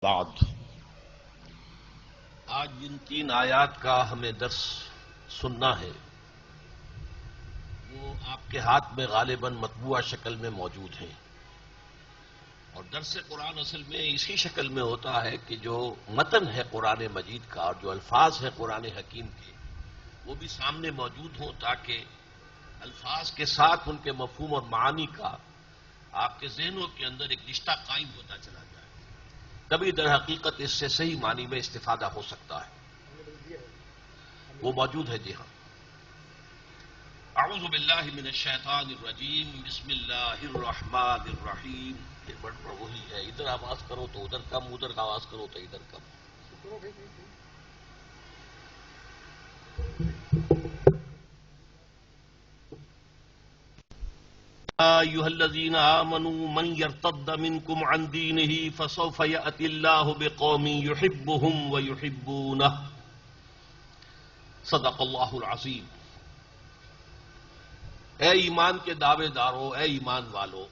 بعد آج جن تین آیات کا ہمیں درس سننا ہے وہ آپ کے ہاتھ میں غالباً مطبوعہ شکل میں موجود ہیں، اور درس قرآن اصل میں اسی شکل میں ہوتا ہے کہ جو متن ہے قرآن مجید کا اور جو الفاظ ہیں قرآن حکیم کے وہ بھی سامنے موجود ہوں، تاکہ الفاظ کے ساتھ ان کے مفہوم اور معانی کا آپ کے ذہنوں کے اندر ایک رشتہ قائم ہوتا چلا جائے، تبھی در حقیقت اس سے صحیح معنی میں استفادہ ہو سکتا ہے۔ وہ موجود ہے، جی ہاں۔ اعوذ باللہ من الشیطان الرجیم، بسم اللہ الرحمن الرحیم۔ یہ بڑا وہی ہے، ادھر آواز کرو تو ادھر کم، ادھر آواز کرو تو ادھر کم۔ ایھا الذین آمنوا من یرتد منکم عن دینہ فسوف یأتی اللہ بقوم یحبهم ویحبونہ، صدق اللہ العظیم۔ اے ایمان کے دعوے دارو، اے ایمان والو،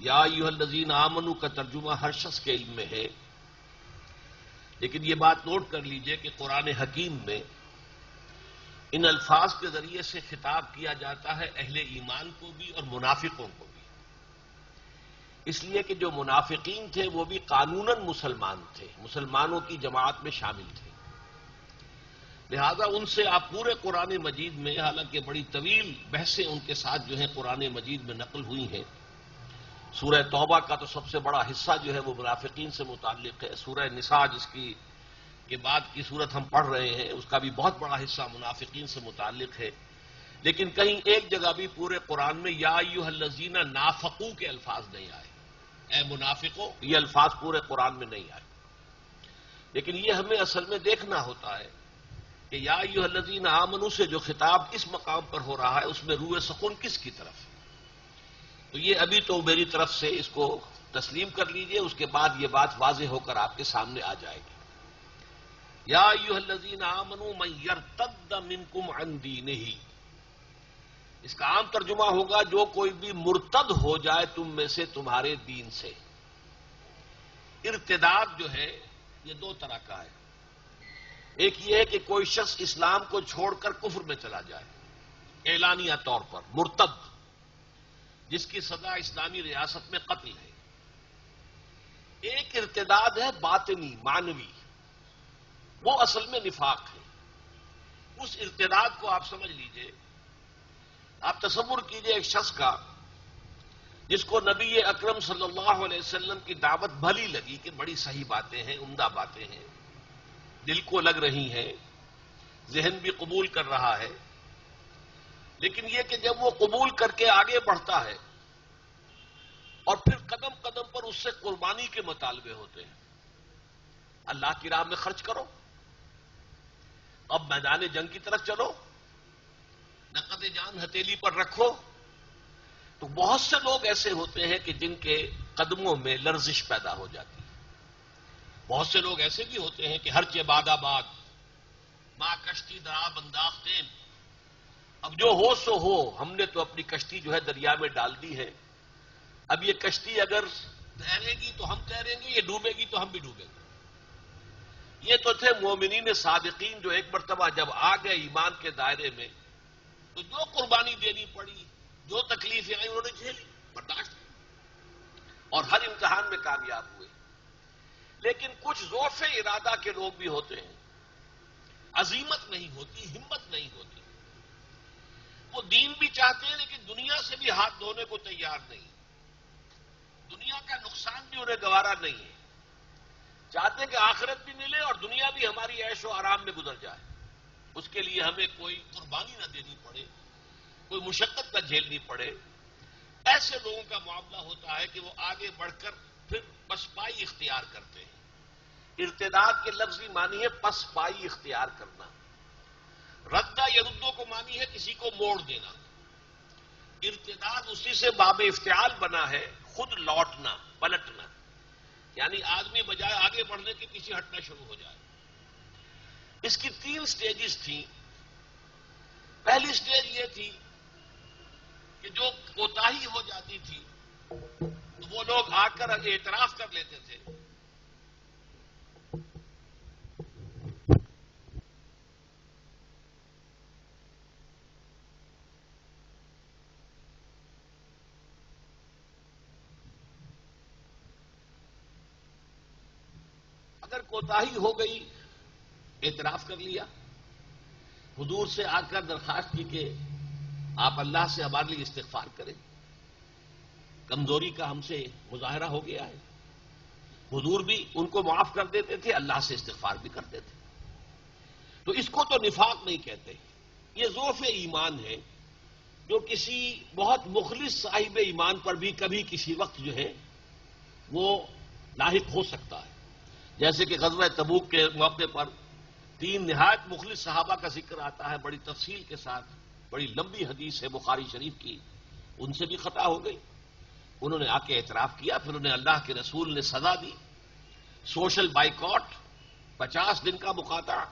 یا ایھا الذین آمنوا کا ترجمہ ہر شخص کے علم میں ہے، لیکن یہ بات نوٹ کر لیجئے کہ قرآن حکیم میں ان الفاظ کے ذریعے سے خطاب کیا جاتا ہے اہل ایمان کو بھی اور منافقوں کو بھی، اس لیے کہ جو منافقین تھے وہ بھی قانوناً مسلمان تھے، مسلمانوں کی جماعت میں شامل تھے، لہذا ان سے آپ پورے قرآن مجید میں، حالانکہ بڑی طویل بحثیں ان کے ساتھ جو ہیں قرآن مجید میں نقل ہوئی ہیں۔ سورہ توبہ کا تو سب سے بڑا حصہ جو ہے وہ منافقین سے متعلق ہے، سورہ نساء جس کی کے بعد کی صورت ہم پڑھ رہے ہیں اس کا بھی بہت بڑا حصہ منافقین سے متعلق ہے، لیکن کہیں ایک جگہ بھی پورے قرآن میں یا ایھا الذین نافقوا کے الفاظ نہیں آئے، اے منافقوں، یہ الفاظ پورے قرآن میں نہیں آئے، لیکن یہ ہمیں اصل میں دیکھنا ہوتا ہے کہ یا ایھا الذین آمنوا سے جو خطاب اس مقام پر ہو رہا ہے اس میں روح سکون کس کی طرف ہے، تو یہ ابھی تو میری طرف سے اس کو تسلیم کر لیجئے، اس کے بعد یہ بات واضح ہو کر آپ کے سامنے آ جائے گی۔ یا ایھا الذین آمنوا من یرتد منکم عن دینہ، اس کا عام ترجمہ ہوگا جو کوئی بھی مرتد ہو جائے تم میں سے تمہارے دین سے۔ ارتداد جو ہے یہ دو طرح کا ہے، ایک یہ ہے کہ کوئی شخص اسلام کو چھوڑ کر کفر میں چلا جائے اعلانیہ طور پر، مرتد، جس کی سزا اسلامی ریاست میں قتل ہے۔ ایک ارتداد ہے باطنی، معنوی، وہ اصل میں نفاق ہے۔ اس ارتداد کو آپ سمجھ لیجئے، آپ تصور کیجئے ایک شخص کا جس کو نبی اکرم صلی اللہ علیہ وسلم کی دعوت بھلی لگی کہ بڑی صحیح باتیں ہیں، عمدہ باتیں ہیں، دل کو لگ رہی ہیں، ذہن بھی قبول کر رہا ہے، لیکن یہ کہ جب وہ قبول کر کے آگے بڑھتا ہے اور پھر قدم قدم پر اس سے قربانی کے مطالبے ہوتے ہیں، اللہ کی راہ میں خرچ کرو، اب میدان جنگ کی طرف چلو، نقد جان ہتھیلی پر رکھو، تو بہت سے لوگ ایسے ہوتے ہیں کہ جن کے قدموں میں لرزش پیدا ہو جاتی ہے۔ بہت سے لوگ ایسے بھی ہوتے ہیں کہ ہر چہ باد آباد ماں کشتی درا انداختین، اب جو ہو سو ہو، ہم نے تو اپنی کشتی جو ہے دریا میں ڈال دی ہے، اب یہ کشتی اگر تیرے گی تو ہم تیریں گے، یہ ڈوبے گی تو ہم بھی ڈوبیں گے۔ یہ تو تھے مومنین صادقین جو ایک مرتبہ جب آ گئے ایمان کے دائرے میں تو جو قربانی دینی پڑی، جو تکلیفیں آئیں انہوں نے جھیلی، برداشت کی، اور ہر امتحان میں کامیاب ہوئے۔ لیکن کچھ ضعف ارادہ کے لوگ بھی ہوتے ہیں، عزیمت نہیں ہوتی، ہمت نہیں ہوتی، وہ دین بھی چاہتے ہیں لیکن دنیا سے بھی ہاتھ دھونے کو تیار نہیں، دنیا کا نقصان بھی انہیں گوارا نہیں ہے، چاہتے ہیں کہ آخرت بھی ملے اور دنیا بھی ہماری عیش و آرام میں گزر جائے، اس کے لیے ہمیں کوئی قربانی نہ دینی پڑے، کوئی مشقت نہ جھیلنی پڑے۔ ایسے لوگوں کا معاملہ ہوتا ہے کہ وہ آگے بڑھ کر پھر پسپائی اختیار کرتے ہیں۔ ارتداد کے لفظی معنی ہے پسپائی اختیار کرنا، ردہ یا ردوں کو معنی ہے کسی کو موڑ دینا، ارتداد اسی سے باب افتعال بنا ہے، خود لوٹنا، پلٹنا، یعنی آدمی بجائے آگے بڑھنے کے پیچھے ہٹنا شروع ہو جائے۔ اس کی 3 سٹیجز تھیں۔ پہلی سٹیج یہ تھی کہ جو کوتاہی ہو جاتی تھی تو وہ لوگ آ کر اعتراف کر لیتے تھے کوتاہی ہو گئی، اعتراف کر لیا، حضور سے آ کر درخواست کی کہ آپ اللہ سے ہمارے لیے استغفار کریں، کمزوری کا ہم سے مظاہرہ ہو گیا ہے۔ حضور بھی ان کو معاف کر دیتے تھے، اللہ سے استغفار بھی کرتے تھے۔ تو اس کو تو نفاق نہیں کہتے، یہ ضعف ایمان ہے جو کسی بہت مخلص صاحب ایمان پر بھی کبھی کسی وقت جو ہے وہ لاحق ہو سکتا ہے۔ جیسے کہ غزوہ تبوک کے موقع پر 3 نہایت مخلص صحابہ کا ذکر آتا ہے بڑی تفصیل کے ساتھ، بڑی لمبی حدیث ہے بخاری شریف کی، ان سے بھی خطا ہو گئی، انہوں نے آ کے اعتراف کیا، پھر انہیں اللہ کے رسول نے سزا دی، سوشل بائیکاٹ، 50 دن کا مقاطعہ۔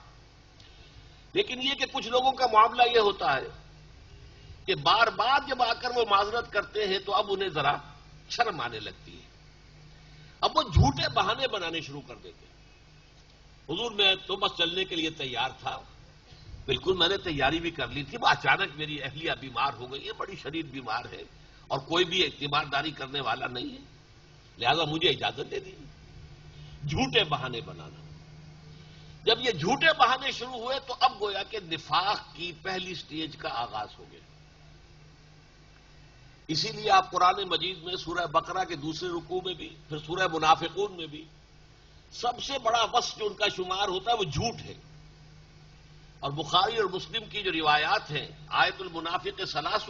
لیکن یہ کہ کچھ لوگوں کا معاملہ یہ ہوتا ہے کہ بار بار جب آ کر وہ معذرت کرتے ہیں تو اب انہیں ذرا شرم آنے لگتی ہے، اب وہ جھوٹے بہانے بنانے شروع کر دیتے ہیں۔ حضور میں تو بس چلنے کے لیے تیار تھا، بالکل میں نے تیاری بھی کر لی تھی، وہ اچانک میری اہلیہ بیمار ہو گئی ہے، بڑی شدید بیمار ہے اور کوئی بھی اعتبارداری کرنے والا نہیں ہے، لہذا مجھے اجازت دے دی۔ جھوٹے بہانے بنانا، جب یہ جھوٹے بہانے شروع ہوئے تو اب گویا کہ نفاق کی پہلی سٹیج کا آغاز ہو گیا۔ اسی لیے آپ قرآن مجید میں سورہ بقرہ کے دوسرے رکوع میں بھی، پھر سورہ منافقون میں بھی سب سے بڑا وصف جو ان کا شمار ہوتا ہے وہ جھوٹ ہے۔ اور بخاری اور مسلم کی جو روایات ہیں، آیت المنافق ثلاث،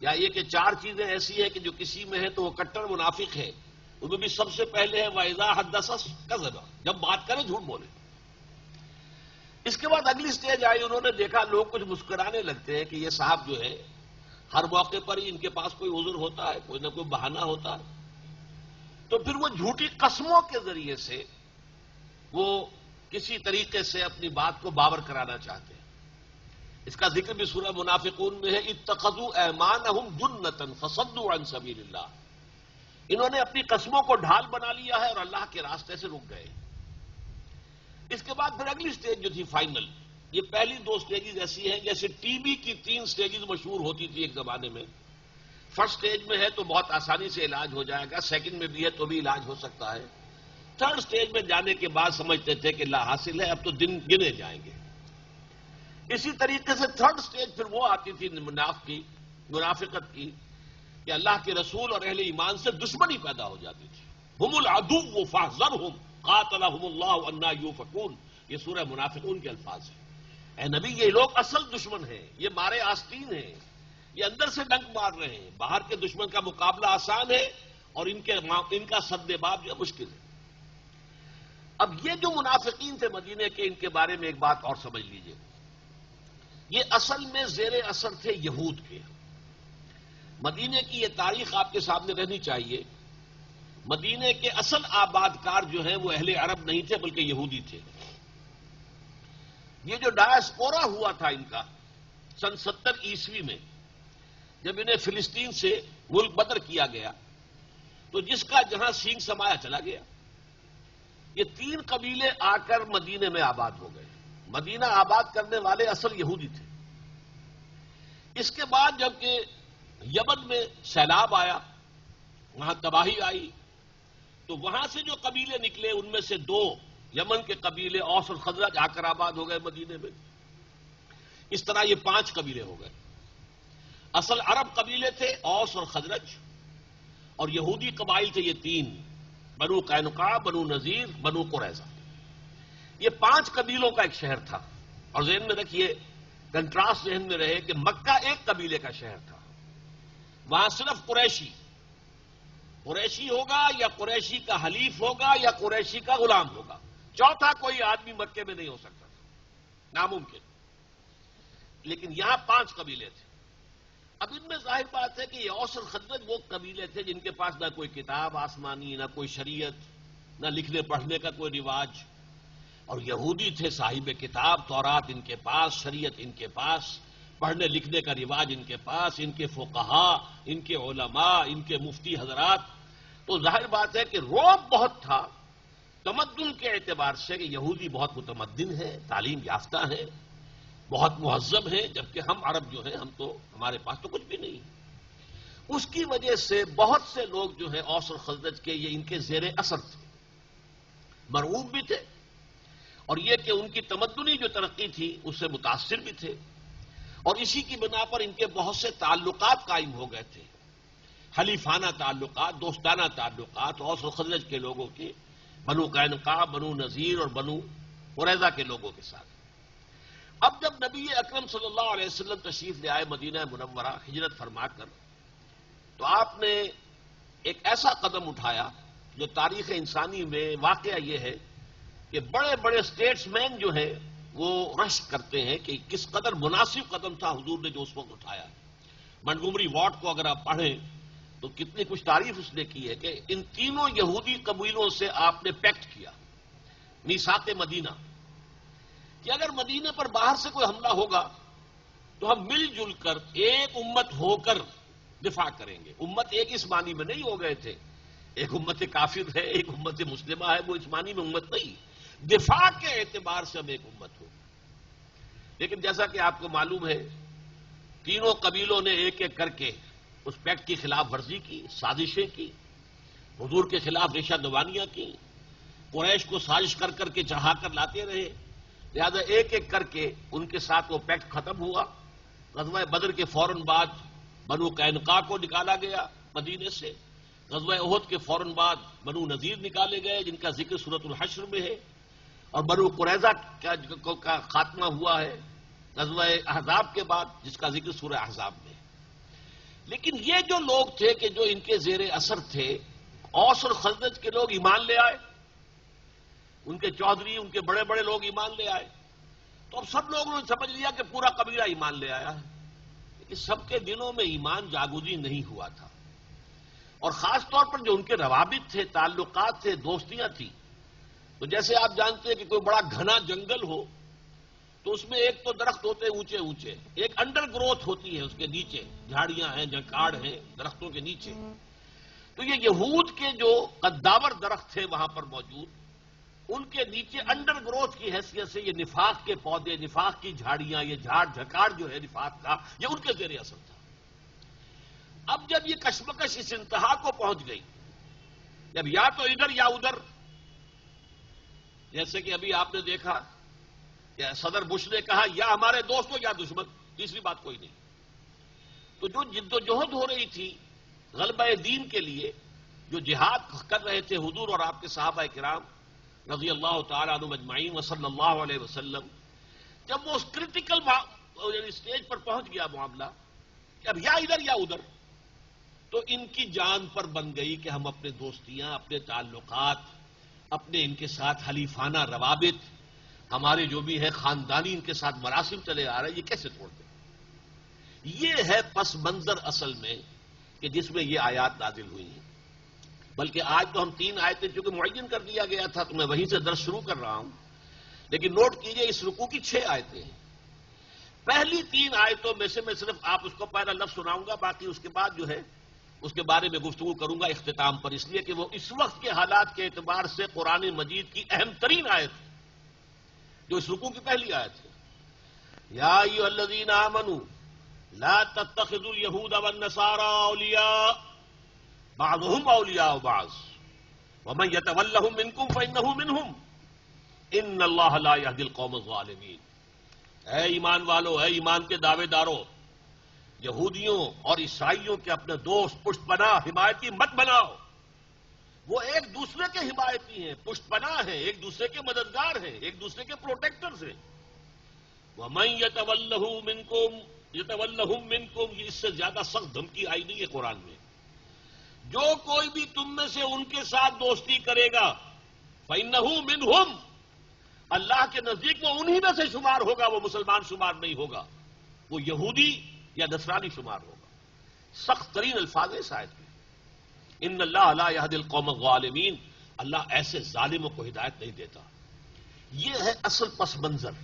یا یہ کہ 4 چیزیں ایسی ہیں کہ جو کسی میں ہے تو وہ کٹر منافق ہے، ان میں بھی سب سے پہلے ہے وَإِذَا حَدَّثَ كَذَبَ، جب بات کرے جھوٹ بولے۔ اس کے بعد اگلی سٹیج آئی، انہوں نے دیکھا لوگ کچھ مسکرانے لگتے ہیں کہ یہ صاحب جو ہے ہر موقع پر ہی ان کے پاس کوئی عذر ہوتا ہے، کوئی نہ کوئی بہانہ ہوتا ہے، تو پھر وہ جھوٹی قسموں کے ذریعے سے وہ کسی طریقے سے اپنی بات کو باور کرانا چاہتے ہیں۔ اس کا ذکر بھی سورہ منافقون میں ہے، اتخذوا ایمانہم جنۃ فصدوا عن سبیل اللہ، انہوں نے اپنی قسموں کو ڈھال بنا لیا ہے اور اللہ کے راستے سے رک گئے۔ اس کے بعد پھر اگلی سٹیج جو تھی فائنل، یہ پہلی 2 سٹیجز ایسی ہیں جیسے ٹی بی کی 3 سٹیجز مشہور ہوتی تھی ایک زمانے میں۔ فرسٹ سٹیج میں ہے تو بہت آسانی سے علاج ہو جائے گا، سیکنڈ میں بھی ہے تو بھی علاج ہو سکتا ہے، تھرڈ سٹیج میں جانے کے بعد سمجھتے تھے کہ لا حاصل ہے، اب تو دن گنے جائیں گے۔ اسی طریقے سے تھرڈ سٹیج پھر وہ آتی تھی منافقت کی کہ اللہ کے رسول اور اہل ایمان سے دشمنی پیدا ہو جاتی تھی۔ ہم العدو فاحذرہم قاتلہم اللہ انا یؤفکون، یہ سورہ منافقون کے الفاظ ہیں۔ اے نبی، یہ لوگ اصل دشمن ہیں، یہ مارے آستین ہیں، یہ اندر سے ڈنک مار رہے ہیں، باہر کے دشمن کا مقابلہ آسان ہے اور ان کا سد باب جو ہے مشکل ہے۔ اب یہ جو منافقین تھے مدینے کے، ان کے بارے میں ایک بات اور سمجھ لیجئے، یہ اصل میں زیر اثر تھے یہود کے۔ مدینے کی یہ تاریخ آپ کے سامنے رہنی چاہیے، مدینے کے اصل آباد کار جو ہیں وہ اہل عرب نہیں تھے بلکہ یہودی تھے۔ یہ جو ڈایاسپورا ہوا تھا ان کا سن 70 عیسوی میں، جب انہیں فلسطین سے ملک بدر کیا گیا تو جس کا جہاں سینگ سمایا چلا گیا، یہ 3 قبیلے آ کر مدینے میں آباد ہو گئے۔ مدینہ آباد کرنے والے اصل یہودی تھے۔ اس کے بعد جبکہ یمن میں سیلاب آیا، وہاں تباہی آئی، تو وہاں سے جو قبیلے نکلے ان میں سے 2 یمن کے قبیلے اوس اور خزرج آ کر آباد ہو گئے مدینے میں۔ اس طرح یہ 5 قبیلے ہو گئے۔ اصل عرب قبیلے تھے اوس اور خزرج، اور یہودی قبائل تھے یہ 3، بنو قینقاع، بنو نذیر، بنو قریظہ۔ یہ 5 قبیلوں کا ایک شہر تھا، اور ذہن میں رکھیے، کنٹراسٹ ذہن میں رہے کہ مکہ ایک قبیلے کا شہر تھا، وہاں صرف قریشی ہوگا یا قریشی کا حلیف ہوگا یا قریشی کا غلام ہوگا، چوتھا کوئی آدمی مکے میں نہیں ہو سکتا تھا، ناممکن۔ لیکن یہاں 5 قبیلے تھے۔ اب ان میں ظاہر بات ہے کہ یہ اوس اور خزرج وہ قبیلے تھے جن کے پاس نہ کوئی کتاب آسمانی، نہ کوئی شریعت، نہ لکھنے پڑھنے کا کوئی رواج، اور یہودی تھے صاحب کتاب، تورات ان کے پاس، شریعت ان کے پاس، پڑھنے لکھنے کا رواج ان کے پاس، ان کے فقہا، ان کے علماء، ان کے مفتی حضرات۔ تو ظاہر بات ہے کہ رعب بہت تھا تمدن کے اعتبار سے کہ یہودی بہت متمدن ہیں، تعلیم یافتہ ہیں، بہت مہذب ہیں، جبکہ ہم عرب جو ہیں ہمارے پاس تو کچھ بھی نہیں۔ اس کی وجہ سے بہت سے لوگ جو ہیں اوس اور خزرج کے، یہ ان کے زیر اثر تھے۔ مرعوب بھی تھے، اور یہ کہ ان کی تمدنی جو ترقی تھی اس سے متاثر بھی تھے، اور اسی کی بنا پر ان کے بہت سے تعلقات قائم ہو گئے تھے، حلیفانہ تعلقات، دوستانہ تعلقات اوس و خزرج کے لوگوں کے، بنو قینقاع، بنو نذیر اور بنو قریظہ کے لوگوں کے ساتھ۔ اب جب نبی اکرم صلی اللہ علیہ وسلم تشریف لے آئے مدینہ منورہ ہجرت فرما کر، تو آپ نے ایک ایسا قدم اٹھایا جو تاریخ انسانی میں واقعہ یہ ہے کہ بڑے بڑے اسٹیٹس مین جو ہیں وہ رشک کرتے ہیں کہ کس قدر مناسب قدم تھا حضور نے جو اس وقت اٹھایا۔ منٹگومری واٹ کو اگر آپ پڑھیں تو کتنی کچھ تعریف اس نے کی ہے کہ ان تینوں یہودی قبیلوں سے آپ نے پیکٹ کیا، میثاق مدینہ، کہ اگر مدینہ پر باہر سے کوئی حملہ ہوگا تو ہم مل جل کر ایک امت ہو کر دفاع کریں گے۔ امت ایک اس معنی میں نہیں ہو گئے تھے، ایک امت کافر ہے، ایک امت مسلمہ ہے، وہ اس معنی میں امت نہیں، دفاع کے اعتبار سے ہم ایک امت ہو۔ لیکن جیسا کہ آپ کو معلوم ہے تینوں قبیلوں نے ایک ایک کر کے اس پیکٹ کی خلاف ورزی کی، سازشیں کی، حضور کے خلاف ریشہ دوانیاں کی، قریش کو سازش کر کر کے چڑھا کر لاتے رہے، لہذا ایک ایک کر کے ان کے ساتھ وہ پیکٹ ختم ہوا۔ غزوہ بدر کے فوراً بعد بنو قینقاع کو نکالا گیا مدینے سے، غزوہ احد کے فوراً بعد بنو نذیر نکالے گئے جن کا ذکر سورۃ الحشر میں ہے، اور بنو قریظہ کا خاتمہ ہوا ہے غزوہ احزاب کے بعد جس کا ذکر سورہ احزاب میں ہے۔ لیکن یہ جو لوگ تھے کہ جو ان کے زیر اثر تھے، اوس اور خزرج کے لوگ ایمان لے آئے، ان کے چودھری، ان کے بڑے بڑے لوگ ایمان لے آئے، تو اب سب لوگوں نے سمجھ لیا کہ پورا قبیلہ ایمان لے آیا ہے، لیکن سب کے دلوں میں ایمان جاگوزی نہیں ہوا تھا، اور خاص طور پر جو ان کے روابط تھے، تعلقات تھے، دوستیاں تھیں، تو جیسے آپ جانتے ہیں کہ کوئی بڑا گھنا جنگل ہو تو اس میں ایک تو درخت ہوتے اونچے اونچے، ایک انڈر گروتھ ہوتی ہے اس کے نیچے، جھاڑیاں ہیں، جھنکاڑ ہیں درختوں کے نیچے، تو یہ یہود کے جو قداور درخت تھے وہاں پر موجود، ان کے نیچے انڈر گروتھ کی حیثیت سے یہ نفاق کے پودے، نفاق کی جھاڑیاں، یہ جھاڑ جھکاڑ جو ہے نفاق کا، یہ ان کے زیر اثر تھا۔ اب جب یہ کشمکش اس انتہا کو پہنچ گئی، جب یا تو ادھر یا ادھر، جیسے کہ ابھی آپ نے دیکھا کہ صدر بش نے کہا یا ہمارے دوست ہو یا دشمن، تیسری بات کوئی نہیں، تو جو جد و جہد ہو رہی تھی غلبہ دین کے لیے، جو جہاد کر رہے تھے حضور اور آپ کے صحابہ کرام رضی اللہ تعالی عنہم اجمعین وصلی اللہ علیہ وسلم، جب وہ اس کرٹیکل اسٹیج پر پہنچ گیا معاملہ کہ اب یا ادھر یا ادھر، تو ان کی جان پر بن گئی کہ ہم اپنے دوستیاں، اپنے تعلقات، اپنے ان کے ساتھ حلیفانہ روابط، ہمارے جو بھی ہے خاندانی ان کے ساتھ مراسم چلے آ رہے ہیں، یہ کیسے توڑ دیں؟ یہ ہے پس منظر اصل میں کہ جس میں یہ آیات نازل ہوئی ہیں۔ بلکہ آج تو ہم 3 آیتیں چونکہ معین کر دیا گیا تھا تو میں وہیں سے درس شروع کر رہا ہوں، لیکن نوٹ کیجئے اس رکوع کی 6 آیتیں ہیں۔ پہلی 3 آیتوں میں سے میں صرف آپ اس کو پہلا لفظ سناؤں گا، باقی اس کے بعد جو ہے اس کے بارے میں گفتگو کروں گا اختتام پر، اس لیے کہ وہ اس وقت کے حالات کے اعتبار سے قرآن مجید کی اہم ترین آیت ہے، جو اس رکوع کی پہلی آیت ہے۔ یا ایھا الذین آمنوا لا تتخذوا اليہود والنصارى اولیاء بعضهم اولیاء بعض ومن يتولهم منکم فانه منهم ان اللہ لا يهدي القوم الظالمین۔ اے ایمان والو، اے ایمان کے دعوے دارو، یہودیوں اور عیسائیوں کے اپنے دوست، پشت پناہ، حمایتی مت بناؤ۔ وہ ایک دوسرے کے حمایتی ہیں، پشت پناہ ہیں، ایک دوسرے کے مددگار ہیں، ایک دوسرے کے پروٹیکٹرز ہیں۔ وَمَن يَتَوَلَّهُم مِّنكُمْ، یہ اس سے زیادہ سخت دھمکی آئی نہیں ہے قرآن میں۔ جو کوئی بھی تم میں سے ان کے ساتھ دوستی کرے گا فَإِنَّهُ مِنْهُمْ، اللہ کے نزدیک وہ انہی میں سے شمار ہوگا، وہ مسلمان شمار نہیں ہوگا، وہ یہودی یا نصرانی شمار ہوگا۔ سخت ترین الفاظ اس آیت میں، ان اللہ لا یہدی القوم الظالمین، اللہ ایسے ظالموں کو ہدایت نہیں دیتا۔ یہ ہے اصل پس منظر۔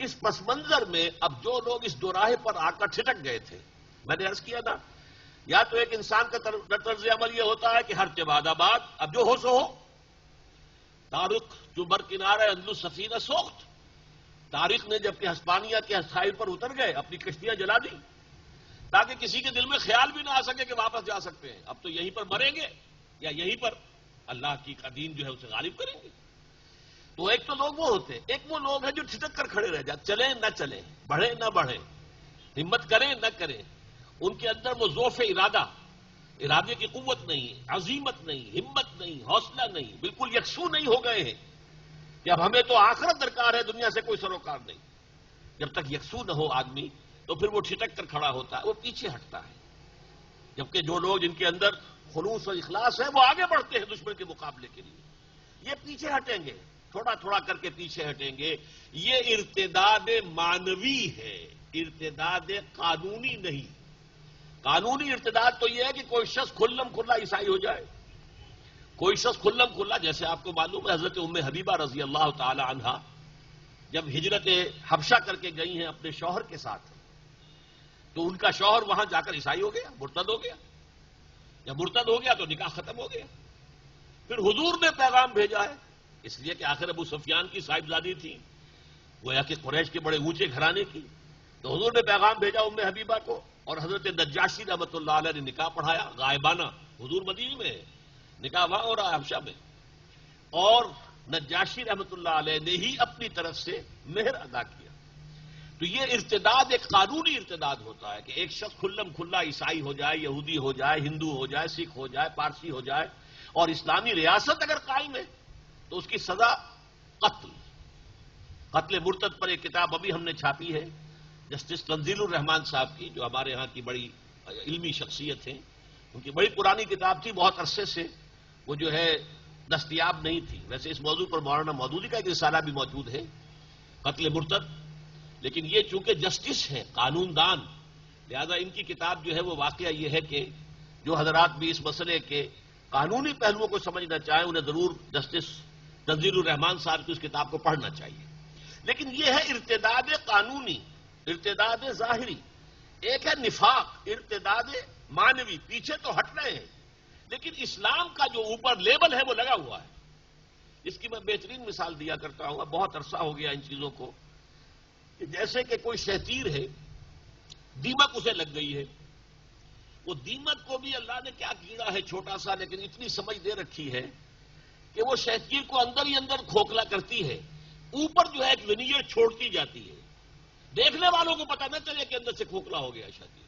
اس پس منظر میں اب جو لوگ اس دوراہے پر آ کر ٹھٹک گئے تھے، میں نے عرض کیا تھا یا تو ایک انسان کا طرز عمل یہ ہوتا ہے کہ ہر تباد آباد، اب جو ہو سو ہو۔ تارق جو بر کنارہ اندلس سفینہ سوخت، تاریخ نے جب کہ ہسپانیہ کے ساحل پر اتر گئے اپنی کشتیاں جلا دی تاکہ کسی کے دل میں خیال بھی نہ آ سکے کہ واپس جا سکتے ہیں، اب تو یہیں پر مریں گے یا یہیں پر اللہ کی کا دین جو ہے اسے غالب کریں گے. تو ایک تو لوگ وہ ہوتے ہیں، ایک وہ لوگ ہیں جو ٹھٹک کر کھڑے رہ جاتے، چلیں نہ چلیں، بڑھیں نہ بڑھیں، ہمت کریں نہ کریں. ان کے اندر وہ ضعف ارادے کی قوت نہیں، عزیمت نہیں، ہمت نہیں، حوصلہ نہیں، بالکل یکسو نہیں ہو گئے ہیں کہ اب ہمیں تو آخرت درکار ہے، دنیا سے کوئی سروکار نہیں. جب تک یکسو نہ ہو آدمی تو پھر وہ ٹھٹک کر کھڑا ہوتا ہے، وہ پیچھے ہٹتا ہے. جبکہ جو لوگ جن کے اندر خلوص اور اخلاص ہے وہ آگے بڑھتے ہیں دشمن کے مقابلے کے لیے. یہ پیچھے ہٹیں گے، تھوڑا تھوڑا کر کے پیچھے ہٹیں گے. یہ ارتداد معنوی ہے، ارتداد قانونی نہیں. قانونی ارتداد تو یہ ہے کہ کوئی شخص کھلم کھلا عیسائی ہو جائے، کوئی شخص کھلم کھلا. جیسے آپ کو معلوم ہے حضرت ام حبیبہ رضی اللہ تعالی عنہا جب ہجرت حبشہ کر کے گئی ہیں اپنے شوہر کے ساتھ، تو ان کا شوہر وہاں جا کر عیسائی ہو گیا، مرتد ہو گیا. جب مرتد ہو گیا تو نکاح ختم ہو گیا. پھر حضور نے پیغام بھیجا ہے، اس لیے کہ آخر ابو سفیان کی صاحبزادی تھی، گویا کہ قریش کے بڑے اونچے گھرانے کی. تو حضور نے پیغام بھیجا ام حبیبہ کو، اور حضرت نجاشی رحمۃ اللہ علیہ نے نکاح پڑھایا غائبانہ. حضور مدینے میں ہے، نکاح وہاں ہو رہا ہے حبشہ میں، اور نجاشی رحمۃ اللہ علیہ نے ہی اپنی طرف سے مہر ادا کیا. تو یہ ارتداد ایک قانونی ارتداد ہوتا ہے کہ ایک شخص کھلم کھلا عیسائی ہو جائے، یہودی ہو جائے، ہندو ہو جائے، سکھ ہو جائے، پارسی ہو جائے، اور اسلامی ریاست اگر قائم ہے تو اس کی سزا قتل. قتل مرتد پر ایک کتاب ابھی ہم نے چھاپی ہے جسٹس تنزیل الرحمان صاحب کی، جو ہمارے ہاں کی بڑی علمی شخصیت ہیں. ان کی بڑی پرانی کتاب تھی، بہت عرصے سے وہ جو ہے دستیاب نہیں تھی. ویسے اس موضوع پر مولانا مودودی کا ایک رسالہ بھی موجود ہے، قتل مرتد. لیکن یہ چونکہ جسٹس ہے، قانون دان، لہذا ان کی کتاب جو ہے وہ واقعہ یہ ہے کہ جو حضرات بھی اس مسئلے کے قانونی پہلوؤں کو سمجھنا چاہیں انہیں ضرور جسٹس تنزیل الرحمان صاحب کی اس کتاب کو پڑھنا چاہیے. لیکن یہ ہے ارتداد قانونی، ارتداد ظاہری. ایک ہے نفاق، ارتداد معنوی، پیچھے تو ہٹ رہے ہیں لیکن اسلام کا جو اوپر لیبل ہے وہ لگا ہوا ہے. اس کی میں بہترین مثال دیا کرتا ہوں، بہت عرصہ ہو گیا ان چیزوں کو، کہ جیسے کہ کوئی شہتیر ہے، دیمک اسے لگ گئی ہے. وہ دیمک کو بھی اللہ نے کیا کیڑا ہے چھوٹا سا، لیکن اتنی سمجھ دے رکھی ہے کہ وہ شہتیر کو اندر ہی اندر کھوکھلا کرتی ہے، اوپر جو ہے ایک ونیئر چھوڑتی جاتی ہے. دیکھنے والوں کو پتہ نہ چلے کہ اندر سے کھوکھلا ہو گیا شہتیر،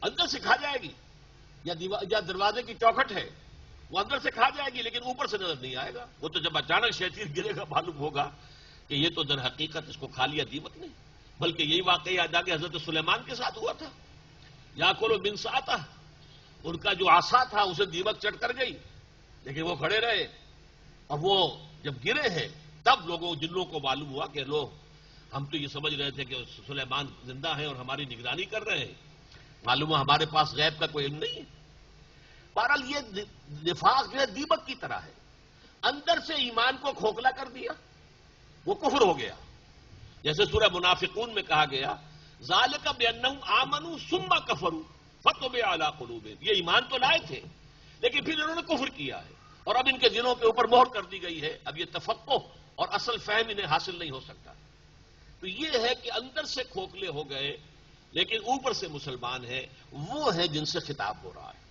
اندر سے کھا جائے گی. یا دروازے کی چوکھٹ ہے وہ اندر سے کھا جائے گی لیکن اوپر سے نظر نہیں آئے گا. وہ تو جب اچانک شہتیر گرے گا معلوم ہوگا کہ یہ تو در حقیقت اس کو کھا لیا دیمک نے. بلکہ یہی واقعہ یاد آ کہ حضرت سلیمان کے ساتھ ہوا تھا. یا کولو من ساتا، ان کا جو عصا تھا اسے دیمک چٹ کر گئی، لیکن وہ کھڑے رہے. اور وہ جب گرے ہیں تب جنوں کو معلوم ہوا کہ لوگ ہم تو یہ سمجھ رہے تھے کہ سلیمان زندہ ہیں اور ہماری نگرانی کر رہے ہیں، معلوم ہے ہمارے پاس غیب کا کوئی علم نہیں ہے. بہرحال یہ نفاق جو ہے دیمک کی طرح ہے، اندر سے ایمان کو کھوکھلا کر دیا، وہ کفر ہو گیا. جیسے سورہ منافقون میں کہا گیا ذالک بانہم آمنوا ثم کفروا فتبع علی قلوبہم، یہ ایمان تو لائے تھے لیکن پھر انہوں نے کفر کیا ہے اور اب ان کے دلوں کے اوپر مہر کر دی گئی ہے. اب یہ تفقہ اور اصل فہم انہیں حاصل نہیں ہو سکتا. تو یہ ہے کہ اندر سے کھوکھلے ہو گئے لیکن اوپر سے مسلمان ہیں، وہ ہے جن سے خطاب ہو رہا ہے.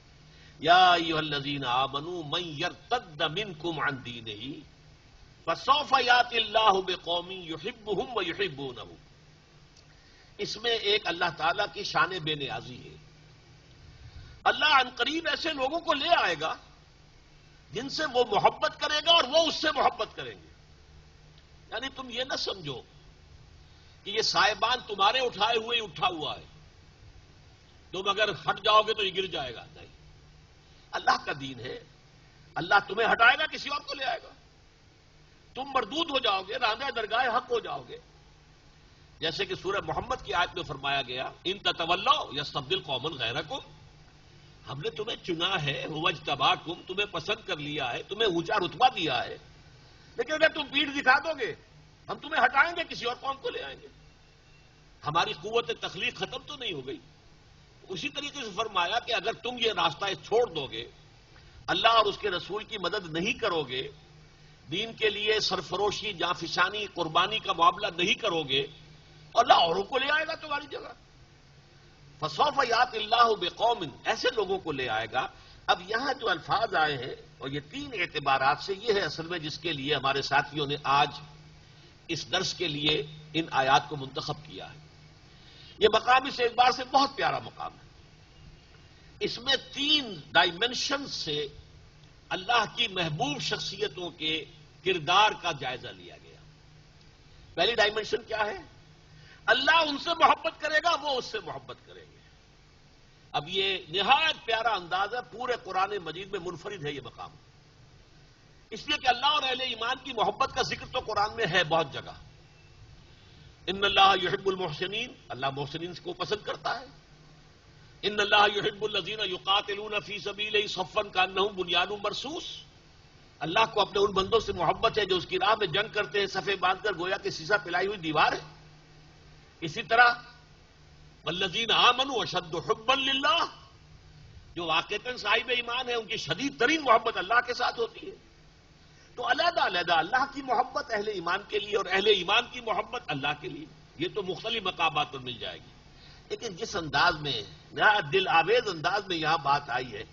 یا ایھا الذین آمنوا من یرتد منکم عن دینہ فسوف یأتی اللہ بقوم یحبہم ویحبونہ. اس میں ایک اللہ تعالیٰ کی شان بے نیازی ہے. اللہ عنقریب ایسے لوگوں کو لے آئے گا جن سے وہ محبت کرے گا اور وہ اس سے محبت کریں گے. یعنی تم یہ نہ سمجھو کہ یہ سائبان تمہارے اٹھائے ہوئے اٹھا ہوا ہے، تم اگر ہٹ جاؤ گے تو یہ گر جائے گا. نہیں، اللہ کا دین ہے، اللہ تمہیں ہٹائے گا کسی اور کو لے آئے گا. تم مردود ہو جاؤ گے، راندہ درگاہ حق ہو جاؤ گے. جیسے کہ سورہ محمد کی آیت میں فرمایا گیا ان تتولوا یستبدل قوما غیرکم، ہم نے تمہیں چنا ہے، هو اجتباکم، تمہیں پسند کر لیا ہے، تمہیں اونچا رتبہ دیا ہے، لیکن اگر تم پیٹھ دکھا دو گے ہم تمہیں ہٹائیں گے، کسی اور قوم کو لے آئیں گے. ہماری قوت تخلیق ختم تو نہیں ہو گئی. اسی طریقے سے فرمایا کہ اگر تم یہ راستہ چھوڑ دو گے، اللہ اور اس کے رسول کی مدد نہیں کرو گے، دین کے لیے سرفروشی، جانفشانی، قربانی کا معاملہ نہیں کرو گے، اللہ اوروں کو لے آئے گا تمہاری جگہ. فسوف یأتی اللہ بقوم، ایسے لوگوں کو لے آئے گا اب یہاں جو الفاظ آئے ہیں اور یہ 3 اعتبارات سے یہ ہے اصل میں جس کے لیے ہمارے ساتھیوں نے آج اس درس کے لیے ان آیات کو منتخب کیا ہے. یہ مقام اس اعتبار سے بہت پیارا مقام ہے. اس میں 3 ڈائمنشن سے اللہ کی محبوب شخصیتوں کے کردار کا جائزہ لیا گیا. پہلی ڈائمنشن کیا ہے؟ اللہ ان سے محبت کرے گا، وہ اس سے محبت کریں گے. اب یہ نہایت پیارا انداز ہے، پورے قرآن مجید میں منفرد ہے یہ مقام، اس لیے کہ اللہ اور اہل ایمان کی محبت کا ذکر تو قرآن میں ہے بہت جگہ. ان اللہ یحب المحسنین، اللہ محسنین کو پسند کرتا ہے. ان اللہ یحب الذین یقاتلون فی سبیلہ صفا کانہم بنیان مرصوص، اللہ کو اپنے ان بندوں سے محبت ہے جو اس کی راہ میں جنگ کرتے ہیں صفے باندھ کر گویا کہ سیسا پلائی ہوئی دیوار ہے. اسی طرح والذین آمنوا اشد حبا للہ، جو واقعتاً صاحب ایمان ہے ان کی شدید ترین محبت اللہ کے ساتھ ہوتی ہے. تو علیحدہ علیحدہ اللہ کی محبت اہل ایمان کے لیے اور اہل ایمان کی محبت اللہ کے لیے، یہ تو مختلف مقامات پر مل جائے گی. لیکن جس انداز میں نہایت دل آویز انداز میں یہاں بات آئی ہے،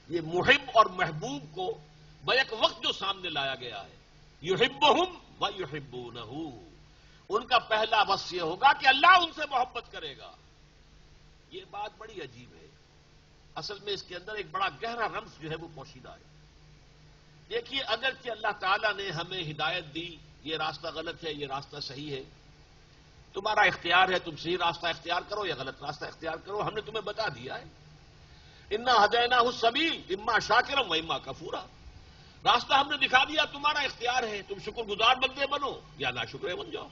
یہ محب اور محبوب کو بیک وقت جو سامنے لایا گیا ہے، یحبہم و یحبونہ، ان کا پہلا وصف یہ ہوگا کہ اللہ ان سے محبت کرے گا. یہ بات بڑی عجیب ہے. اصل میں اس کے اندر ایک بڑا گہرا رمز جو ہے وہ پوشیدہ ہے. دیکھیے، اگرچہ اللہ تعالیٰ نے ہمیں ہدایت دی، یہ راستہ غلط ہے، یہ راستہ صحیح ہے، تمہارا اختیار ہے، تم صحیح راستہ اختیار کرو یا غلط راستہ اختیار کرو، ہم نے تمہیں بتا دیا ہے. انا ہدیناہ السبیل اما شاکرا و اما کفورا، راستہ ہم نے دکھا دیا، تمہارا اختیار ہے، تم شکر گزار بندے بنو یا ناشکرے بن جاؤ.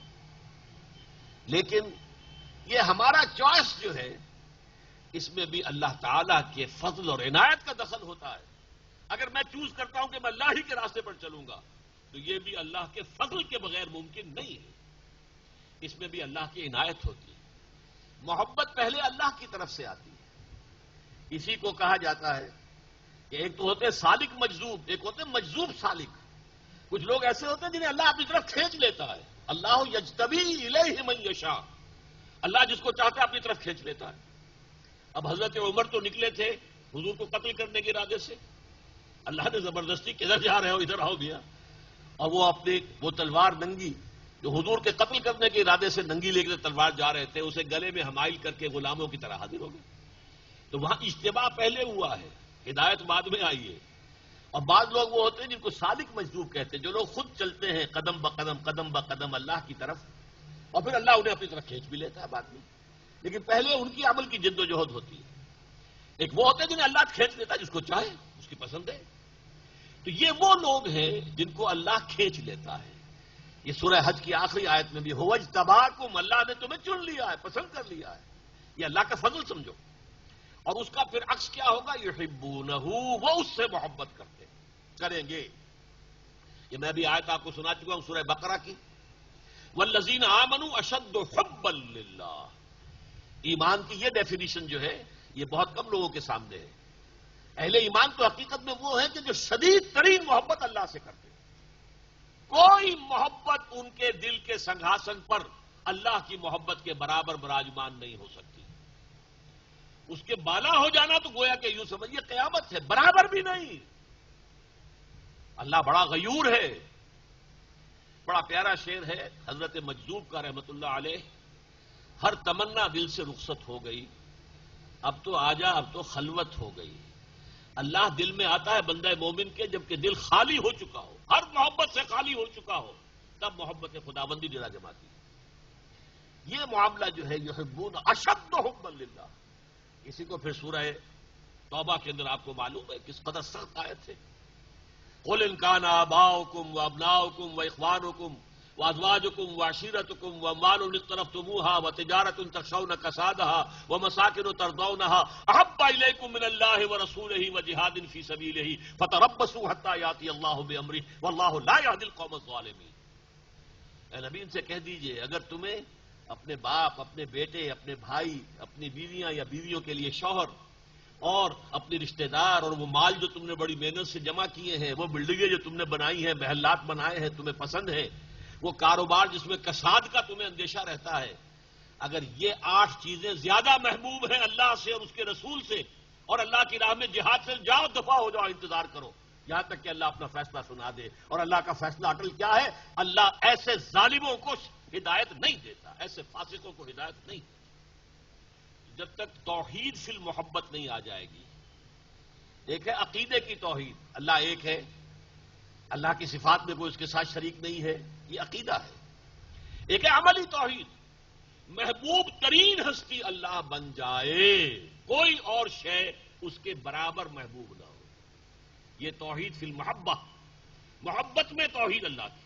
لیکن یہ ہمارا چوائس جو ہے، اس میں بھی اللہ تعالیٰ کے فضل اور عنایت کا دخل ہوتا ہے. اگر میں چوز کرتا ہوں کہ میں اللہ ہی کے راستے پر چلوں گا تو یہ بھی اللہ کے فضل کے بغیر ممکن نہیں ہے، اس میں بھی اللہ کی عنایت ہوتی ہے. محبت پہلے اللہ کی طرف سے آتی ہے. اسی کو کہا جاتا ہے کہ ایک تو ہوتے سالک مجذوب، ایک ہوتے مجذوب سالک. کچھ لوگ ایسے ہوتے ہیں جنہیں اللہ اپنی طرف کھینچ لیتا ہے. اللہ یجتبی الیہ من یشاء، اللہ جس کو چاہتا ہے اپنی طرف کھینچ لیتا ہے. اب حضرت عمر تو نکلے تھے حضور کو قتل کرنے کے ارادے سے، اللہ نے زبردستی کدھر جا رہے ہو ادھر آؤ گیا، اور وہ اپنی وہ تلوار ننگی جو حضور کے قتل کرنے کے ارادے سے ننگی لے کر تلوار جا رہے تھے، اسے گلے میں حمائل کر کے غلاموں کی طرح حاضر ہو گئے. تو وہاں اجتباع پہلے ہوا ہے، ہدایت بعد میں آئی ہے. اور بعض لوگ وہ ہوتے ہیں جن کو سالک مجذوب کہتے ہیں، جو لوگ خود چلتے ہیں قدم بقدم قدم بقدم اللہ کی طرف، اور پھر اللہ انہیں اپنی طرف کھینچ بھی لیتا ہے بعد میں. لیکن پہلے ان کی عمل کی جد و جہد ہوتی ہے. ایک وہ ہوتے ہیں جنہیں اللہ کھینچ لیتا ہے، جس کو چاہے اس کی پسند ہے. تو یہ وہ لوگ ہیں جن کو اللہ کھینچ لیتا ہے. یہ سورہ حج کی آخری آیت میں بھی ہو اجتباکم، اللہ نے تمہیں چن لیا ہے، پسند کر لیا ہے. یہ اللہ کا فضل سمجھو. اور اس کا پھر عکس کیا ہوگا؟ یحبونہ، وہ اس سے محبت کریں گے. یہ میں بھی آیت آپ کو سنا چکا ہوں سورہ بقرہ کی، والذین آمنوا اشد حبا للہ. ایمان کی یہ ڈیفینیشن جو ہے یہ بہت کم لوگوں کے سامنے ہے. اہل ایمان تو حقیقت میں وہ ہیں کہ جو شدید ترین محبت اللہ سے کرتے ہیں. کوئی محبت ان کے دل کے سنگھاسن پر اللہ کی محبت کے برابر براجمان نہیں ہو سکتی. اس کے بالا ہو جانا تو گویا کہ یوں سمجھیے قیامت ہے، برابر بھی نہیں. اللہ بڑا غیور ہے. بڑا پیارا شعر ہے حضرت مجذوب کا رحمت اللہ علیہ، ہر تمنا دل سے رخصت ہو گئی، اب تو آجا اب تو خلوت ہو گئی. اللہ دل میں آتا ہے بندہ مومن کے جبکہ دل خالی ہو چکا ہو، ہر محبت سے خالی ہو چکا ہو، تب محبت خداوندی ڈیرا جماتی. یہ معاملہ جو ہے یحبون اشد حبا للہ. اسی کو پھر سورہ توبہ کے اندر آپ کو معلوم ہے کس قدر سخت آیت ہے. قل ان کان آباؤکم وابناؤکم واخوانکم وازواجکم وعشیرتکم واموال اقترفتموها وتجارۃ تخشون کسادها ومساکن ترضونها احب الیکم من اللہ ورسولہ وجہاد فی سبیلہ فتربصوا حتی یاتی اللہ بامرہ واللہ لا یہدی القوم الظالمین. اے نبی ان سے کہہ دیجئے اگر تمہیں اپنے باپ، اپنے بیٹے، اپنے بھائی، اپنی بیویاں یا بیویوں کے لیے شوہر اور اپنے رشتہ دار اور وہ مال جو تم نے بڑی محنت سے جمع کیے ہیں، وہ بلڈنگیں جو تم نے بنائی ہیں، محلات بنائے ہیں، تمہیں پسند ہیں، وہ کاروبار جس میں کساد کا تمہیں اندیشہ رہتا ہے، اگر یہ 8 چیزیں زیادہ محبوب ہیں اللہ سے اور اس کے رسول سے اور اللہ کی راہ میں جہاد سے جاؤ، دفاع ہو جاؤ، انتظار کرو یہاں تک کہ اللہ اپنا فیصلہ سنا دے. اور اللہ کا فیصلہ اٹل کیا ہے؟ اللہ ایسے ظالموں کو ہدایت نہیں دیتا، ایسے فاسقوں کو ہدایت نہیں دیتا. جب تک توحید فی المحبت نہیں آ جائے گی. ایک ہے عقیدے کی توحید، اللہ ایک ہے، اللہ کی صفات میں کوئی اس کے ساتھ شریک نہیں ہے، یہ عقیدہ ہے. ایک ہے عملی توحید، محبوب ترین ہستی اللہ بن جائے، کوئی اور شے اس کے برابر محبوب نہ ہو. یہ توحید فی المحبہ، محبت میں توحید اللہ کی.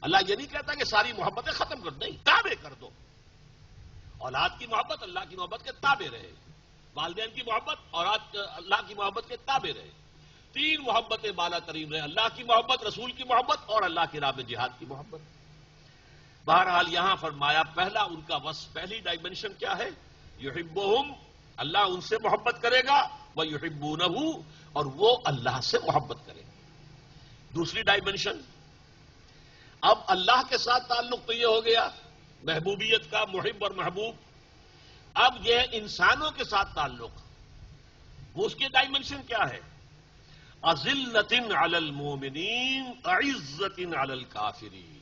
اللہ یہ نہیں کہتا کہ ساری محبتیں ختم کر دیں، تابع کر دو. اولاد کی محبت اللہ کی محبت کے تابع رہے، والدین کی محبت اور اللہ کی محبت کے تابع رہے. تین محبتیں بالا ترین رہے، اللہ کی محبت، رسول کی محبت اور اللہ کی راہ میں جہاد کی محبت. بہرحال یہاں فرمایا پہلا ان کا وصف، پہلی ڈائمنشن کیا ہے؟ یحبہم، اللہ ان سے محبت کرے گا، وَيُحِبُّونَهُ، اور وہ اللہ سے محبت کرے گا. دوسری ڈائمنشن، اب اللہ کے ساتھ تعلق تو یہ ہو گیا محبوبیت کا، محب اور محبوب. اب یہ انسانوں کے ساتھ تعلق، وہ اس کی ڈائمنشن کیا ہے؟ اذلۃ علی المؤمنین اعزۃ علی الکافرین.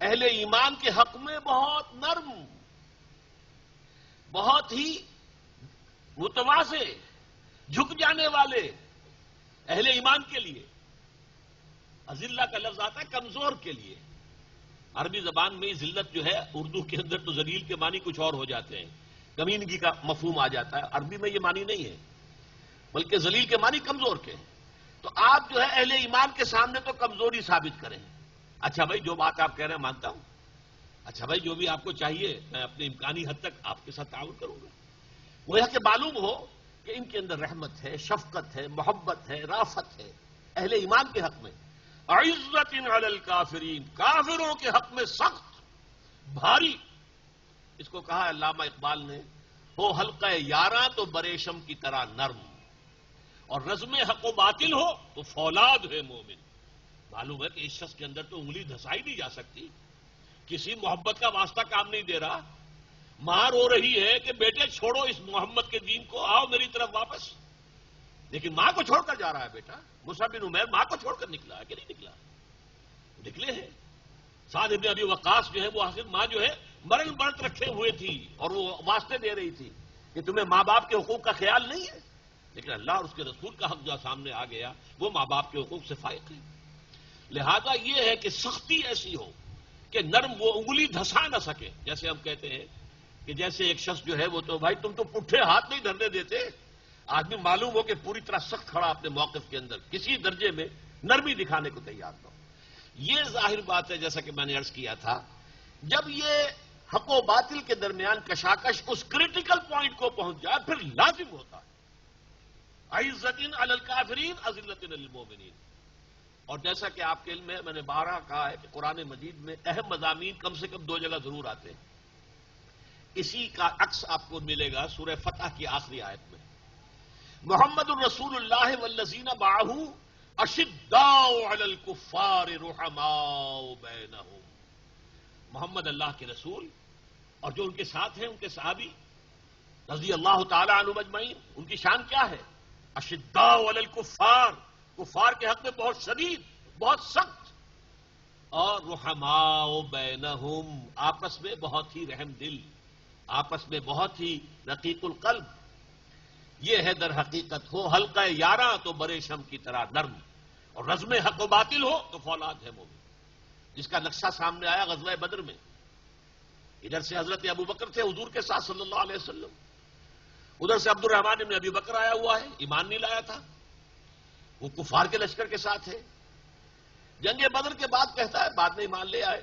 اہل ایمان کے حق میں بہت نرم، بہت ہی متواضع، جھک جانے والے اہل ایمان کے لیے. اذلہ کا لفظ آتا ہے کمزور کے لیے. عربی زبان میں ذلت جو ہے، اردو کے اندر تو ذلیل کے معنی کچھ اور ہو جاتے ہیں، کمینگی کا مفہوم آ جاتا ہے. عربی میں یہ معنی نہیں ہے، بلکہ ذلیل کے معنی کمزور کے ہیں. تو آپ جو ہے اہل ایمان کے سامنے تو کمزوری ثابت کریں. اچھا بھائی جو بات آپ کہہ رہے ہیں مانتا ہوں، اچھا بھائی جو بھی آپ کو چاہیے میں اپنے امکانی حد تک آپ کے ساتھ تعاون کروں گا. وہ یہ کہ معلوم ہو کہ ان کے اندر رحمت ہے، شفقت ہے، محبت ہے، رافت ہے اہل ایمان کے حق میں. عزت علی الکافرین، کافروں کے حق میں سخت، بھاری. اس کو کہا علامہ اقبال نے، ہو حلقہ یاراں تو بریشم کی طرح نرم، اور رزم حق و باطل ہو تو فولاد ہے مومن. معلوم ہے کہ اس شخص کے اندر تو انگلی دھسائی نہیں جا سکتی، کسی محبت کا واسطہ کام نہیں دے رہا. ماں رو رہی ہے کہ بیٹے چھوڑو اس محمد کے دین کو، آؤ میری طرف واپس. لیکن ماں کو چھوڑ کر جا رہا ہے بیٹا. مصعب بن عمیر ماں کو چھوڑ کر نکلا ہے کہ نہیں نکلا؟ نکلے ہیں. سعد بن ابی وقاص جو ہے وہ آخر ماں جو ہے مرن برت رکھے ہوئے تھی اور وہ واسطے دے رہی تھی کہ تمہیں ماں باپ کے حقوق کا خیال نہیں ہے. لیکن اللہ اور اس کے رسول کا حق جو سامنے آ گیا وہ ماں باپ کے حقوق سے فائق ہے. لہذا یہ ہے کہ سختی ایسی ہو کہ نرم وہ انگلی دھسا نہ سکے. جیسے ہم کہتے ہیں کہ جیسے ایک شخص جو ہے وہ تو بھائی تم تو پٹھے ہاتھ نہیں دھرنے دیتے. آدمی معلوم ہو کہ پوری طرح سخت کھڑا اپنے موقف کے اندر، کسی درجے میں نرمی دکھانے کو تیار نہ ہو. یہ ظاہر بات ہے جیسا کہ میں نے عرض کیا تھا، جب یہ حق و باطل کے درمیان کشاکش اس کریٹیکل پوائنٹ کو پہنچ جائے پھر لازم ہوتا ہے عزت علی الکافرین اذلۃ علی المؤمنین. اور جیسا کہ آپ کے علم میں نے بارہا کہا ہے کہ قرآن مجید میں اہم مضامین کم سے کم دو جگہ ضرور آتے ہیں. اسی کا عکس آپ کو ملے گا سورہ فتح کی آخری آیت میں. محمد الرسول اللہ والذین معہ اشداء علی الکفار رحماء بینہم. محمد اللہ کے رسول اور جو ان کے ساتھ ہیں ان کے صحابی رضی اللہ تعالی عنہم اجمعین، ان کی شان کیا ہے؟ اشداء علی الکفار، کفار کے حق میں بہت شدید، بہت سخت، اور رحماء بینہم، آپس میں بہت ہی رحم دل، آپس میں بہت ہی رقیق القلب. یہ ہے در حقیقت ہو حلقہ یاراں تو بریشم کی طرح نرم، اور رزم حق و باطل ہو تو فولاد ہے مومن. جس کا نقشہ سامنے آیا غزوہ بدر میں. ادھر سے حضرت ابو بکر تھے حضور کے ساتھ صلی اللہ علیہ وسلم، ادھر سے عبد الرحمن بن ابی بکر آیا ہوا ہے، ایمان نہیں لایا تھا، وہ کفار کے لشکر کے ساتھ ہے. جنگ بدر کے بعد کہتا ہے، بعد میں ایمان لے آئے،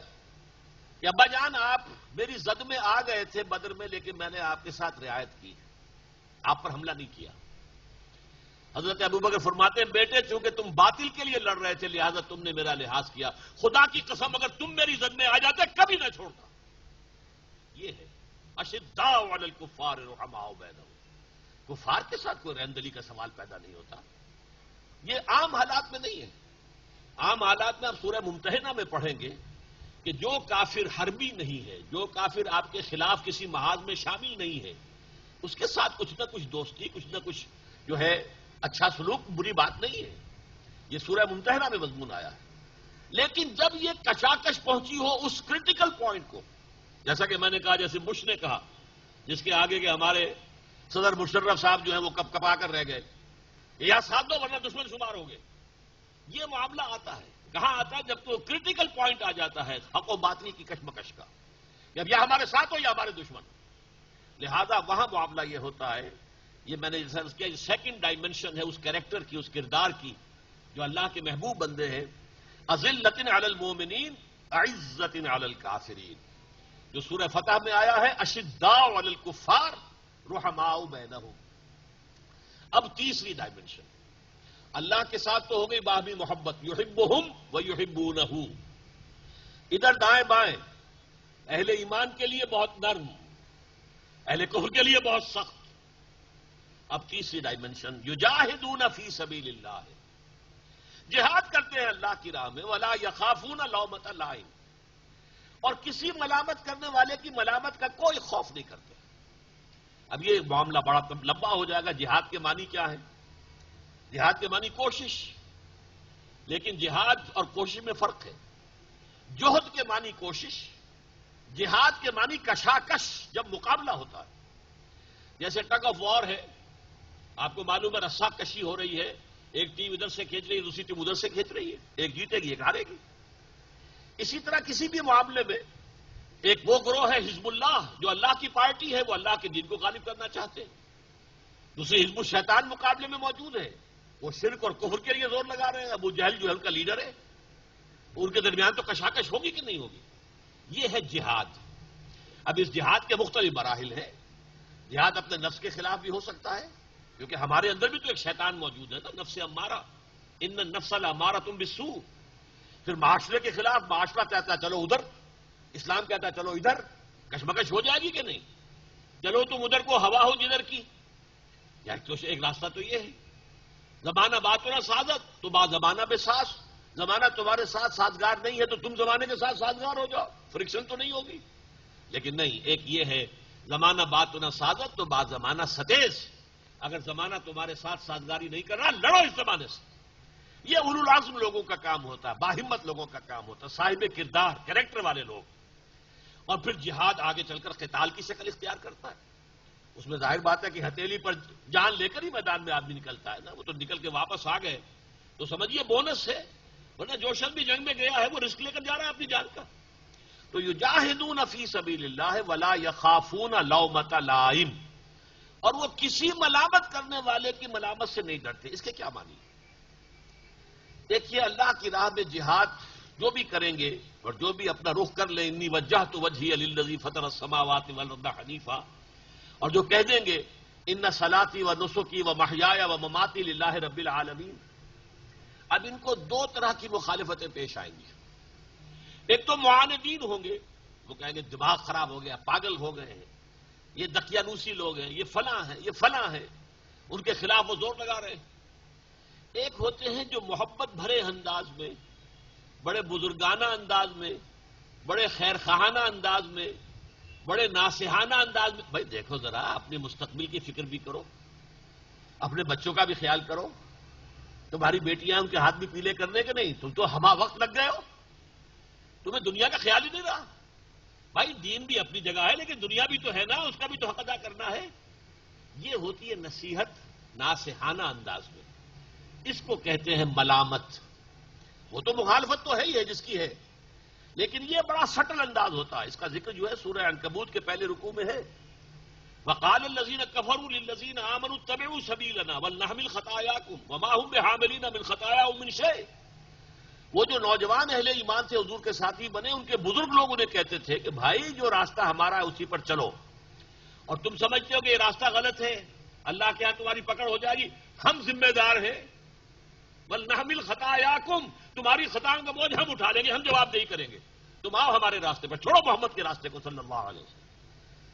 کہ ابا جان آپ میری زد میں آ گئے تھے بدر میں، لیکن میں نے آپ کے ساتھ رعایت کی، آپ پر حملہ نہیں کیا. حضرت ابو بکر فرماتے ہیں بیٹے چونکہ تم باطل کے لیے لڑ رہے تھے لہذا تم نے میرا لحاظ کیا، خدا کی قسم اگر تم میری زد میں آ جاتے کبھی نہ چھوڑتا. یہ ہے اشداء علی الکفار رحماء بینہم. کفار کے ساتھ کوئی رحمدلی کا سوال پیدا نہیں ہوتا. یہ عام حالات میں نہیں ہے. عام حالات میں آپ سورہ ممتحنہ میں پڑھیں گے کہ جو کافر حربی نہیں ہے، جو کافر آپ کے خلاف کسی محاذ میں شامل نہیں ہے، اس کے ساتھ کچھ نہ کچھ دوستی، کچھ نہ کچھ جو ہے اچھا سلوک بری بات نہیں ہے. یہ سورہ ممتحنہ میں مضمون آیا ہے. لیکن جب یہ کشاکش پہنچی ہو اس کرٹیکل پوائنٹ کو، جیسا کہ میں نے کہا، جیسے بش نے کہا، جس کے آگے کے ہمارے صدر مشرف صاحب جو ہیں وہ کپ کپا کر رہ گئے، یا ساتھ دو ورنہ دشمن شمار ہو گئے. یہ معاملہ آتا ہے، کہاں آتا ہے؟ جب تو کرٹیکل پوائنٹ آ جاتا ہے حق و باطل کی کشمکش کا، جب یا ہمارے ساتھ ہو یا ہمارے دشمن. لہذا وہاں معاملہ یہ ہوتا ہے. یہ میں نے کیا سیکنڈ ڈائمنشن ہے اس کیریکٹر کی، اس کردار کی، جو اللہ کے محبوب بندے ہیں. اذلۃ علی المومنین اعزۃ علی الکافرین، جو سورہ فتح میں آیا ہے اشداء علی الکفار رحماء بینہم. اب تیسری ڈائمنشن، اللہ کے ساتھ تو ہو گئی باہمی محبت، یحبہم ویحبونہ. ادھر دائیں بائیں اہل ایمان کے لیے بہت نرم، اہل کفر کے لیے بہت سخت. اب تیسری ڈائمنشن، یجاہدون فی سبیل اللہ، جہاد کرتے ہیں اللہ کی راہ میں، ولا یخافون لومۃ لائم، اور کسی ملامت کرنے والے کی ملامت کا کوئی خوف نہیں کرتے. اب یہ معاملہ بڑا لمبا ہو جائے گا. جہاد کے معنی کیا ہے؟ جہاد کے معنی کوشش، لیکن جہاد اور کوشش میں فرق ہے. جوہد کے معنی کوشش، جہاد کے معنی کشاکش، جب مقابلہ ہوتا ہے. جیسے ٹگ آف وار ہے، آپ کو معلوم ہے رسا کشی ہو رہی ہے، ایک ٹیم ادھر سے کھینچ رہی ہے، دوسری ٹیم ادھر سے کھینچ رہی ہے، ایک جیتے گی ایک ہارے گی. اسی طرح کسی بھی معاملے میں ایک وہ گروہ ہے حزب اللہ جو اللہ کی پارٹی ہے، وہ اللہ کے دین کو غالب کرنا چاہتے ہیں. دوسری حزب الشیطان مقابلے میں موجود ہے، وہ شرک اور کفر کے لیے زور لگا رہے ہیں. ابو جہل جو ہے ان کا لیڈر ہے، ان کے درمیان تو کشاکش ہوگی کہ نہیں ہوگی. یہ ہے جہاد. اب اس جہاد کے مختلف مراحل ہیں. جہاد اپنے نفس کے خلاف بھی ہو سکتا ہے، کیونکہ ہمارے اندر بھی تو ایک شیطان موجود ہے نا، نفس امارہ، ان النفس لامارۃ بالسوء. پھر معاشرے کے خلاف معاشرہ کہتا ہے چلو ادھر، اسلام کہتا ہے چلو ادھر. کشمکش ہو جائے گی کہ نہیں؟ چلو تم ادھر کو ہوا ہو جدھر کی. یار تو ایک راستہ تو یہ ہے، زمانہ بات نہ سازت تو با زمانہ بے ساز. زمانہ تمہارے ساتھ سازگار نہیں ہے تو تم زمانے کے ساتھ سازگار ہو جاؤ، فرکشن تو نہیں ہوگی. لیکن نہیں، ایک یہ ہے زمانہ بات نہ سازت تو با زمانہ ستیز. اگر زمانہ تمہارے ساتھ سازگاری نہیں کر رہا، لڑو اس زمانے سے. یہ اولو العزم لوگوں کا کام ہوتا ہے، باہمت لوگوں کا کام ہوتا ہے، صاحب کردار، کریکٹر والے لوگ. اور پھر جہاد آگے چل کر قتال کی شکل اختیار کرتا ہے. اس میں ظاہر بات ہے کہ ہتھیلی پر جان لے کر ہی میدان میں آدمی نکلتا ہے نا. وہ تو نکل کے واپس آ گئے تو سمجھیے بونس ہے، ورنہ جو شخص بھی جنگ میں گیا ہے وہ رسک لے کر جا رہا ہے اپنی جان کا. تو یجاہدون فی سبیل اللہ ولا یخافون لومۃ لائم، اور وہ کسی ملامت کرنے والے کی ملامت سے نہیں ڈرتے. اس کے کیا معنی؟ دیکھیے، اللہ کی راہ میں جہاد جو بھی کریں گے اور جو بھی اپنا رخ کر لیں، انی وجہت وجہی للذی فطر السماوات والارض حنیفا، اور جو کہہ دیں گے ان صلاتی و نسکی و محیایا و مماتی للہ رب العالمین، اب ان کو دو طرح کی مخالفتیں پیش آئیں گی. ایک تو معاندین ہوں گے، وہ کہیں گے دماغ خراب ہو گیا، پاگل ہو گئے ہیں، یہ دقیانوسی لوگ ہیں، یہ فلاں ہیں، یہ فلاں ہیں، ان کے خلاف وہ زور لگا رہے ہیں. ایک ہوتے ہیں جو محبت بھرے انداز میں، بڑے بزرگانہ انداز میں، بڑے خیر خواہانہ انداز میں، بڑے ناصحانہ انداز میں. بھائی دیکھو ذرا، اپنے مستقبل کی فکر بھی کرو، اپنے بچوں کا بھی خیال کرو. تمہاری بیٹیاں ان کے ہاتھ بھی پیلے کرنے کے نہیں، تم تو ہما وقت لگ گئے ہو، تمہیں دنیا کا خیال ہی نہیں رہا. بھائی دین بھی اپنی جگہ ہے، لیکن دنیا بھی تو ہے نا، اس کا بھی تو حق ادا کرنا ہے. یہ ہوتی ہے نصیحت ناصحانہ انداز میں. اس کو کہتے ہیں ملامت. وہ تو مخالفت تو ہے ہی ہے جس کی ہے، لیکن یہ بڑا سٹل انداز ہوتا ہے. اس کا ذکر جو ہے سورہ عنکبوت کے پہلے رکوع میں ہے. وقال الذین کفروا للذین آمنوا اتبعوا سبیلنا ولنحمل خطایاکم وما هم بحاملین من خطایاهم من شیء. وہ جو نوجوان اہل ایمان سے حضور کے ساتھی بنے، ان کے بزرگ لوگ انہیں کہتے تھے کہ بھائی جو راستہ ہمارا ہے اسی پر چلو، اور تم سمجھتے ہو کہ یہ راستہ غلط ہے، اللہ کے ہاں تمہاری پکڑ ہو جائے گی، ہم ذمہ دار ہیں. وَلْنَحْمِلْ خَطَایَاكُمْ، تمہاری خطاؤں کا بوجھ ہم اٹھا لیں گے، ہم جواب دہی کریں گے. تم آؤ ہمارے راستے پر، چھوڑو محمد کے راستے کو صلی اللہ علیہ وسلم.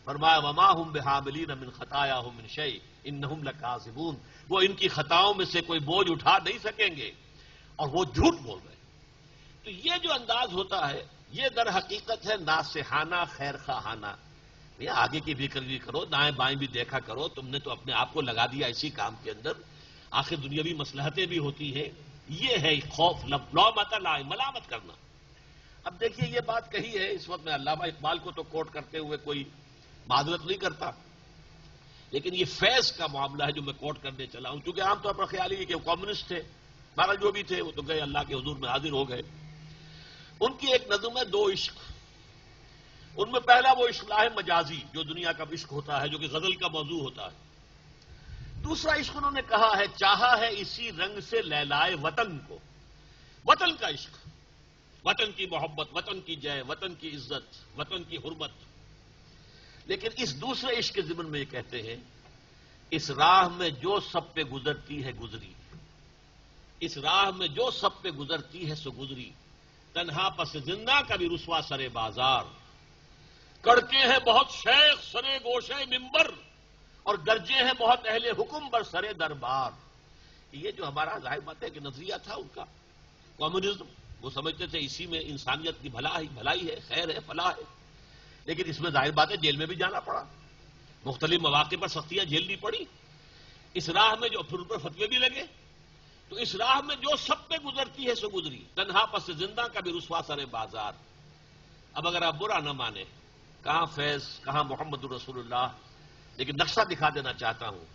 فرمایا وَمَا هُمْ بِحَامِلِينَ مِنْ خَطَایَاهُمْ مِنْ شَيْءٍ إِنَّهُمْ لَكَاذِبُونَ. وہ ان کی خطاؤں میں سے کوئی بوجھ اٹھا نہیں سکیں گے، اور وہ جھوٹ بول رہے ہیں. تو یہ جو انداز ہوتا ہے، یہ در حقیقت ہے ناصحانہ خیر خواہانہ. یہ آگے کی فکر بھی کرو، دائیں بائیں بھی دیکھا کرو. تم نے تو اپنے آپ کو لگا دیا اسی کام کے اندر. آخر دنیاوی مصلحتیں بھی ہوتی ہیں. یہ ہے خوف، لومۃ لائم، ملامت کرنا. اب دیکھیے یہ بات کہی ہے اس وقت میں علامہ اقبال کو تو کوٹ کرتے ہوئے کوئی معذرت نہیں کرتا، لیکن یہ فیض کا معاملہ ہے جو میں کوٹ کرنے چلا ہوں، کیونکہ عام طور پر خیال یہ کہ وہ کمیونسٹ تھے، بارہ جو بھی تھے وہ تو گئے، اللہ کے حضور میں حاضر ہو گئے. ان کی ایک نظم ہے دو عشق. ان میں پہلا وہ اصلاح مجازی جو دنیا کا عشق ہوتا ہے، جو کہ غزل کا موضوع ہوتا ہے. دوسرا عشق انہوں نے کہا ہے چاہا ہے اسی رنگ سے لیلائے وطن کو. وطن کا عشق، وطن کی محبت، وطن کی جے، وطن کی عزت، وطن کی حرمت. لیکن اس دوسرے عشق کے ضمن میں یہ کہتے ہیں اس راہ میں جو سب پہ گزرتی ہے گزری، اس راہ میں جو سب پہ گزرتی ہے سو گزری، تنہا پس زندہ کبھی رسوا سرے بازار، کڑکے ہیں بہت شیخ سرے گوشے ممبر، اور گرجے ہیں بہت اہل حکم بر سرے دربار. یہ جو ہمارا ظاہر بات ہے کہ نظریہ تھا ان کا کمیونزم، وہ سمجھتے تھے اسی میں انسانیت کی بھلائی ہے، خیر ہے، فلاح ہے. لیکن اس میں ظاہر بات ہے جیل میں بھی جانا پڑا، مختلف مواقع پر سختیاں جھیلنی پڑی. اس راہ میں جو پھر اوپر فتوے بھی لگے، تو اس راہ میں جو سب پہ گزرتی ہے سو گزری، تنہا پس زندہ کبھی رسوا سرے بازار. اب اگر آپ برا نہ مانے، کہاں فیض، کہاں محمد الرسول اللہ، لیکن نقشہ دکھا دینا چاہتا ہوں.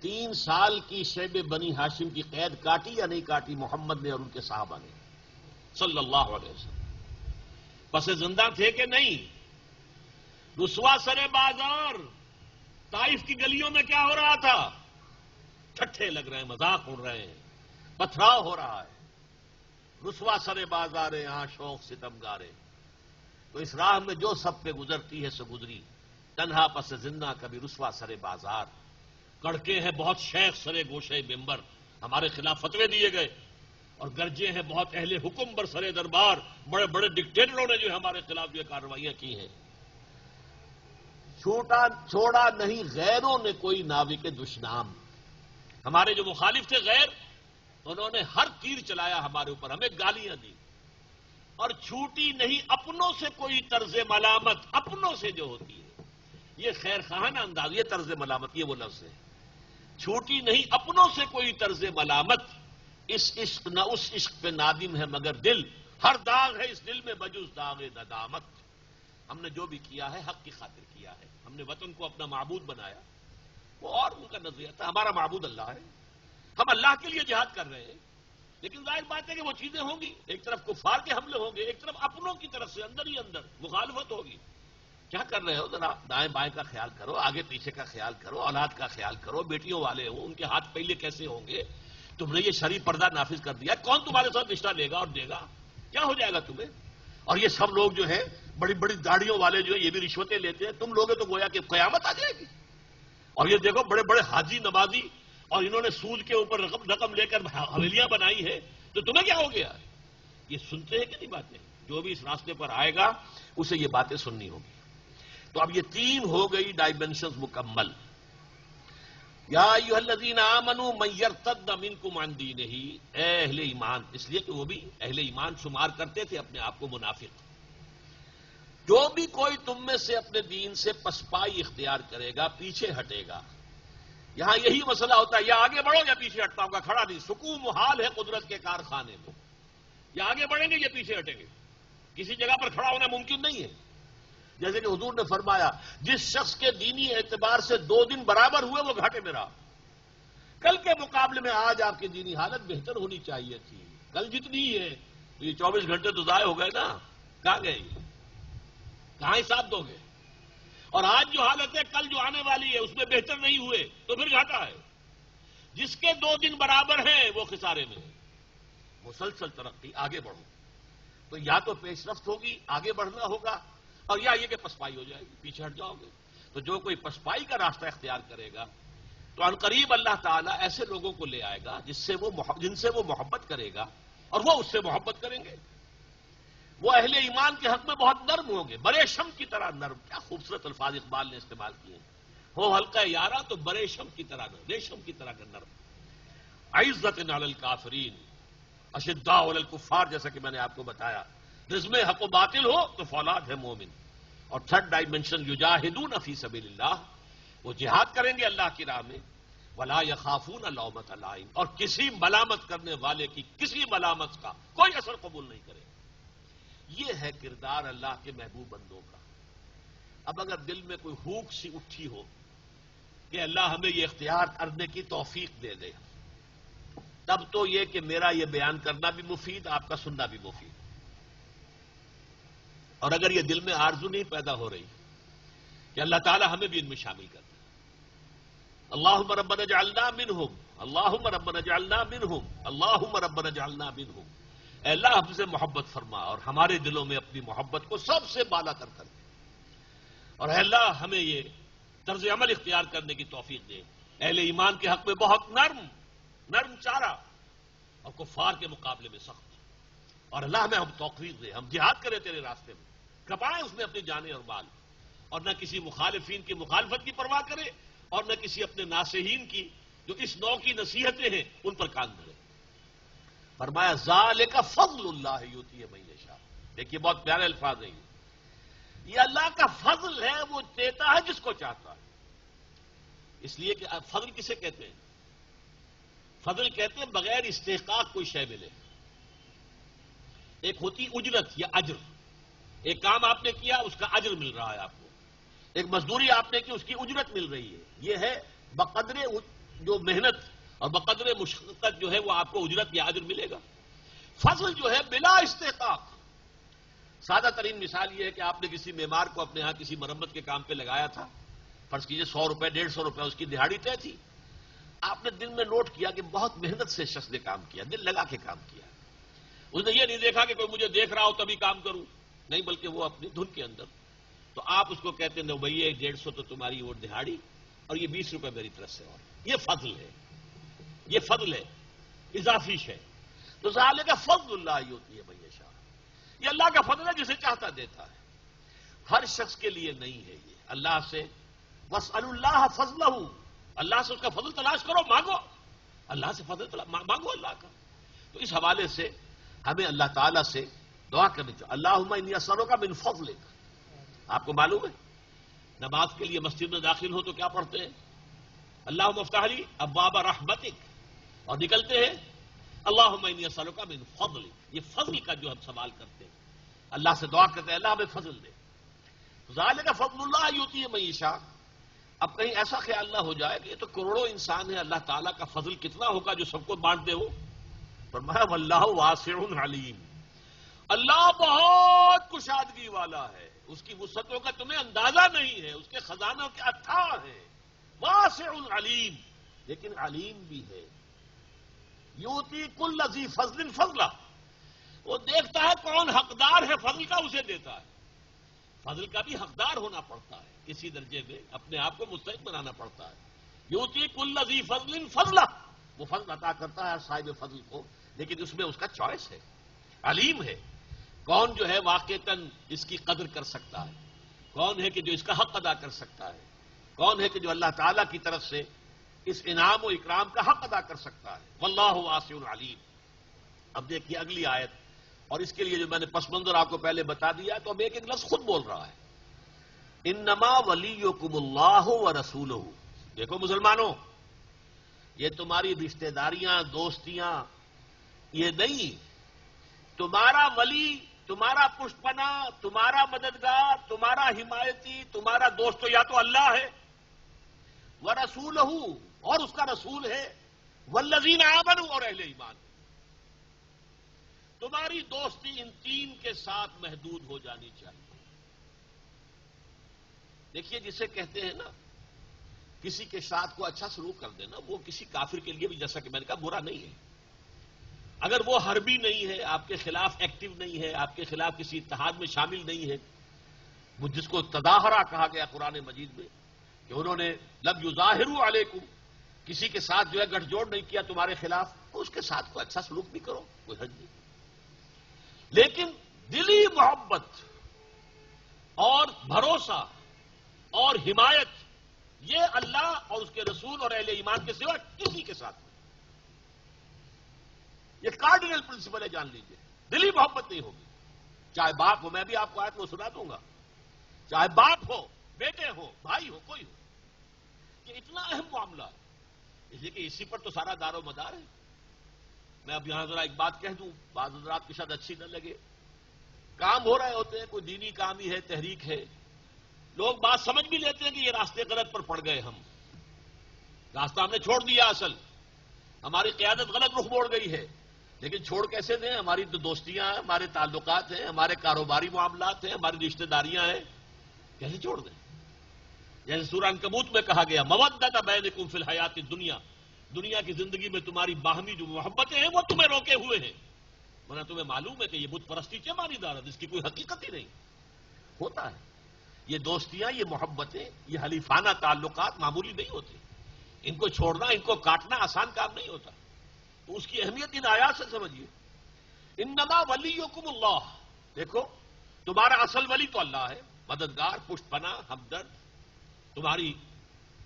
3 سال کی شیب بنی ہاشم کی قید کاٹی یا نہیں کاٹی محمد نے اور ان کے صحابہ نے صلی اللہ علیہ وسلم؟ پس زندہ تھے کہ نہیں؟ رسوا سرے بازار، طائف کی گلیوں میں کیا ہو رہا تھا؟ ٹھٹھے لگ رہے ہیں، مذاق اڑ رہے ہیں، پتھراؤ ہو رہا ہے. رسوا سرے بازارے یہاں شوق ستم گارے. تو اس راہ میں جو سب پہ گزرتی ہے سو گزری، تنہا پس زندہ کبھی رسوا سرے بازار، کڑکے ہیں بہت شیخ سرے گوشے ممبر، ہمارے خلاف فتوے دیے گئے، اور گرجے ہیں بہت اہل حکم بر سرے دربار، بڑے بڑے ڈکٹیٹروں نے جو ہمارے خلاف یہ کارروائیاں کی ہیں. چھوڑا نہیں غیروں نے کوئی ناوی کے دشنام. ہمارے جو مخالف تھے غیر، انہوں نے ہر تیر چلایا ہمارے اوپر، ہمیں گالیاں دی. اور چھوٹی نہیں اپنوں سے کوئی طرز ملامت، اپنوں سے جو ہوتی ہے یہ خیر خواہانہ انداز، یہ طرز ملامت، یہ وہ لفظ ہے. چھوٹی نہیں اپنوں سے کوئی طرز ملامت، اس عشق نہ اس عشق پہ نادم ہے مگر دل، ہر داغ ہے اس دل میں بجز داغ ندامت. ہم نے جو بھی کیا ہے حق کی خاطر کیا ہے. ہم نے وطن کو اپنا معبود بنایا، وہ اور ان کا نظریہ تھا. ہمارا معبود اللہ ہے، ہم اللہ کے لیے جہاد کر رہے ہیں. لیکن ظاہر بات ہے کہ وہ چیزیں ہوں گی، ایک طرف کفار کے حملے ہوں گے، ایک طرف اپنوں کی طرف سے اندر ہی اندر مخالفت ہوگی. کیا کر رہے ہو؟ ذرا دائیں بائیں کا خیال کرو، آگے پیچھے کا خیال کرو، اولاد کا خیال کرو. بیٹیوں والے ہوں، ان کے ہاتھ پہلے کیسے ہوں گے؟ تم نے یہ شرعی پردہ نافذ کر دیا، کون تمہارے ساتھ رشتہ لے گا اور دے گا؟ کیا ہو جائے گا تمہیں؟ اور یہ سب لوگ جو ہیں بڑی بڑی داڑھیوں والے جو ہیں یہ بھی رشوتیں لیتے ہیں. تم لوگے تو گویا کہ قیامت آ جائے گی. اور یہ دیکھو بڑے بڑے حاجی نمازی، اور انہوں نے سود کے اوپر رقم لے کر حویلیاں بنائی ہے، تو تمہیں کیا ہو گیا؟ یہ سنتے ہیں کہ نہیں باتیں؟ جو بھی اس راستے پر آئے گا اسے یہ باتیں سننی ہوگی. تو اب یہ 3 ہو گئی ڈائمینشنز مکمل. یا ایھا الذین آمنوا من یرتد منکم عن دینہ، اے اہل ایمان، اس لیے کہ وہ بھی اہل ایمان شمار کرتے تھے اپنے آپ کو منافق. جو بھی کوئی تم میں سے اپنے دین سے پسپائی اختیار کرے گا، پیچھے ہٹے گا. یہاں یہی مسئلہ ہوتا ہے، یا آگے بڑھو یا پیچھے ہٹتا ہوں گا، کھڑا نہیں. سکون محال ہے قدرت کے کارخانے میں، یا آگے بڑھیں گے یا پیچھے ہٹیں گے. کسی جگہ پر کھڑا ہونا ممکن نہیں ہے. جیسے کہ حضور نے فرمایا جس شخص کے دینی اعتبار سے 2 دن برابر ہوئے وہ گھاٹے میں رہا. کل کے مقابلے میں آج آپ کی دینی حالت بہتر ہونی چاہیے تھی. کل جتنی ہی ہے، یہ 24 گھنٹے تو ضائع ہو گئے نا. کہاں گئے؟ کہاں حساب دو گے؟ اور آج جو حالت ہے کل جو آنے والی ہے اس میں بہتر نہیں ہوئے تو پھر گھاٹا ہے. جس کے 2 دن برابر ہیں وہ خسارے میں ہے. مسلسل ترقی، آگے بڑھو. تو یا تو پیش رفت ہوگی، آگے بڑھنا ہوگا، اور یا یہ کہ پسپائی ہو جائے گی، پیچھے ہٹ جاؤ گے. تو جو کوئی پسپائی کا راستہ اختیار کرے گا تو عنقریب اللہ تعالیٰ ایسے لوگوں کو لے آئے گا جن سے وہ محبت کرے گا اور وہ اس سے محبت کریں گے. وہ اہل ایمان کے حق میں بہت نرم ہوں گے، برے شم کی طرح نرم. کیا خوبصورت الفاظ اقبال نے استعمال کیے. ہو حلقہ یارا تو برے شم کی طرح نرم، ریشم کی طرح نرم. عزت علی الکافرین اشداء علی الکفار، جیسا کہ میں نے آپ کو بتایا. رزم حق و باطل ہو تو فولاد ہے مومن. اور تھرڈ ڈائمنشن یجاہدون فی سبیل اللہ، وہ جہاد کریں گے اللہ کی راہ میں، ولا یخافون لومۃ لائم، اور کسی ملامت کرنے والے کی کسی ملامت کا کوئی اثر قبول نہیں کرے. یہ ہے کردار اللہ کے محبوب بندوں کا. اب اگر دل میں کوئی ہوک سی اٹھی ہو کہ اللہ ہمیں یہ اختیار کرنے کی توفیق دے دے، تب تو یہ کہ میرا یہ بیان کرنا بھی مفید، آپ کا سننا بھی مفید. اور اگر یہ دل میں آرزو نہیں پیدا ہو رہی کہ اللہ تعالی ہمیں بھی ان میں شامل کر دے، اللہم ربنا اجعلنا منہم، اللہم ربنا اجعلنا منہم، اللہم ربنا اجعلنا منہم. اے اللہ ہم سے محبت فرما اور ہمارے دلوں میں اپنی محبت کو سب سے بالا کر دے، اور اے اللہ ہمیں یہ طرز عمل اختیار کرنے کی توفیق دے اہل ایمان کے حق میں بہت نرم چارہ اور کفار کے مقابلے میں سخت. اور اللہ ہمیں ہم توفیق دے، ہم جہاد کریں تیرے راستے میں، کپائیں اس میں اپنی جانیں اور مال، اور نہ کسی مخالفین کی مخالفت کی پرواہ کرے اور نہ کسی اپنے ناصحین کی جو اس نوع کی نصیحتیں ہیں ان پر کان دھرے. فرمایا ذالک فضل اللہ یؤتی من یشاء. دیکھیے بہت پیارے الفاظ ہیں یہ اللہ کا فضل ہے، وہ دیتا ہے جس کو چاہتا ہے. اس لیے کہ فضل کسے کہتے ہیں؟ فضل کہتے ہیں بغیر استحقاق کوئی شے ملے. ایک ہوتی اجرت یا اجر، ایک کام آپ نے کیا اس کا اجر مل رہا ہے آپ کو، ایک مزدوری آپ نے کی اس کی اجرت مل رہی ہے. یہ ہے بقدر جو محنت اور بقدر مشقت جو ہے وہ آپ کو اجرت یا اجر ملے گا. فضل جو ہے بلا استحقاق. سادہ ترین مثال یہ ہے کہ آپ نے کسی معمار کو اپنے ہاں کسی مرمت کے کام پہ لگایا تھا، فرض کیجئے 100 روپے 150 روپے اس کی دہاڑی طے تھی. آپ نے دل میں نوٹ کیا کہ بہت محنت سے شخص نے کام کیا، دل لگا کے کام کیا. اس نے یہ نہیں دیکھا کہ کوئی مجھے دیکھ رہا ہو تبھی کام کروں، نہیں، بلکہ وہ اپنی دھن کے اندر. تو آپ اس کو کہتے ہیں بھائی 150 تو تمہاری وہ دہاڑی اور یہ 20 روپے میری طرف سے. اور یہ فضل ہے، یہ فضل ہے، اضافی ہے. تو ذالک فضل اللہ یؤتی من یشاء. یہ اللہ کا فضل ہے، جسے چاہتا دیتا ہے. ہر شخص کے لیے نہیں ہے یہ. اللہ سے واسألوا اللہ فضلہ، اللہ سے اس کا فضل تلاش کرو، مانگو اللہ سے فضل مانگو اللہ کا. تو اس حوالے سے ہمیں اللہ تعالیٰ سے دعا کرنی چاہیے. اللہم انی اسألک من فضلک. آپ کو معلوم ہے نماز کے لیے مسجد میں داخل ہو تو کیا پڑھتے ہیں؟ اللہم افتح لی ابواب رحمتک، اور نکلتے ہیں اللہم انی اسألک من فضلک. یہ فضل کا جو ہم سوال کرتے ہیں، اللہ سے دعا کرتے ہیں اللہ ہمیں فضل دے. ذالک فضل اللہ یؤتی من یشاء. اب کہیں ایسا خیال نہ ہو جائے کہ یہ تو کروڑوں انسان ہیں، اللہ تعالیٰ کا فضل کتنا ہوگا جو سب کو بانٹ دے ہو. فرمایا واللہ واسع علیم. اللہ بہت کشادگی والا ہے، اس کی وسعتوں کا تمہیں اندازہ نہیں ہے، اس کے خزانوں کے اتھاہ ہیں. واسع علیم، لیکن علیم بھی ہے. یؤتی کل ذی فضل فضلہ. وہ دیکھتا ہے کون حقدار ہے فضل کا، اسے دیتا ہے. فضل کا بھی حقدار ہونا پڑتا ہے، کسی درجے میں اپنے آپ کو مستحق بنانا پڑتا ہے. یؤتی کل ذی فضل فضلہ. وہ فضل عطا کرتا ہے صاحب فضل کو، لیکن اس میں اس کا چوائس ہے. علیم ہے، کون جو ہے واقعتاً اس کی قدر کر سکتا ہے، کون ہے کہ جو اس کا حق ادا کر سکتا ہے، کون ہے کہ جو اللہ تعالیٰ کی طرف سے اس انعام و اکرام کا حق ادا کر سکتا ہے. واللہ واسع علیم. اب دیکھیے اگلی آیت، اور اس کے لیے جو میں نے پس منظر آپ کو پہلے بتا دیا تو اب ایک لفظ خود بول رہا ہے، انما ولیکم اللہ ورسولہ. دیکھو مسلمانوں، یہ تمہاری رشتہ داریاں دوستیاں یہ نہیں. تمہارا ولی، تمہارا پشت پناہ، تمہارا مددگار، تمہارا حمایتی، تمہارا دوست تو یا تو اللہ ہے، ورسولہ، اور اس کا رسول ہے، والذین آمنوا، اور اہل ایمان. تمہاری دوستی ان تین کے ساتھ محدود ہو جانی چاہیے. دیکھیے جسے کہتے ہیں نا کسی کے ساتھ کو اچھا سلوک کر دینا، وہ کسی کافر کے لیے بھی جیسا کہ میں نے کہا برا نہیں ہے. اگر وہ حربی نہیں ہے، آپ کے خلاف ایکٹیو نہیں ہے، آپ کے خلاف کسی اتحاد میں شامل نہیں ہے، وہ جس کو تظاہرہ کہا گیا قرآن مجید میں کہ انہوں نے لم یظاہروا علیکم، کسی کے ساتھ جو ہے گٹھ جوڑ نہیں کیا تمہارے خلاف، اس کے ساتھ کوئی اچھا سلوک بھی کرو، کوئی حرج نہیں. لیکن دلی محبت اور بھروسہ اور حمایت یہ اللہ اور اس کے رسول اور اہل ایمان کے سوا کسی کے ساتھ نہیں. یہ کارڈینل پرنسپل ہے، جان لیجیے. دلی محبت نہیں ہوگی، چاہے باپ ہو. میں بھی آپ کو آیت میں سنا دوں گا چاہے باپ ہو، بیٹے ہو، بھائی ہو، کوئی ہو. یہ اتنا اہم معاملہ ہے، اس لیے کہ اسی پر تو سارا دار و مدار ہے. میں اب یہاں ذرا ایک بات کہہ دوں، بعض حضرات کی شاید اچھی نہ لگے. کام ہو رہے ہوتے ہیں، کوئی دینی کام ہی ہے، تحریک ہے، لوگ بات سمجھ بھی لیتے ہیں کہ یہ راستے غلط پر پڑ گئے، ہم راستہ ہم نے چھوڑ دیا، اصل ہماری قیادت غلط رخ موڑ گئی ہے. لیکن چھوڑ کیسے دیں؟ ہماری تو دوستیاں ہیں، ہمارے تعلقات ہیں، ہمارے کاروباری معاملات ہیں، ہماری رشتہ داریاں ہیں، کیسے چھوڑ دیں؟ جیسے سورہ عنکبوت میں کہا گیا، مودۃ بینکم فی الحیات الدنیا، دنیا کی زندگی میں تمہاری باہمی جو محبتیں ہیں وہ تمہیں روکے ہوئے ہیں. ورنہ تمہیں معلوم ہے کہ یہ بت پرستی کیا مانی دارت، اس کی کوئی حقیقت ہی نہیں ہوتا ہے. یہ دوستیاں، یہ محبتیں، یہ حلیفانہ تعلقات معمولی نہیں ہوتے. ان کو چھوڑنا، ان کو کاٹنا آسان کام نہیں ہوتا. تو اس کی اہمیت ان آیات سے سمجھیے. انما ولیکم اللہ، دیکھو تمہارا اصل ولی تو اللہ ہے، مددگار، پشت پناہ، ہمدرد، تمہاری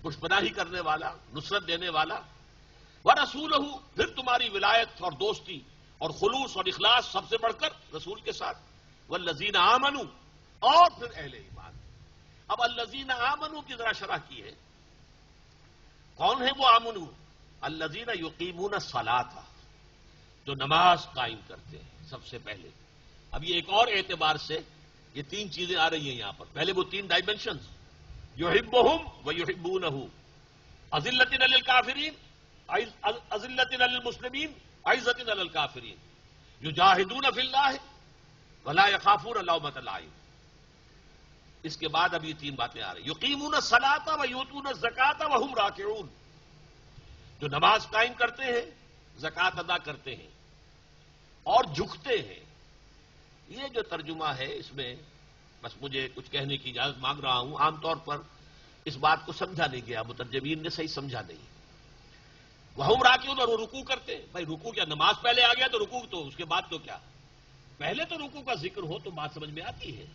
پشت پناہی کرنے والا، نصرت دینے والا. ورسولہ، پھر تمہاری ولایت اور دوستی اور خلوص اور اخلاص سب سے بڑھ کر رسول کے ساتھ. والذین آمنوا، اور پھر اہل ایمان. اب الذین آمنوا کی ذرا شرح کی ہے. کون ہے وہ آمنو؟ الذین یقیمون الصلاۃ، جو نماز قائم کرتے ہیں سب سے پہلے. اب یہ ایک اور اعتبار سے یہ تین چیزیں آ رہی ہیں یہاں پر. پہلے وہ تین ڈائمینشنز، یحبہم ویحبونہ، اذلۃ علی الکافرین، اذلۃ علی المسلمین، عزۃ علی الکافرین، یجاہدون فی اللہ ولا یخافون لومۃ لائم. اس کے بعد اب یہ تین باتیں آ رہی. یقیمون الصلاۃ ویؤتون الزکاۃ وہم راکعون، جو نماز قائم کرتے ہیں، زکوٰۃ ادا کرتے ہیں اور جھکتے ہیں. یہ جو ترجمہ ہے اس میں بس مجھے کچھ کہنے کی اجازت مانگ رہا ہوں. عام طور پر اس بات کو سمجھا نہیں گیا، مترجمین نے صحیح سمجھا نہیں. وہم راکعون، اور وہ رکوع کرتے ہیں. بھائی رکوع کیا نماز پہلے آ گیا تو رکوع تو اس کے بعد تو کیا؟ پہلے تو رکوع کا ذکر ہو تو بات سمجھ میں آتی ہے.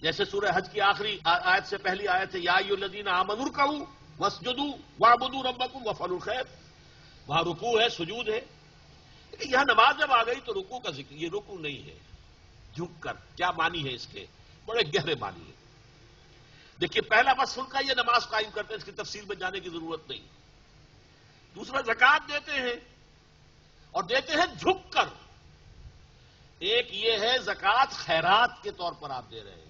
جیسے سورہ حج کی آخری آیت سے پہلی آیت ہے، یا ایھا الذین آمنوا ارکعوا واسجدوا واعبدوا ربکم وافعلوا الخیر. وہاں رکوع ہے، سجود ہے. لیکن یہاں نماز جب آ گئی تو رکوع کا ذکر. یہ رکوع نہیں ہے، جھک کر. کیا معنی ہے اس کے؟ بڑے گہرے معنی ہے. دیکھیے پہلا وصف ان کا یہ نماز قائم کرتے ہیں، اس کی تفصیل میں جانے کی ضرورت نہیں. دوسرا زکوٰۃ دیتے ہیں اور دیتے ہیں جھک کر. ایک یہ ہے زکوٰۃ خیرات کے طور پر آپ دے رہے ہیں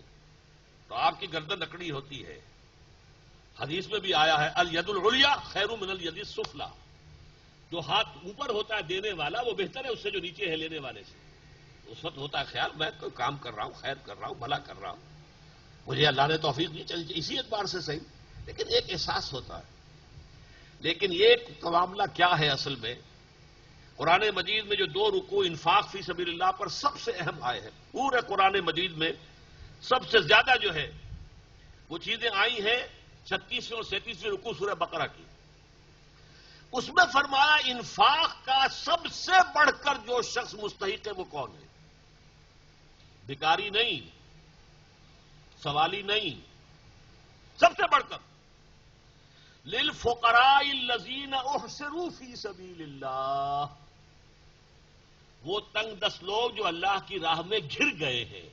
تو آپ کی گردن اکڑی ہوتی ہے. حدیث میں بھی آیا ہے، الید العلیٰ خیر من الید السفلیٰ، جو ہاتھ اوپر ہوتا ہے دینے والا وہ بہتر ہے اس سے جو نیچے ہے لینے والے سے. اس وقت ہوتا ہے خیال میں کوئی کام کر رہا ہوں، خیر کر رہا ہوں، بھلا کر رہا ہوں، مجھے اللہ نے توفیق دی، چلی اسی اعتبار سے صحیح. لیکن ایک احساس ہوتا ہے. لیکن یہ معاملہ کیا ہے اصل میں؟ قرآن مجید میں جو دو رکوع انفاق فی سبیل اللہ پر سب سے اہم آئے ہیں، پورے قرآن مجید میں سب سے زیادہ جو ہے وہ چیزیں آئی ہیں 36ویں اور 37ویں رکوع سورہ بقرہ کی. اس میں فرمایا انفاق کا سب سے بڑھ کر جو شخص مستحق ہے وہ کون ہے؟ بھکاری نہیں، سوالی نہیں، سب سے بڑھ کر للفقراء الذین احصروا فی سبیل اللہ، وہ تنگ دست لوگ جو اللہ کی راہ میں گھر گئے ہیں،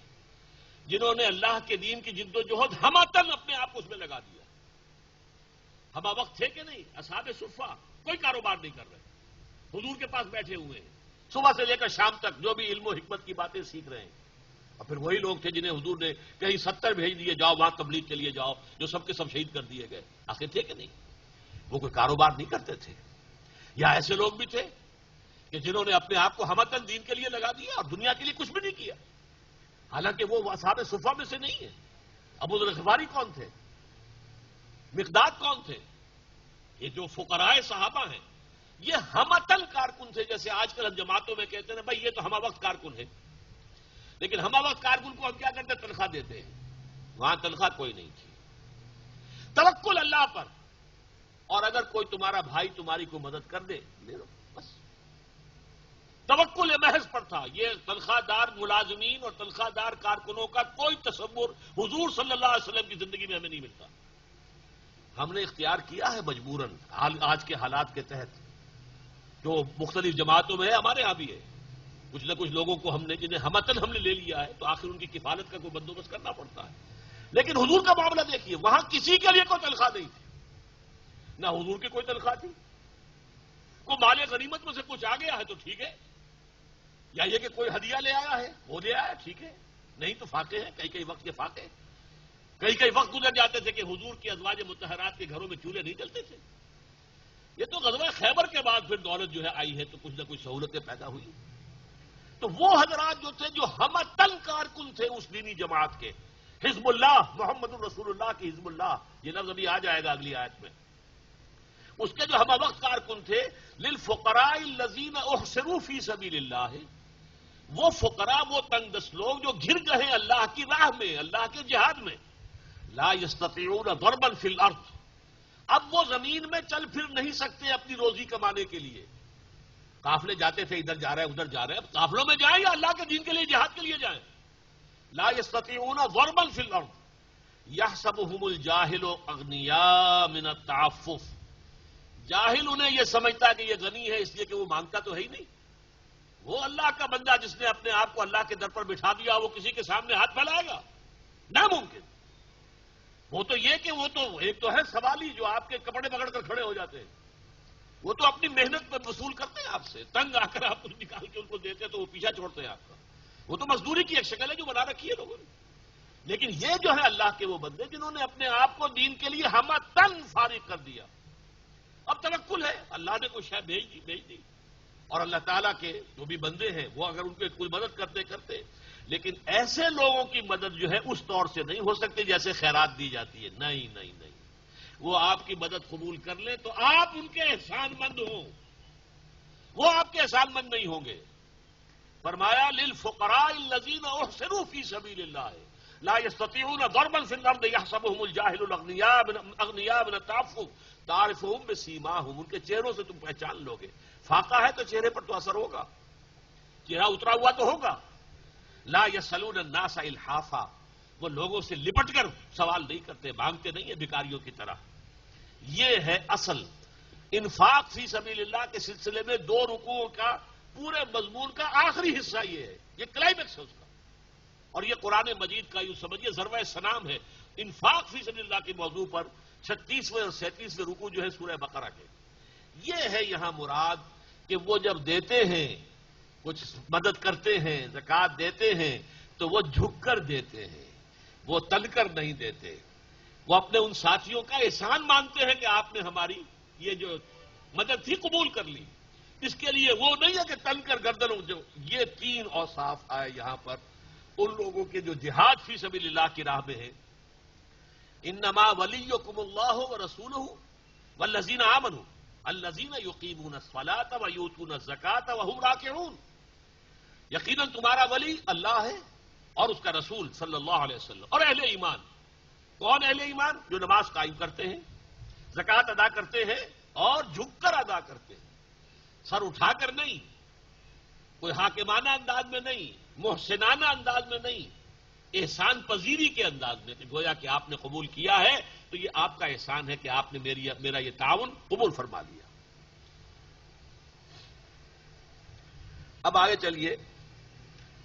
جنہوں نے اللہ کے دین کی جد و جہد ہماتن اپنے آپ کو اس میں لگا دیا. ہما وقت تھے کہ نہیں؟ اصحاب صفہ کوئی کاروبار نہیں کر رہے، حضور کے پاس بیٹھے ہوئے ہیں صبح سے لے کر شام تک، جو بھی علم و حکمت کی باتیں سیکھ رہے ہیں. اور پھر وہی لوگ تھے جنہیں حضور نے کہیں 70 بھیج دیے، جاؤ وہاں تبلیغ کے لیے جاؤ، جو سب کے سب شہید کر دیے گئے. آخر تھے کہ نہیں؟ وہ کوئی کاروبار نہیں کرتے تھے. یا ایسے لوگ بھی تھے کہ جنہوں نے اپنے آپ کو ہمتن دین کے لیے لگا دیا اور دنیا کے لیے کچھ بھی نہیں کیا. حالانکہ وہ اصحاب صفہ میں سے نہیں ہے. ابو ذر غفاری کون تھے؟ مقداد کون تھے؟ یہ جو فقراء صحابہ ہیں یہ ہمتن کارکن تھے. جیسے آج کل ہم جماعتوں میں کہتے ہیں بھائی یہ تو ہمہ وقت کارکن ہے، لیکن ہمہ وقت کارکن کو ہم کیا کرتے ہیں؟ تنخواہ دیتے ہیں. وہاں تنخواہ کوئی نہیں تھی. توکل اللہ پر، اور اگر کوئی تمہارا بھائی تمہاری کو مدد کر دے لے لو، بس. توکل محض پر تھا. یہ تنخواہ دار ملازمین اور تنخواہ دار کارکنوں کا کوئی تصور حضور صلی اللہ علیہ وسلم کی زندگی میں ہمیں نہیں ملتا. ہم نے اختیار کیا ہے مجبوراً آج کے حالات کے تحت، جو مختلف جماعتوں میں ہے، ہمارے ہاں بھی ہے. کچھ نہ کچھ لوگوں کو ہم نے جنہیں ہمتن ہم نے لے لیا ہے تو آخر ان کی کفالت کا کوئی بندوبست کرنا پڑتا ہے. لیکن حضور کا معاملہ دیکھیے، وہاں کسی کے لیے کوئی تنخواہ نہیں تھی، نہ حضور کی کوئی تنخواہ تھی. کوئی مال غنیمت میں سے کچھ آ گیا ہے تو ٹھیک ہے، یا یہ کہ کوئی ہدیہ لے آیا ہے وہ لے آیا ٹھیک ہے، نہیں تو فاقے ہیں. کئی کئی وقت کے فاقے، کئی کئی وقت گزر جاتے تھے کہ حضور کی ازواج مطہرات کے گھروں میں چولہے نہیں جلتے تھے. یہ تو غزوہ خیبر کے بعد پھر دولت جو ہے آئی ہے تو کچھ نہ کچھ سہولتیں پیدا ہوئی. تو وہ حضرات جو تھے جو ہمتن کارکن تھے اس دینی جماعت کے، حزب اللہ، محمد الرسول اللہ کی حزب اللہ، یہ لفظ ابھی آ جائے گا اگلی آیت میں، اس کے جو ہم وقت کارکن تھے، للفقراء الذین احصروا فی سبیل اللہ، وہ فقراء، وہ تنگ دست لوگ جو گر گئے اللہ کی راہ میں، اللہ کے جہاد میں، لا یستطیعون ضربا فی الارض، اب وہ زمین میں چل پھر نہیں سکتے اپنی روزی کمانے کے لیے. قافلے جاتے تھے، ادھر جا رہے ہیں ادھر جا رہے ہیں، اب قافلوں میں جائیں یا اللہ کے دین کے لیے جہاد کے لیے جائیں. لا یستطیعون ضربا فی الارض یحسبهم الجاہل اغنیاء من التعفف، جاہل انہیں یہ سمجھتا ہے کہ یہ غنی ہے اس لیے کہ وہ مانگتا تو ہے ہی نہیں. وہ اللہ کا بندہ جس نے اپنے آپ کو اللہ کے در پر بٹھا دیا، وہ کسی کے سامنے ہاتھ پھیلائے گا؟ ناممکن. وہ تو یہ کہ وہ تو ایک تو ہے سوالی جو آپ کے کپڑے پکڑ کر کھڑے ہو جاتے ہیں، وہ تو اپنی محنت پر وصول کرتے ہیں آپ سے، تنگ آ کر آپ کو نکال کے ان کو دیتے ہیں تو وہ پیچھا چھوڑتے ہیں آپ کا. وہ تو مزدوری کی ایک شکل ہے جو بنا رکھی ہے لوگوں نے. لیکن یہ جو ہے اللہ کے وہ بندے جنہوں نے اپنے آپ کو دین کے لیے ہمتن فارغ کر دیا. اب توکل ہے، اللہ نے کوئی شے بھیج دی، اور اللہ تعالیٰ کے جو بھی بندے ہیں وہ اگر ان کو کوئی مدد کرتے، لیکن ایسے لوگوں کی مدد جو ہے اس طور سے نہیں ہو سکتی جیسے خیرات دی جاتی ہے. نہیں، وہ آپ کی مدد قبول کر لیں تو آپ ان کے احسان مند ہوں، وہ آپ کے احسان مند نہیں ہوں گے. فرمایا للفقراء الذین احصروا فی سبیل اللہ لا یستطیعون ضربا فی الارض یحسبهم الجاہل الاغنیاء من التعفف تعرفهم بسیماہم، ان کے چہروں سے تم پہچان لو گے. فاقہ ہے تو چہرے پر تو اثر ہوگا، چہرہ اترا ہوا تو ہوگا. لا یسألون الناس الحافا، وہ لوگوں سے لپٹ کر سوال نہیں کرتے، مانگتے نہیں ہیں بھکاریوں کی طرح. یہ ہے اصل انفاق فی سبیل اللہ کے سلسلے میں دو رکوعوں کا پورے مضمون کا آخری حصہ یہ ہے، یہ کلائمیکس ہے اس کا. اور یہ قرآن مجید کا یوں سمجھیے ضربہ سنام ہے انفاق فی سبیل اللہ کے موضوع پر. 36ویں اور 37ویں رکوع جو ہے سورہ بقرہ کے، یہ ہے یہاں مراد کہ وہ جب دیتے ہیں، کچھ مدد کرتے ہیں، زکوٰۃ دیتے ہیں تو وہ جھک کر دیتے ہیں، وہ تن کر نہیں دیتے. وہ اپنے ان ساتھیوں کا احسان مانتے ہیں کہ آپ نے ہماری یہ جو مدد تھی قبول کر لی. اس کے لیے وہ نہیں ہے کہ تن کر گردنوں. جو یہ 3 اوصاف آئے یہاں پر ان لوگوں کے جو جہاد فی سبیل اللہ کی راہ میں ہے. انما ولیکم اللہ ورسولہ والذین آمنوا الذین یقیمون الصلاۃ ویؤتون الزکاۃ وہم راکعون. یقیناً تمہارا ولی اللہ ہے اور اس کا رسول صلی اللہ علیہ وسلم، اور اہل ایمان. کون اہل ایمان؟ جو نماز قائم کرتے ہیں، زکوٰۃ ادا کرتے ہیں اور جھک کر ادا کرتے ہیں، سر اٹھا کر نہیں، کوئی حاکمانہ انداز میں نہیں، محسنانہ انداز میں نہیں، احسان پذیری کے انداز میں کہ گویا کہ آپ نے قبول کیا ہے تو یہ آپ کا احسان ہے کہ آپ نے میرا یہ تعاون قبول فرما لیا. اب آگے چلیے.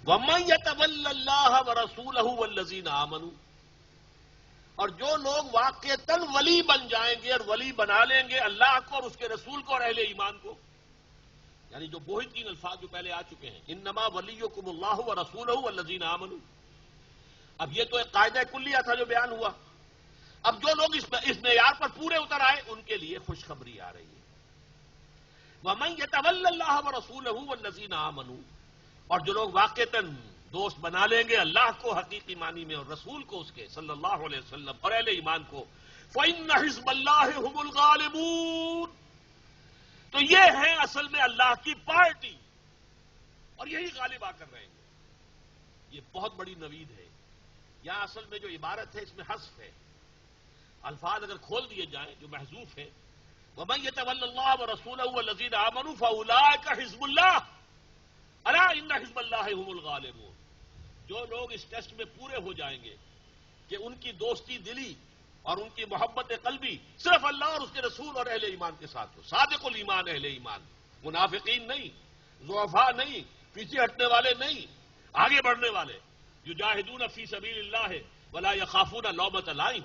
وَمَن يَتَوَلَّ اللَّهَ وَرَسُولَهُ وَالَّذِينَ آمَنُوا، اور جو لوگ واقعتاً ولی بن جائیں گے اور ولی بنا لیں گے اللہ کو اور اس کے رسول کو اور اہل ایمان کو، یعنی جو وہی 3 الفاظ جو پہلے آ چکے ہیں، انما ولیکم اللہ ورسولہ والذین آمنوا. اب یہ تو ایک قاعدہ کلیہ تھا جو بیان ہوا. اب جو لوگ اس معیار پر پورے اتر آئے ان کے لیے خوشخبری آ رہی ہے. وَمَن يَتَوَلَّ اللَّهَ وَرَسُولَهُ وَالَّذِينَ آمَنُوا، اور جو لوگ واقعتاً دوست بنا لیں گے اللہ کو حقیقی معنی میں اور رسول کو اس کے صلی اللہ علیہ وسلم اور اہل ایمان کو، فَإِنَّ حِزْبَ اللَّهِ هُمُ الْغَالِبُونَ، تو یہ ہے اصل میں اللہ کی پارٹی اور یہی غالب آ کر رہیں گے. یہ بہت بڑی نوید ہے. یہاں اصل میں جو عبارت ہے اس میں حذف ہے، الفاظ اگر کھول دیے جائیں جو محذوف ہے. وَمَن يَتَوَلَّ اللَّهَ وَرَسُولَهُ وَالَّذِينَ آمَنُوا فَأُولَٰئِكَ حِزْبُ اللَّهِ أَلَا إِنَّ حِزْبَ اللَّهِ هُمُ الْغَالِبُونَ. جو لوگ اس ٹیسٹ میں پورے ہو جائیں گے کہ ان کی دوستی دلی اور ان کی محبت قلبی صرف اللہ اور اس کے رسول اور اہل ایمان کے ساتھ ہو، صادق الایمان اہل ایمان، منافقین نہیں، ضعفاء نہیں، پیچھے ہٹنے والے نہیں، آگے بڑھنے والے. یجاہدون فی سبیل اللہ ولا یخافون لومۃ لائم،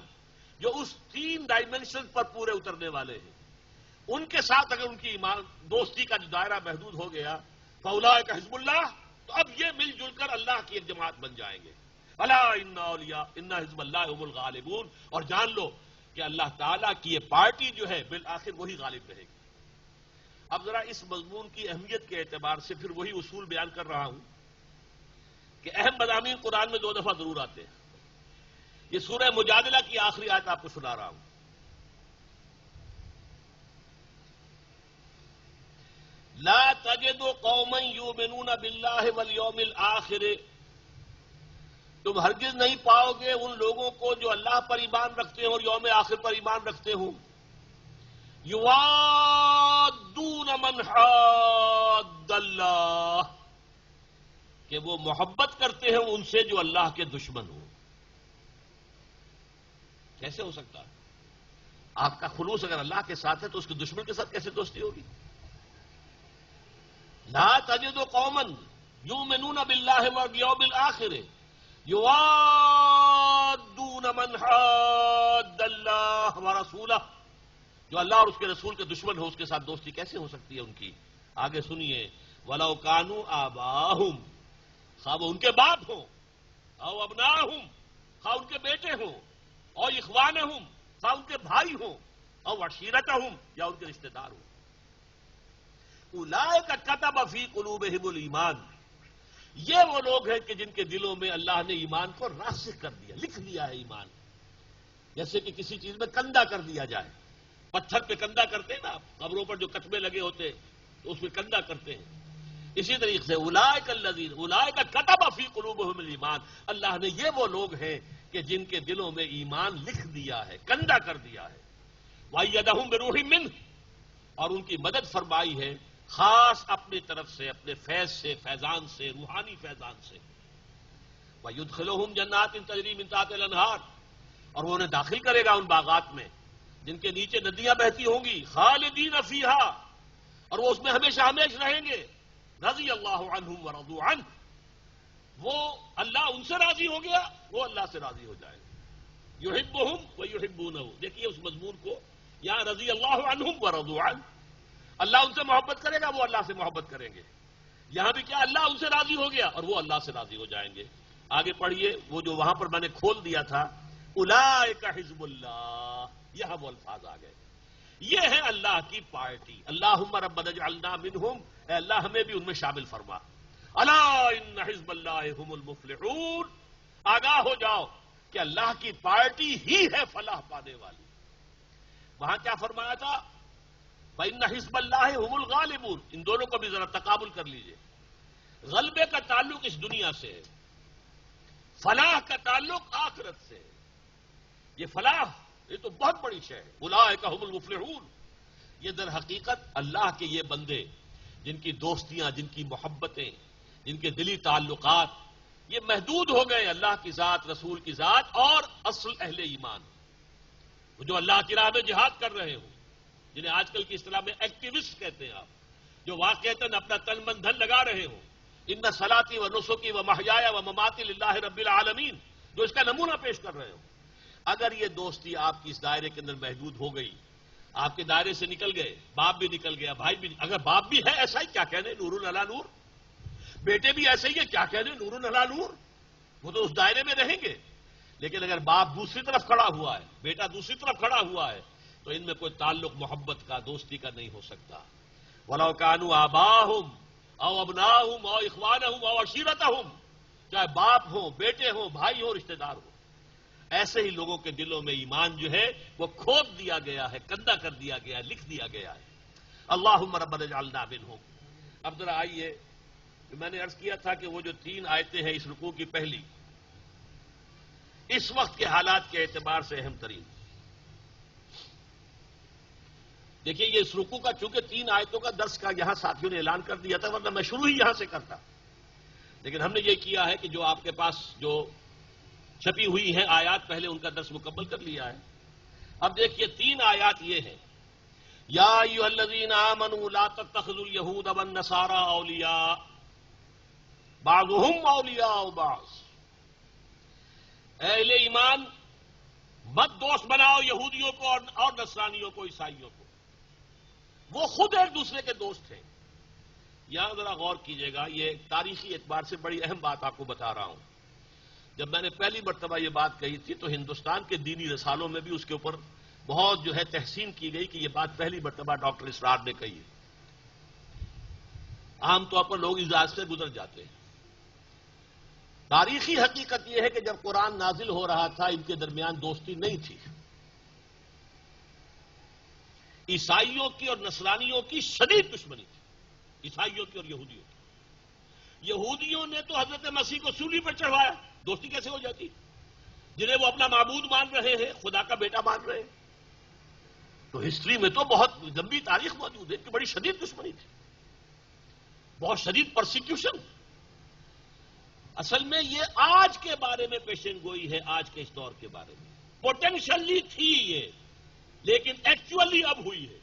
جو اس 3 ڈائمنشن پر پورے اترنے والے ہیں، ان کے ساتھ اگر ان کی ایمان دوستی کا جو دائرہ محدود ہو گیا، فاولئک حزب اللہ، تو اب یہ مل جل کر اللہ کی ایک جماعت بن جائیں گے. الا ان حزب اللہ هم الغالبون، اور جان لو کہ اللہ تعالیٰ کی یہ پارٹی جو ہے بالآخر وہی غالب رہے گی. اب ذرا اس مضمون کی اہمیت کے اعتبار سے پھر وہی اصول بیان کر رہا ہوں کہ اہم مضامین قرآن میں 2 دفعہ ضرور آتے ہیں. یہ سورہ مجادلہ کی آخری آیت آپ کو سنا رہا ہوں. لا تجد قوما یؤمنون باللہ والیوم الآخر، تم ہرگز نہیں پاؤ گے ان لوگوں کو جو اللہ پر ایمان رکھتے ہیں اور یوم آخر پر ایمان رکھتے ہوں، یوادون من حاد اللہ، کہ وہ محبت کرتے ہیں ان سے جو اللہ کے دشمن ہوں. کیسے ہو سکتا ہے؟ آپ کا خلوص اگر اللہ کے ساتھ ہے تو اس کے دشمن کے ساتھ کیسے دوستی ہوگی؟ لا تجد قوما یؤمنون باللہ والیوم الآخر یوادون من حاد اللہ ورسولہ، جو اللہ اور اس کے رسول کے دشمن ہو اس کے ساتھ دوستی کیسے ہو سکتی ہے ان کی؟ آگے سنیے، وَلَوْ كَانُوا آبَاءَهُمْ، خواہ وہ ان کے باپ ہوں، او ابناءہم، خواہ ان کے بیٹے ہوں، اور اخوانہم، خواہ ان کے بھائی ہوں، اور عشیرتہم، یا ان کے رشتہ دار ہوں. اولئک کتب فی قلوبہم الایمان، یہ وہ لوگ ہیں کہ جن کے دلوں میں اللہ نے ایمان کو راسخ کر دیا، لکھ دیا ہے ایمان. جیسے کہ کسی چیز میں کندہ کر دیا جائے، پتھر پہ کندہ کرتے ہیں نا، قبروں پر جو کتبے لگے ہوتے ہیں تو اس میں کندہ کرتے ہیں. اسی طریقے سے اولئک الذین، اولئک کتب فی قلوبہم الایمان، اللہ نے یہ وہ لوگ ہیں کہ جن کے دلوں میں ایمان لکھ دیا ہے، کندہ کر دیا ہے. وَأَيَّدَهُم بِرُوحٍ مِّنْهُ، اور ان کی مدد فرمائی ہے خاص اپنی طرف سے، اپنے فیض سے، فیضان سے، روحانی فیضان سے. وَيُدْخِلُهُمْ جَنَّاتٍ تَجْرِي مِن تَحْتِهَا الْأَنْهَارُ، اور وہ انہیں داخل کرے گا ان باغات میں جن کے نیچے ندیاں بہتی ہوں گی. خالدین فیہا، اور وہ اس میں ہمیشہ ہمیشہ رہیں گے. رضی اللہ عنہم ورضوا عنہ، وہ اللہ ان سے راضی ہو گیا، وہ اللہ سے راضی ہو جائے گا. یحبہم ویحبونہ، دیکھیے اس مضمون کو، یہاں رضی اللہ عنہم ورضوا عنہ، اللہ ان سے محبت کرے گا، وہ اللہ سے محبت کریں گے. یہاں بھی کیا، اللہ ان سے راضی ہو گیا اور وہ اللہ سے راضی ہو جائیں گے. آگے پڑھیے، وہ جو وہاں پر میں نے کھول دیا تھا، اولئک حزب اللہ، یہاں وہ الفاظ آ گئے. یہ ہے اللہ کی پارٹی. اللہم ربنا اجعلنا منہم، اے اللہ ہمیں بھی ان میں شامل فرما. الا ان حزب اللہ هم المفلحون، آگاہ ہو جاؤ کہ اللہ کی پارٹی ہی ہے فلاح پانے والی. وہاں کیا فرمایا تھا؟ فإن حزب اللہ هم الغالبون. ان دونوں کو بھی ذرا تقابل کر لیجئے. غلبے کا تعلق اس دنیا سے ہے، فلاح کا تعلق آخرت سے ہے. یہ فلاح یہ تو بہت بڑی شے ہے. اولئک هم المفلحون، یہ در حقیقت اللہ کے یہ بندے جن کی دوستیاں، جن کی محبتیں، جن کے دلی تعلقات یہ محدود ہو گئے اللہ کی ذات، رسول کی ذات اور اصل اہل ایمان، وہ جو اللہ کی راہ میں جہاد کر رہے ہوں، جنہیں آج کل کی اصطلاح میں ایکٹیوسٹ کہتے ہیں آپ، جو واقعتاً اپنا تن من دھن لگا رہے ہوں. ان صلاتی و نسکی و محیایا و مماتی للہ رب العالمین، جو اس کا نمونہ پیش کر رہے ہوں. اگر یہ دوستی آپ کی اس دائرے کے اندر محدود ہو گئی، آپ کے دائرے سے نکل گئے، باپ بھی نکل گیا، بھائی بھی، اگر باپ بھی ہے ایسا ہی، کیا کہنے نور علی نور، بیٹے بھی ایسے ہی ہے، کیا کہنے نور علی نور، وہ تو اس دائرے میں رہیں گے. لیکن اگر باپ دوسری طرف کھڑا ہوا ہے، بیٹا دوسری طرف کھڑا ہوا ہے، تو ان میں کوئی تعلق محبت کا، دوستی کا نہیں ہو سکتا. وَلَوْ كَانُوا آبَاءَهُمْ أَوْ أَبْنَاءَهُمْ أَوْ إِخْوَانَهُمْ أَوْ عَشِيرَتَهُمْ، چاہے باپ ہوں، بیٹے ہوں، بھائی ہوں، رشتہ دار ہوں. ایسے ہی لوگوں کے دلوں میں ایمان جو ہے وہ کھود دیا گیا ہے، کندہ کر دیا گیا ہے، لکھ دیا گیا ہے. اللہم ربنا اجعلنا منہم. اب ذرا آئیے، میں نے عرض کیا تھا کہ وہ جو 3 آیتیں ہیں اس رکوع کی پہلی، اس وقت کے حالات کے اعتبار سے اہم ترین. دیکھیے یہ اس رکوع کا چونکہ 3 آیتوں کا درس کا یہاں ساتھیوں نے اعلان کر دیا تھا، ورنہ میں شروع ہی یہاں سے کرتا، لیکن ہم نے یہ کیا ہے کہ جو آپ کے پاس جو چھپی ہوئی ہیں آیات، پہلے ان کا درس مکمل کر لیا ہے. اب دیکھیے 3 آیات یہ ہیں، یا ایھا الذین آمنوا لا تتخذوا اليہود والنصارى اولیاء بعضهم اولیاء بعض. اہل ایمان مت دوست بناؤ یہودیوں کو اور نصرانیوں کو، عیسائیوں کو، وہ خود ایک دوسرے کے دوست ہیں۔ یہاں ذرا غور کیجئے گا، یہ تاریخی اعتبار سے بڑی اہم بات آپ کو بتا رہا ہوں۔ جب میں نے پہلی مرتبہ یہ بات کہی تھی تو ہندوستان کے دینی رسالوں میں بھی اس کے اوپر بہت جو ہے تحسین کی گئی کہ یہ بات پہلی مرتبہ ڈاکٹر اسرار نے کہی ہے۔ عام طور پر لوگ اجازت سے گزر جاتے ہیں۔ تاریخی حقیقت یہ ہے کہ جب قرآن نازل ہو رہا تھا ان کے درمیان دوستی نہیں تھی۔ عیسائیوں کی اور نصرانیوں کی شدید دشمنی تھی، عیسائیوں کی اور یہودیوں کی۔ یہودیوں نے تو حضرت مسیح کو صلیب پر چڑھوایا، دوستی کیسے ہو جاتی؟ جنہیں وہ اپنا معبود مان رہے ہیں، خدا کا بیٹا مان رہے ہیں۔ تو ہسٹری میں تو بہت لمبی تاریخ موجود ہے کہ بڑی شدید دشمنی تھی، بہت شدید پرسیکیوشن۔ اصل میں یہ آج کے بارے میں پیشن گوئی ہے، آج کے اس دور کے بارے میں۔ پوٹینشلی تھی یہ، لیکن ایکچولی اب ہوئی ہے۔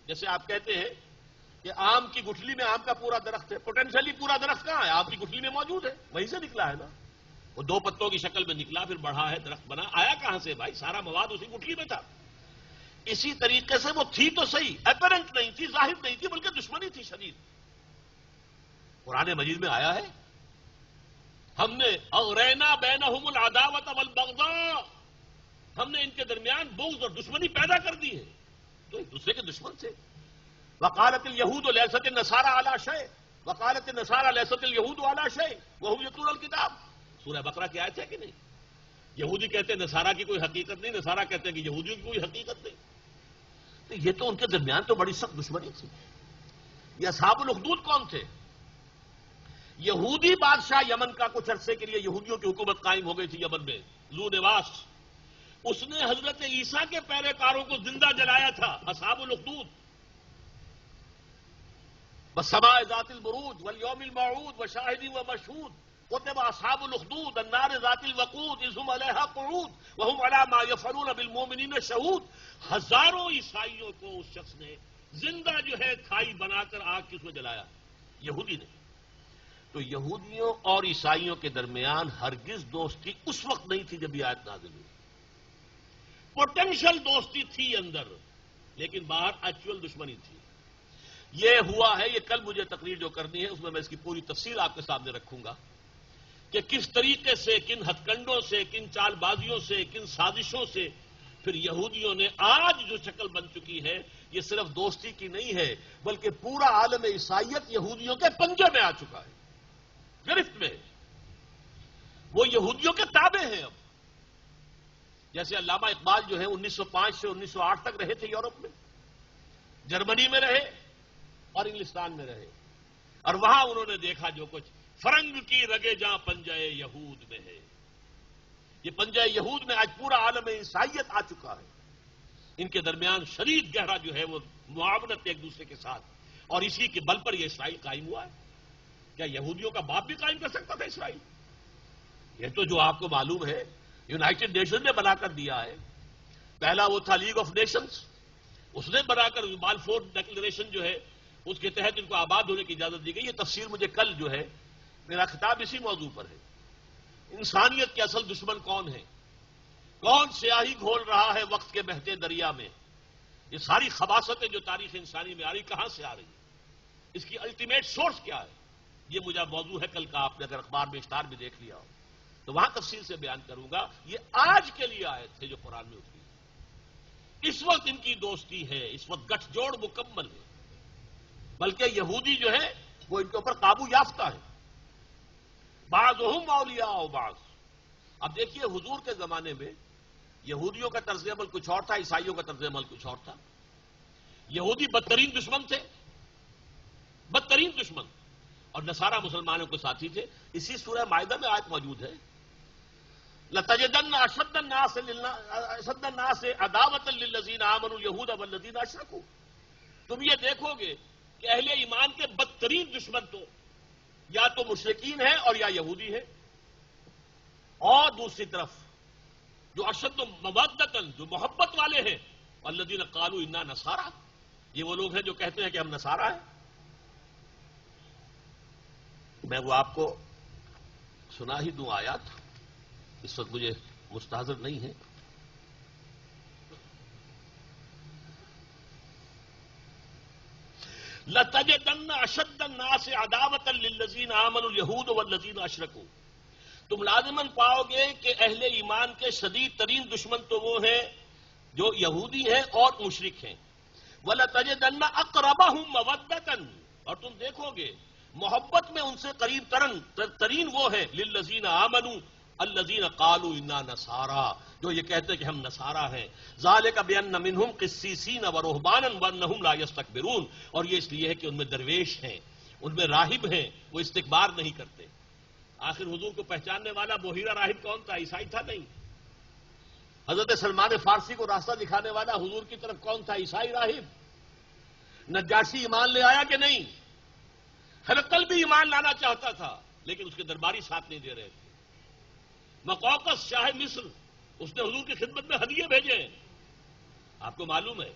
جیسے آپ کہتے ہیں کہ آم کی گٹھلی میں آم کا پورا درخت ہے، پوٹینشلی پورا درخت کہاں ہے؟ آپ کی گٹھلی میں موجود ہے، وہیں سے نکلا ہے نا۔ وہ دو پتوں کی شکل میں نکلا، پھر بڑھا ہے، درخت بنا، آیا کہاں سے بھائی؟ سارا مواد اسی گٹھلی میں تھا۔ اسی طریقے سے وہ تھی تو صحیح، اپیرنٹ نہیں تھی، ظاہر نہیں تھی، بلکہ دشمنی تھی شدید۔ قرآن مجید میں آیا ہے ہم نے اغرینا بینہم العداوۃ والبغضاء، ہم نے ان کے درمیان بغض اور دشمنی پیدا کر دی ہے، تو ایک دوسرے کے دشمن تھے۔ وقالت الیہود لیست النصارى علی شیء وقالت النصارى لیست الیہود علی شیء وهم یتلون الکتاب، سورہ بقرہ کی آیت ہے کہ نہیں؟ یہودی کہتے ہیں نصارہ کی کوئی حقیقت نہیں، نصارہ کہتے ہیں کہ یہودیوں کی کوئی حقیقت نہیں۔ تو یہ تو ان کے درمیان تو بڑی سخت دشمنی تھی۔ یہ اصحاب الاخدود کون تھے؟ یہودی بادشاہ یمن کا کچھ عرصے کے لیے یہودیوں کی حکومت قائم ہو گئی تھی یمن میں، ذو نواس۔ اس نے حضرت عیسیٰ کے پیروکاروں کو زندہ جلایا تھا، اصحاب الاخدود۔ والسماء ذات البروج والیوم الموعود وشاہد ومشہود کتب اصحاب الاخدود النار ذات الوقود اذ هم علیہا قعود وهم علی ما یفعلون بالمؤمنین شہود۔ ہزاروں عیسائیوں کو اس شخص نے زندہ جو ہے کھائی بنا کر آگ کی اس میں جلایا، یہودی نے۔ تو یہودیوں اور عیسائیوں کے درمیان ہرگز دوستی اس وقت نہیں تھی جب یہ آیت نازل ہوئی۔ پوٹینشل دوستی تھی اندر، لیکن باہر ایکچوئل دشمنی تھی۔ یہ ہوا ہے، یہ کل مجھے تقریر جو کرنی ہے اس میں اس کی پوری تفصیل آپ کے سامنے رکھوں گا کہ کس طریقے سے، کن ہتھ کنڈوں سے، کن چال بازیوں سے، کن سازشوں سے پھر یہودیوں نے آج جو شکل بن چکی ہے، یہ صرف دوستی کی نہیں ہے بلکہ پورا عالم عیسائیت یہودیوں کے پنجے میں آ چکا ہے، گرفت میں۔ وہ یہودیوں کے تابع ہیں اب۔ جیسے علامہ اقبال جو ہے 1905 سے 1908 تک رہے تھے یورپ میں، جرمنی میں رہے اور انگلستان میں رہے، اور وہاں انہوں نے دیکھا جو کچھ، فرنگ کی رگے جہاں پنجہ یہود میں ہے۔ یہ پنجہ یہود میں آج پورا عالم عیسائیت آ چکا ہے۔ ان کے درمیان شدید گہرا جو ہے وہ معاونت ایک دوسرے کے ساتھ، اور اسی کے بل پر یہ اسرائیل قائم ہوا ہے۔ کیا یہودیوں کا باپ بھی قائم کر سکتا تھا اسرائیل؟ یہ تو جو آپ کو معلوم ہے یونائٹڈ نیشن نے بنا کر دیا ہے۔ پہلا وہ تھا لیگ آف نیشنز، اس نے بنا کر بالفور ڈکلریشن جو ہے اس کے تحت ان کو آباد ہونے کی اجازت دی گئی۔ یہ تفسیر مجھے کل جو ہے، میرا خطاب اسی موضوع پر ہے۔ انسانیت کے اصل دشمن کون ہے؟ کون سیاہی گھول رہا ہے وقت کے بہتے دریا میں؟ یہ ساری خباثتیں جو تاریخ انسانی میں آ رہی، کہاں سے آ رہی ہیں؟ اس کی الٹیمیٹ سورس کیا ہے؟ یہ مجھے موضوع ہے کل کا، آپ نے اگر اخبار میں اشتہار بھی دیکھ لیا ہو تو وہاں تفصیل سے بیان کروں گا۔ یہ آج کے لیے آئے تھے جو قرآن میں اتری، اس وقت ان کی دوستی ہے، اس وقت گٹھ جوڑ مکمل ہے، بلکہ یہودی جو ہے وہ ان کے اوپر قابو یافتہ ہے۔ بعضهم اولیاء بعض۔ اب دیکھیے حضور کے زمانے میں یہودیوں کا طرز عمل کچھ اور تھا، عیسائیوں کا طرز عمل کچھ اور تھا۔ یہودی بدترین دشمن تھے، بدترین دشمن، اور نصارہ مسلمانوں کے ساتھی تھے۔ اسی سورہ مائدہ میں آیت موجود ہے، لَتَجِدَنَّ أَشَدَّ النَّاسِ عَدَاوَةً لِلَّذِينَ آمَنُوا الْيَهُودَ وَالَّذِينَ أَشْرَكُوا۔ تم یہ دیکھو گے کہ اہل ایمان کے بدترین دشمن تو یا تو مشرکین ہیں اور یا یہودی ہیں، اور دوسری طرف جو اشد مودۃً، جو محبت والے ہیں، والذین قالوا انا نصارى، یہ وہ لوگ ہیں جو کہتے ہیں کہ ہم نصارہ ہیں۔ میں وہ آپ کو سنا ہی دوں آیات، اس وقت مجھے مستحضر نہیں ہے. لَتَجِدَنَّ أَشَدَّ النَّاسِ عَدَاوَةً لِلَّذِينَ آمَنُوا الْيَهُودُ وَالَّذِينَ أَشْرَكُوا. تم لازماً پاؤ گے کہ اہل ایمان کے شدید ترین دشمن تو وہ ہیں جو یہودی ہیں اور مشرک ہیں. وَلَتَجِدَنَّ أَقْرَبَهُمْ مَوَدَّةً، اور تم دیکھو گے محبت میں ان سے قریب ترین وہ ہیں لِلَّذِينَ آمَنُوا الَّذِينَ قَالُوا إِنَّا نَصَارَىٰ، جو یہ کہتے ہیں کہ ہم نصارہ ہیں. ذَلِكَ بِأَنَّ مِنْهُمْ قِسِّيسِينَ وَرُهْبَانًا وَأَنَّهُمْ لَا يَسْتَكْبِرُونَ. اور یہ اس لیے ہے کہ ان میں درویش ہیں، ان میں راہب ہیں، وہ استکبار نہیں کرتے. آخر حضور کو پہچاننے والا بحیرہ راہب کون تھا؟ عیسائی تھا نہیں. حضرت سلمان فارسی کو راستہ دکھانے والا حضور کی طرف کون تھا؟ عیسائی راہب. نجاشی ایمان لے آیا کہ نہیں؟ ہرقل بھی ایمان لانا چاہتا تھا لیکن اس کے درباری ساتھ نہیں دے رہے تھے. مقوقس شاہ مصر، اس نے حضور کی خدمت میں ہدیے بھیجے. آپ کو معلوم ہے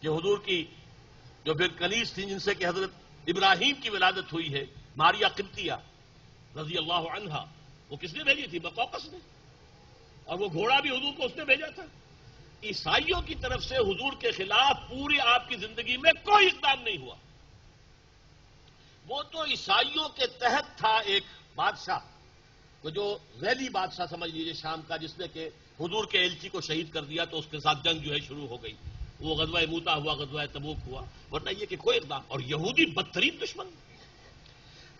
کہ حضور کی جو پھر کنیز تھی جن سے کہ حضرت ابراہیم کی ولادت ہوئی ہے، ماریا قبطیہ رضی اللہ عنہا، وہ کس نے بھیجی تھی؟ مقوقس نے. اور وہ گھوڑا بھی حضور کو اس نے بھیجا تھا. عیسائیوں کی طرف سے حضور کے خلاف پوری آپ کی زندگی میں کوئی اقدام نہیں ہوا. وہ تو عیسائیوں کے تحت تھا ایک بادشاہ، وہ جو ریلی بادشاہ سمجھ لیجیے شام کا، جس نے کہ حضور کے ایلچی کو شہید کر دیا تو اس کے ساتھ جنگ جو ہے شروع ہو گئی. وہ غزوہ موتا ہوا، غزوہ تبوک ہوا، ورنہ یہ کہ کوئی اقدام. اور یہودی بدترین دشمن.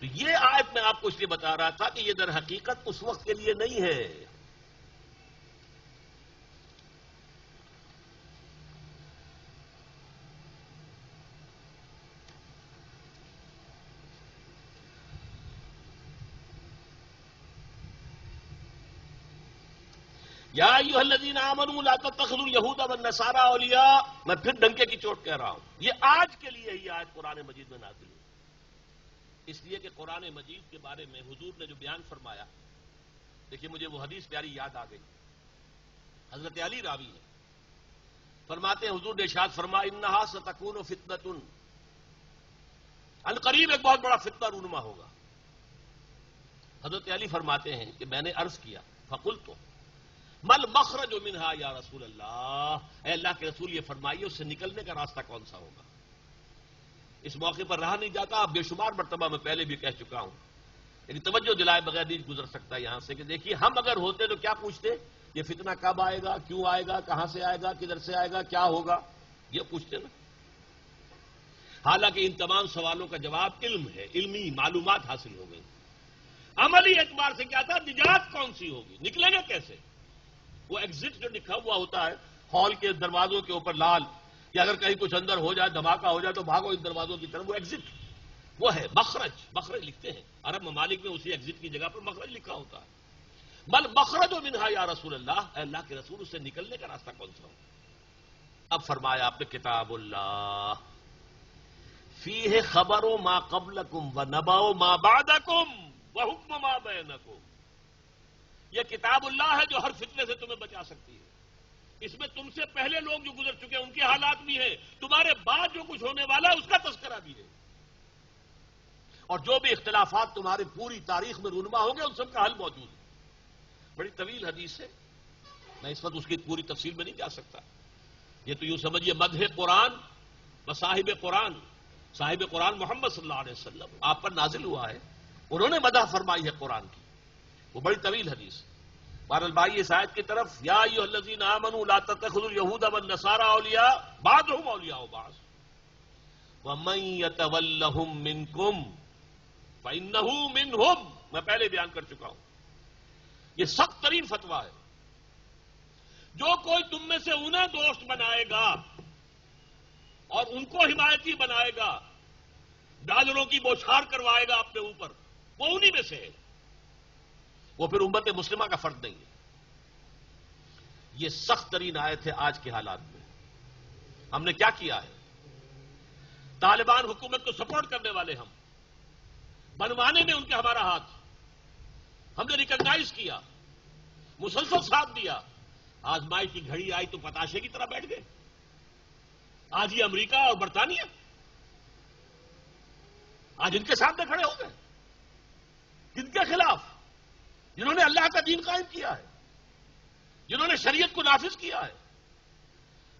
تو یہ آیت میں آپ کو اس لیے بتا رہا تھا کہ یہ در حقیقت اس وقت کے لیے نہیں ہے. یا ایھا الذین آمنوا لا تتخذوا اليہود والنصارى اولیاء. میں پھر ڈنکے کی چوٹ کہہ رہا ہوں، یہ آج کے لیے ہی آیت قرآن مجید میں نازل ہوئی. اس لیے کہ قرآن مجید کے بارے میں حضور نے جو بیان فرمایا، دیکھیے مجھے وہ حدیث پیاری یاد آ گئی. حضرت علی راوی ہے، فرماتے ہیں حضور نے ارشاد فرمایا انہا ستکون فتنۃ، عنقریب ایک بہت بڑا فتنہ رونما ہوگا. حضرت علی فرماتے ہیں کہ میں نے عرض کیا فقلت مل مخرج منہا یا رسول اللہ، اے اللہ کے رسول یہ فرمائیے اس سے نکلنے کا راستہ کون سا ہوگا. اس موقع پر رہا نہیں جاتا، بے شمار مرتبہ میں پہلے بھی کہہ چکا ہوں، لیکن توجہ دلائے بغیر نہیں گزر سکتا یہاں سے کہ دیکھیے ہم اگر ہوتے تو کیا پوچھتے؟ یہ فتنہ کب آئے گا، کیوں آئے گا، کہاں سے آئے گا، کدھر سے آئے گا، کیا ہوگا، یہ پوچھتے نا. حالانکہ ان تمام سوالوں کا جواب علم ہے، علمی معلومات حاصل ہو گئی. عملی اعتبار سے کیا تھا؟ نجات کون سی ہوگی، نکلیں گے کیسے. وہ ایگزٹ جو لکھا ہوا ہوتا ہے ہال کے دروازوں کے اوپر لال، کہ اگر کہیں کچھ اندر ہو جائے، دھماکہ ہو جائے تو بھاگو اس دروازوں کی طرف، وہ ایگزٹ وہ ہے. مخرج، مخرج لکھتے ہیں عرب ممالک میں، اسی ایگزٹ کی جگہ پر مخرج لکھا ہوتا ہے. بل مخرج منہا یا رسول اللہ، اے اللہ کے رسول اس سے نکلنے کا راستہ کون سا ہو. اب فرمایا آپ نے کتاب اللہ فیہ خبر ما قبلکم و نبأ ما بعدکم و حکم ما بینکم. یہ کتاب اللہ ہے جو ہر فتنے سے تمہیں بچا سکتی ہے. اس میں تم سے پہلے لوگ جو گزر چکے ہیں ان کے حالات بھی ہیں، تمہارے بعد جو کچھ ہونے والا ہے اس کا تذکرہ بھی ہے، اور جو بھی اختلافات تمہاری پوری تاریخ میں رونما ہوں گے ان سب کا حل موجود ہے. بڑی طویل حدیث ہے، میں اس وقت اس کی پوری تفصیل میں نہیں جا سکتا. یہ تو یوں سمجھیے مدح قرآن و صاحب قرآن، صاحب قرآن محمد صلی اللہ علیہ وسلم آپ پر نازل ہوا ہے، انہوں نے مدح فرمائی ہے قرآن کی. وہ بڑی طویل حدیث. بہرحال بھائی اس آیت کی طرف، یا ایھا الذین آمنوا لا تتخذوا اليہود والنصارى اولیاء بعضهم اولیاء بعض ومن یتولہم منکم فانہ منہم. میں پہلے بیان کر چکا ہوں، یہ سخت ترین فتویٰ ہے. جو کوئی تم میں سے انہیں دوست بنائے گا اور ان کو حمایتی بنائے گا، ڈالروں کی بوچھار کروائے گا اپنے اوپر، وہ انہی میں سے ہے. وہ پھر امت مسلمہ کا فرد نہیں ہے. یہ سخت ترین آیت ہے آج کے حالات میں. ہم نے کیا کیا ہے؟ طالبان حکومت کو سپورٹ کرنے والے ہم، بنوانے میں ان کے ہمارا ہاتھ، ہم نے ریکگنائز کیا، مسلسل ساتھ دیا. آزمائی کی گھڑی آئی تو پتاشے کی طرح بیٹھ گئے. آج یہ امریکہ اور برطانیہ آج ان کے سامنے کھڑے ہو گئے. کن کے خلاف؟ جنہوں نے اللہ کا دین قائم کیا ہے، جنہوں نے شریعت کو نافذ کیا ہے،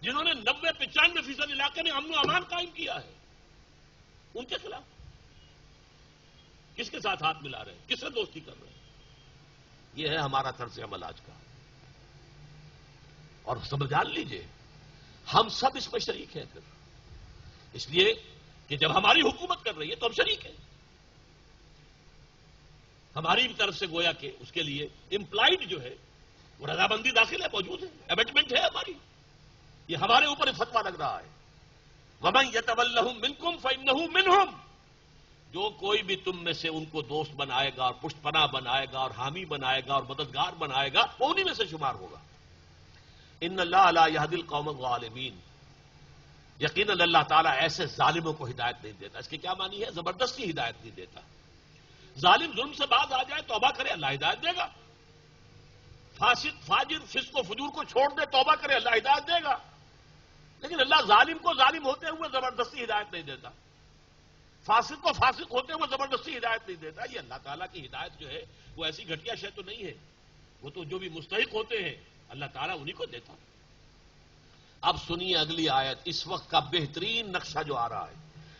جنہوں نے 90-95% علاقے میں امن و امان قائم کیا ہے، ان کے خلاف کس کے ساتھ ہاتھ ملا رہے ہیں، کس سے دوستی کر رہے ہیں؟ یہ ہے ہمارا طرز عمل آج کا. اور سب جان لیجئے ہم سب اس میں شریک ہیں پھر، اس لیے کہ جب ہماری حکومت کر رہی ہے تو ہم شریک ہیں. ہماری بھی طرف سے گویا کہ اس کے لیے امپلائڈ جو ہے وہ رضامندی داخل ہے، موجود ہے، امینڈمنٹ ہے ہماری. یہ ہمارے اوپر فتویٰ لگ رہا ہے. وَمَن يَتَوَلَّهُم مِّنكُمْ فَإِنَّهُ مِنْهُمْ. جو کوئی بھی تم میں سے ان کو دوست بنائے گا اور پشت پناہ بنائے گا اور حامی بنائے گا اور مددگار بنائے گا، وہ انہی میں سے شمار ہوگا. ان اللہ لا يهدي القوم الظالمین. یقیناً اللہ تعالیٰ ایسے ظالموں کو ہدایت نہیں دیتا. اس کی کیا معنی ہے؟ زبردستی ہدایت نہیں دیتا. ظالم ظلم سے باز آ جائے، توبہ کرے، اللہ ہدایت دے گا. فاسق فاجر فسق و فجور کو چھوڑ دے، توبہ کرے، اللہ ہدایت دے گا. لیکن اللہ ظالم کو ظالم ہوتے ہوئے زبردستی ہدایت نہیں دیتا، فاسق کو فاسق ہوتے ہوئے زبردستی ہدایت نہیں دیتا. یہ اللہ تعالیٰ کی ہدایت جو ہے وہ ایسی گھٹیا شے تو نہیں ہے. وہ تو جو بھی مستحق ہوتے ہیں اللہ تعالیٰ انہی کو دیتا. اب سنیے اگلی آیت، اس وقت کا بہترین نقشہ جو آ رہا ہے.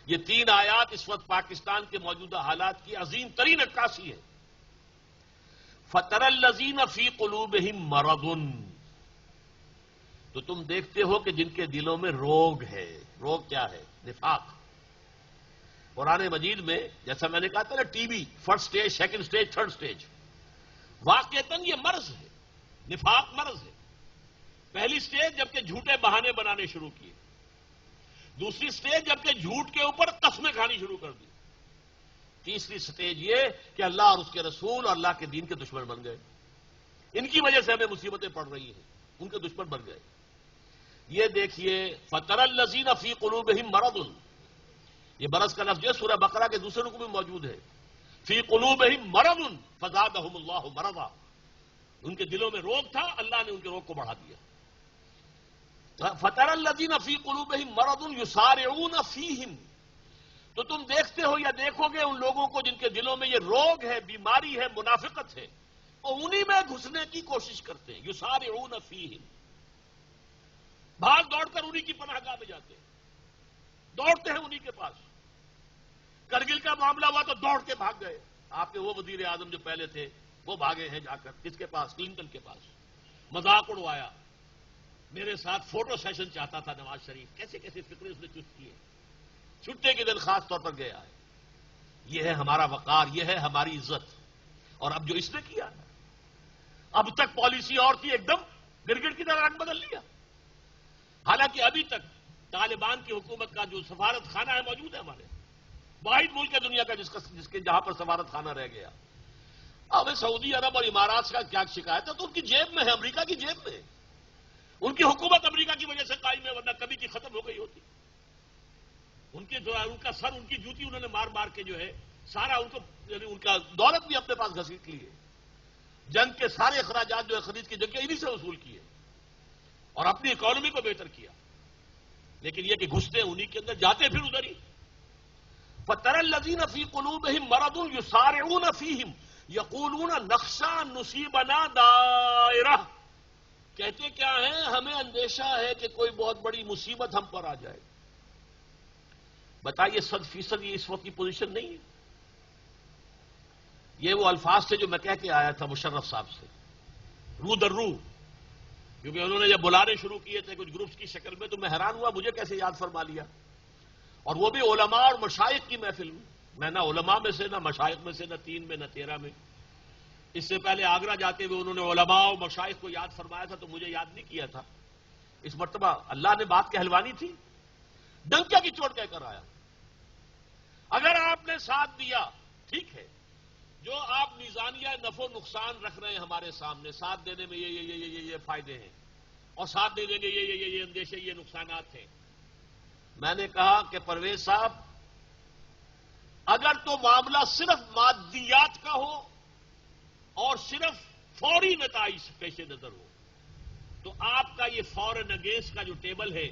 یہ 3 آیات اس وقت پاکستان کے موجودہ حالات کی عظیم ترین عکاسی ہے. فَتَرَى الَّذِينَ فِي قُلُوبِهِم مَّرَضٌ. تو تم دیکھتے ہو کہ جن کے دلوں میں روگ ہے. روگ کیا ہے؟ نفاق. قرآن مجید میں جیسا میں نے کہا تھا نا، T B first stage, second stage, third stage. واقعتاً یہ مرض ہے، نفاق مرض ہے. پہلی سٹیج جبکہ جھوٹے بہانے بنانے شروع کیے. دوسری سٹیج جبکہ جھوٹ کے اوپر قسمیں کھانی شروع کر دی. تیسری سٹیج یہ کہ اللہ اور اس کے رسول اور اللہ کے دین کے دشمن بن گئے. ان کی وجہ سے ہمیں مصیبتیں پڑ رہی ہیں، ان کے دشمن بن گئے. یہ دیکھیے فَتَرَى الَّذِينَ فِي قُلُوبِهِم مَّرَضٌ. یہ مرض کا لفظ سورہ بقرہ کے دوسرے رکوع میں موجود ہے. فِي قُلُوبِهِم مَّرَضٌ فَزَادَهُمُ اللَّهُ مَرَضًا. ان کے دلوں میں روگ تھا، اللہ نے ان کے روگ کو بڑھا دیا. فَتَرَى الَّذِينَ فِي قُلُوبِهِم مَّرَضٌ يُسَارِعُونَ فِيهِمْ. تو تم دیکھتے ہو یا دیکھو گے ان لوگوں کو جن کے دلوں میں یہ روگ ہے، بیماری ہے، منافقت ہے، وہ انہی میں گھسنے کی کوشش کرتے ہیں. یسارعون فیہم. بھاگ دوڑ کر انہی کی پناہ گاہ میں جاتے ہیں، دوڑتے ہیں انہی کے پاس. کرگل کا معاملہ ہوا تو دوڑ کے بھاگ گئے. آپ کے وہ وزیر اعظم جو پہلے تھے وہ بھاگے ہیں جا کر کس کے پاس؟ کلنٹن کے پاس. مذاق اڑوایا. میرے ساتھ فوٹو سیشن چاہتا تھا نواز شریف. کیسے کیسے فکرے اس نے چست کیے. چھٹے کے دن خاص طور پر گیا ہے. یہ ہے ہمارا وقار، یہ ہے ہماری عزت. اور اب جو اس نے کیا ہے، اب تک پالیسی اور تھی، ایک دم گرگٹ کی طرح رنگ بدل لیا. حالانکہ ابھی تک طالبان کی حکومت کا جو سفارت خانہ ہے موجود ہے ہمارے، واحد ملک ہے دنیا کا جس کے جہاں پر سفارت خانہ رہ گیا. اب سعودی عرب اور امارات کا کیا شکایت ہے؟ تو ان کی جیب میں ہے، امریکہ کی جیب میں. ان کی حکومت امریکہ کی وجہ سے قائم ہے، ورنہ کبھی کی ختم ہو گئی ہوتی. ان کا سر، ان کی جوتی انہوں نے مار مار کے جو ہے سارا ان کو، یعنی ان کا دولت بھی اپنے پاس گھسیٹ لی ہے. جنگ کے سارے اخراجات جو ہے خرید کی جنگ کے انہی سے وصول کیے اور اپنی اکانومی کو بہتر کیا. لیکن یہ کہ گھستے انہی کے اندر، جاتے پھر ادھر ہی. فَتَرَى الَّذِينَ فِي قُلُوبِهِم مَّرَضٌ يُسَارِعُونَ فِيهِمْ يَقُولُونَ نَخْشَىٰ أَن نُّصِيبَنَا دَائِرَةٌ. کہتے کیا ہیں؟ ہمیں اندیشہ ہے کہ کوئی بہت بڑی مصیبت ہم پر آ جائے. بتائیے 100% یہ اس وقت کی پوزیشن نہیں ہے. یہ وہ الفاظ تھے جو میں کہہ کے آیا تھا مشرف صاحب سے، رو در رو. کیونکہ انہوں نے جب بلانے شروع کیے تھے کچھ گروپس کی شکل میں تو میں حیران ہوا مجھے کیسے یاد فرما لیا. اور وہ بھی علماء اور مشائخ کی محفل میں. میں نہ علماء میں سے، نہ مشائخ میں سے، نہ 3 میں، نہ 13 میں. اس سے پہلے آگرہ جاتے ہوئے انہوں نے علماء اور مشائخ کو یاد فرمایا تھا تو مجھے یاد نہیں کیا تھا. اس مرتبہ اللہ نے بات کہلوانی تھی، ڈنکے کی چوٹ کہہ کر آیا. اگر آپ نے ساتھ دیا ٹھیک ہے، جو آپ میزانیہ نفع و نقصان رکھ رہے ہیں ہمارے سامنے، ساتھ دینے میں یہ فائدے ہیں اور ساتھ دے دیں گے یہ اندیشے، یہ نقصانات ہیں. میں نے کہا کہ پرویز صاحب، اگر تو معاملہ صرف مادیات کا ہو اور صرف فوری نتائج پیش نظر ہو تو آپ کا یہ فورن اگینسٹ کا جو ٹیبل ہے،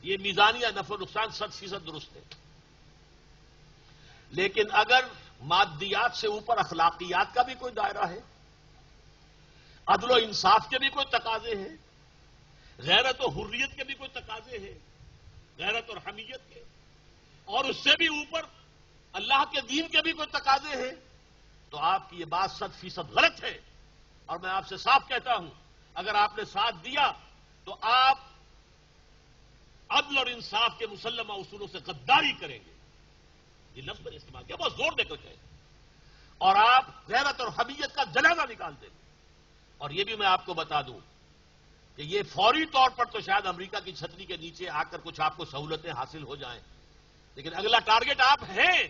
یہ میزانیہ نفع و نقصان 100% درست ہے. لیکن اگر مادیات سے اوپر اخلاقیات کا بھی کوئی دائرہ ہے، عدل و انصاف کے بھی کوئی تقاضے ہیں، غیرت و حریت کے بھی کوئی تقاضے ہیں، غیرت اور حمیت کے، اور اس سے بھی اوپر اللہ کے دین کے بھی کوئی تقاضے ہیں، تو آپ کی یہ بات 100% غلط ہے۔ اور میں آپ سے صاف کہتا ہوں، اگر آپ نے ساتھ دیا تو آپ عدل اور انصاف کے مسلمہ اصولوں سے غداری کریں گے، یہ لفظ میں نے استعمال کیا، بہت زور دے کر کہیں، اور آپ غیرت اور حمیت کا جنازہ نکال دیں گے۔ اور یہ بھی میں آپ کو بتا دوں کہ یہ فوری طور پر تو شاید امریکہ کی چھتری کے نیچے آ کر کچھ آپ کو سہولتیں حاصل ہو جائیں، لیکن اگلا ٹارگٹ آپ ہیں،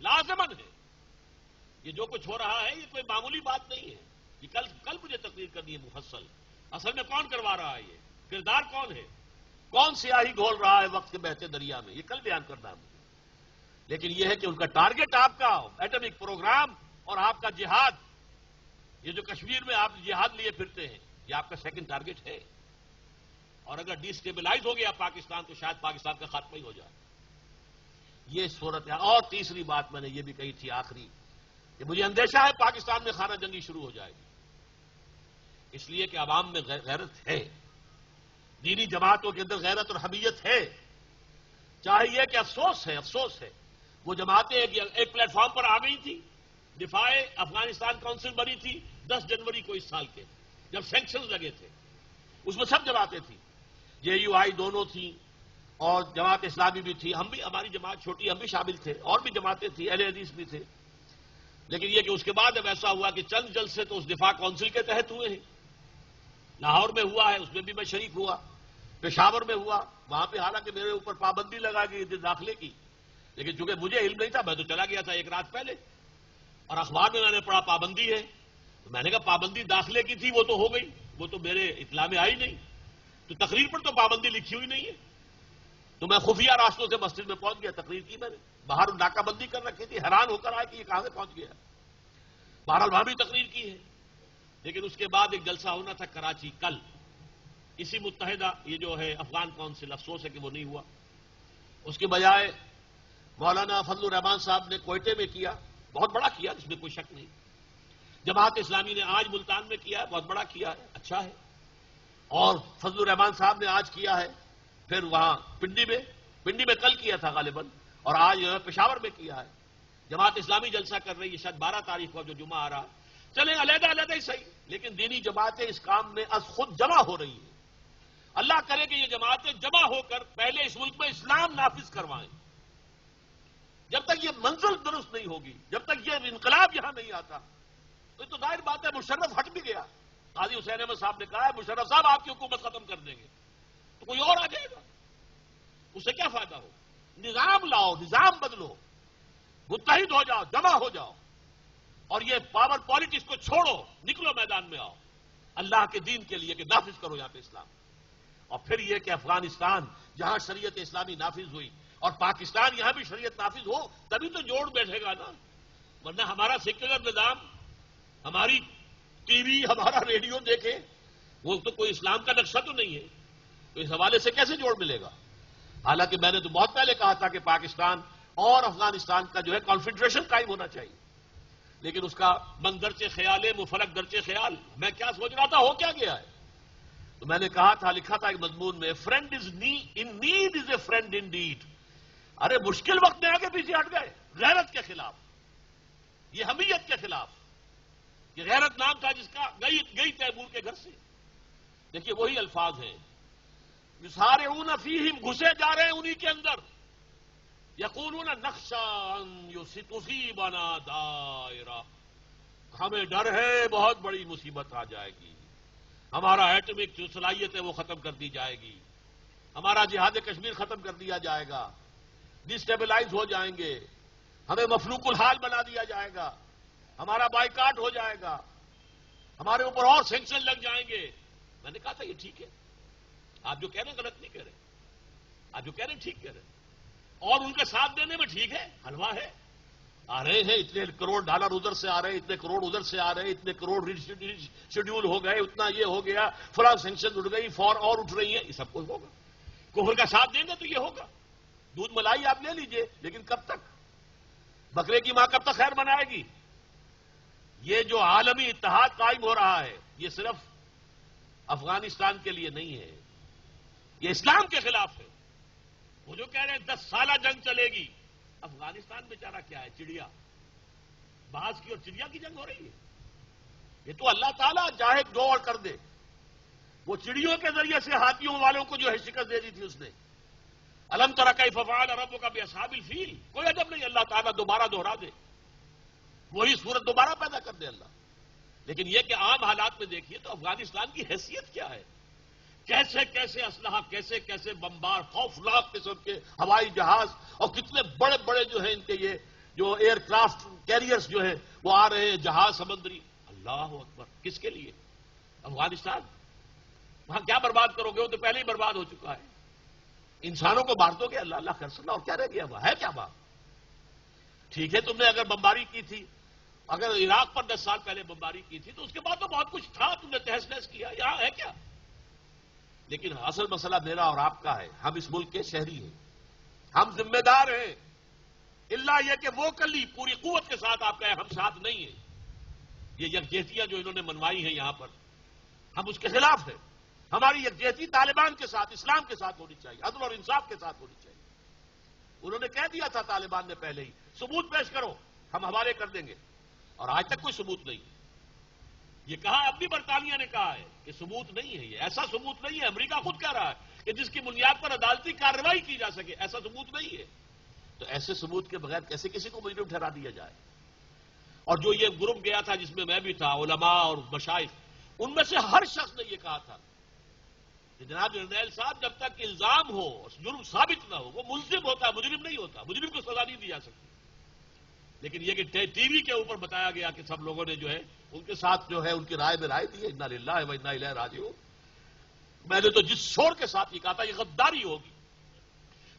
لازمن ہے۔ یہ جو کچھ ہو رہا ہے یہ کوئی معمولی بات نہیں ہے، یہ کل مجھے تقریر کرنی ہے مفصل۔ اصل میں کون کروا رہا ہے، یہ کردار کون ہے، کون سیاہی گھول رہا ہے وقت کے بہتے دریا میں، یہ کل بیان کرنا ہے مجھے۔ لیکن یہ ہے کہ ان کا ٹارگٹ آپ کا ایٹمک پروگرام اور آپ کا جہاد، یہ جو کشمیر میں آپ جہاد لیے پھرتے ہیں، یہ آپ کا سیکنڈ ٹارگٹ ہے۔ اور اگر ڈی اسٹیبلائز ہو گیا پاکستان تو شاید پاکستان کا خاتمہ ہی ہو جائے، یہ صورت ہے۔ اور تیسری بات میں نے یہ بھی کہی تھی آخری، کہ مجھے اندیشہ ہے پاکستان میں خانہ جنگی شروع ہو جائے گی، اس لیے کہ عوام میں غیرت ہے، دینی جماعتوں کے اندر غیرت اور حمیت ہے۔ چاہے یہ کہ افسوس ہے وہ جماعتیں ایک پلیٹ فارم پر آ گئی تھی، دفاع افغانستان کونسل بنی تھی 10 جنوری کو اس سال کے، جب سینکشنز لگے تھے، اس میں سب جماعتیں تھیں، جے یو آئی دونوں تھیں اور جماعت اسلامی بھی تھی، ہم بھی، ہماری جماعت چھوٹی، ہم بھی شامل تھے، اور بھی جماعتیں تھیں، اہل حدیث بھی تھے۔ لیکن یہ کہ اس کے بعد اب ایسا ہوا کہ چند جلسے تو اس دفاع کونسل کے تحت ہوئے ہیں، لاہور میں ہوا ہے، اس میں بھی میں شریک ہوا، پشاور میں ہوا، وہاں پہ حالانکہ میرے اوپر پابندی لگا گئی تھی داخلے کی، لیکن چونکہ مجھے علم نہیں تھا میں تو چلا گیا تھا ایک رات پہلے، اور اخبار میں نے پڑھا پابندی ہے، تو میں نے کہا پابندی داخلے کی تھی وہ تو ہو گئی، وہ تو میرے اطلاع میں آئی نہیں، تو تقریر پر تو پابندی لکھی ہوئی نہیں ہے، تو میں خفیہ راستوں سے مسجد میں پہنچ گیا، تقریر کی میں نے، باہر ناکہ بندی کر رکھی تھی، حیران ہو کر آیا کہ یہ کہاں سے پہنچ گیا، بہرحال وہاں بھی تقریر کی ہے۔ لیکن اس کے بعد ایک جلسہ ہونا تھا کراچی کل، اسی متحدہ یہ جو ہے افغان کونسل، افسوس ہے کہ وہ نہیں ہوا، اس کے بجائے مولانا فضل الرحمان صاحب نے کوئٹے میں کیا، بہت بڑا کیا، اس میں کوئی شک نہیں، جماعت اسلامی نے آج ملتان میں کیا ہے، بہت بڑا کیا ہے، اچھا ہے، اور فضل الرحمان صاحب نے آج کیا ہے، پھر وہاں پنڈی میں کل کیا تھا غالباً، اور آج پشاور میں کیا ہے، جماعت اسلامی جلسہ کر رہی ہے، شاید 12 تاریخ کو جو جمعہ آ رہا، چلیں علیحدہ ہی صحیح، لیکن دینی جماعتیں اس کام میں از خود جمع ہو رہی ہیں۔ اللہ کرے کہ یہ جماعتیں جمع ہو کر پہلے اس ملک میں اسلام نافذ کروائیں، جب تک یہ منزل درست نہیں ہوگی، جب تک یہ انقلاب یہاں نہیں آتا، تو ظاہر بات ہے مشرف ہٹ بھی گیا، قاضی حسین احمد صاحب نے کہا ہے مشرف صاحب آپ کی حکومت ختم کر دیں گے، تو کوئی اور آ جائے گا، اس سے کیا فائدہ ہو؟ نظام لاؤ، نظام بدلو، متحد ہو جاؤ، جمع ہو جاؤ، اور یہ پاور پالیٹکس کو چھوڑو، نکلو میدان میں آؤ اللہ کے دین کے لیے کہ نافذ کرو یہاں پہ اسلام۔ اور پھر یہ کہ افغانستان جہاں شریعت اسلامی نافذ ہوئی اور پاکستان یہاں بھی شریعت نافذ ہو، تبھی تو جوڑ بیٹھے گا نا، ورنہ ہمارا سیکولر نظام، ہماری ٹی وی، ہمارا ریڈیو دیکھے، وہ تو کوئی اسلام کا نقشہ تو نہیں ہے، تو اس حوالے سے کیسے جوڑ ملے گا؟ حالانکہ میں نے تو بہت پہلے کہا تھا کہ پاکستان اور افغانستان کا جو ہے کانفیڈریشن قائم ہونا چاہیے، لیکن اس کا من درچے خیال ہے، مفرق درچے خیال، میں کیا سوچ رہا تھا ہو کیا گیا ہے، تو میں نے کہا تھا، لکھا تھا ایک مضمون میں، friend is in need is a friend indeed, ارے مشکل وقت میں آگے پیچھے ہٹ گئے، غیرت کے خلاف، یہ حمیت کے خلاف، یہ غیرت نام تھا جس کا گئی تیمور کے گھر سے، دیکھیے وہی الفاظ ہیں، یسارعون فیہم، گھسے جا رہے ہیں انہی کے اندر، یقولون نخشی ان تصیبنا دائرہ، ہمیں ڈر ہے بہت بڑی مصیبت آ جائے گی، ہمارا ایٹمک جو صلاحیت ہے وہ ختم کر دی جائے گی، ہمارا جہاد کشمیر ختم کر دیا جائے گا، ڈسٹیبلائز ہو جائیں گے، ہمیں مفلوق الحال بنا دیا جائے گا، ہمارا بائیکاٹ ہو جائے گا، ہمارے اوپر اور سینکشن لگ جائیں گے۔ میں نے کہا تھا یہ ٹھیک ہے، آپ جو کہہ رہے ہیں غلط نہیں کہہ رہے، آپ جو کہہ رہے ہیں ٹھیک کہہ رہے ہیں، اور ان کے ساتھ دینے میں ٹھیک ہے، حلوہ ہے، آ رہے ہیں اتنے کروڑ ڈالر ادھر سے آ رہے ہیں، اتنے کروڑ ادھر سے آ رہے ہیں، اتنے کروڑ شیڈیول ہو گئے، اتنا یہ ہو گیا، فلاں سینکشن اٹھ گئی، فور اور اٹھ رہی ہیں، یہ سب کچھ ہوگا، کفر کا ساتھ دیں گے تو یہ ہوگا، دودھ ملائی آپ لے لیجئے، لیکن کب تک؟ بکرے کی ماں کب تک خیر منائے گی؟ یہ جو عالمی اتحاد قائم ہو رہا ہے یہ صرف افغانستان کے لیے نہیں ہے، یہ اسلام کے خلاف ہے۔ وہ جو کہہ رہے ہیں 10 سالہ جنگ چلے گی، افغانستان بیچارہ کیا ہے؟ چڑیا، باز کی اور چڑیا کی جنگ ہو رہی ہے۔ یہ تو اللہ تعالیٰ چاہے دو اور کر دے۔ وہ چڑیوں کے ذریعے سے ہاتھیوں والوں کو جو ہے شکست دے دی تھی اس نے۔ الم تر کیف فعل ربک باصحاب الفیل، کوئی عجب نہیں اللہ تعالیٰ دوبارہ دوہرا دے، وہی صورت دوبارہ پیدا کر دے اللہ۔ لیکن یہ کہ عام حالات میں دیکھیے تو افغانستان کی حیثیت کیا ہے، کیسے کیسے اسلحہ، کیسے کیسے بمبار، خوفناک قسم کے ہوائی جہاز، اور کتنے بڑے بڑے جو ہیں ان کے یہ جو ایئر کرافٹ کیریئرز جو ہیں وہ آ رہے ہیں، جہاز سمندری۔ اللہ اکبر، کس کے لیے؟ افغانستان۔ وہاں کیا برباد کرو گے؟ وہ تو پہلے ہی برباد ہو چکا ہے۔ انسانوں کو مار دو گے، اللہ اللہ خیر صلی، اور کیا رہ گیا؟ وہاں ہے کیا بات؟ ٹھیک ہے، تم نے اگر بمباری کی تھی، اگر عراق پر 10 سال پہلے بمباری کی تھی تو اس کے بعد تو بہت کچھ تھا، تم نے تہس نہس کیا، یہاں ہے کیا؟ لیکن اصل مسئلہ میرا اور آپ کا ہے، ہم اس ملک کے شہری ہیں، ہم ذمہ دار ہیں۔ اللہ یہ کہ وہ کلی پوری قوت کے ساتھ آپ کہیں ہم ساتھ نہیں ہیں، یہ یکجہتیاں جو انہوں نے منوائی ہیں یہاں پر، ہم اس کے خلاف ہیں۔ ہماری یکجہتی طالبان کے ساتھ، اسلام کے ساتھ ہونی چاہیے، عدل اور انصاف کے ساتھ ہونی چاہیے۔ انہوں نے کہہ دیا تھا طالبان نے پہلے ہی، ثبوت پیش کرو، ہم حوالے کر دیں گے، اور آج تک کوئی ثبوت نہیں۔ یہ کہا اب بھی برطانیہ نے کہا ہے کہ ثبوت نہیں ہے، یہ ایسا ثبوت نہیں ہے۔ امریکہ خود کہہ رہا ہے کہ جس کی بنیاد پر عدالتی کارروائی کی جا سکے، ایسا ثبوت نہیں ہے۔ تو ایسے ثبوت کے بغیر کیسے کسی کو مجرم ٹھہرا دیا جائے؟ اور جو یہ گروپ گیا تھا جس میں میں بھی تھا، علماء اور مشائخ، ان میں سے ہر شخص نے یہ کہا تھا کہ جناب جرنیل صاحب جب تک الزام ہو، جرم ثابت نہ ہو، وہ ملزم ہوتا ہے، مجرم نہیں ہوتا، مجرم کو سزا نہیں دی جا سکتی۔ لیکن یہ کہ ٹی وی کے اوپر بتایا گیا کہ سب لوگوں نے جو ہے ان کے ساتھ جو ہے ان کی رائے میں رائے دی ہے، انا للہ و انا الیہ راجعون۔ میں نے تو جس شور کے ساتھ یہ کہا تھا یہ غداری ہوگی،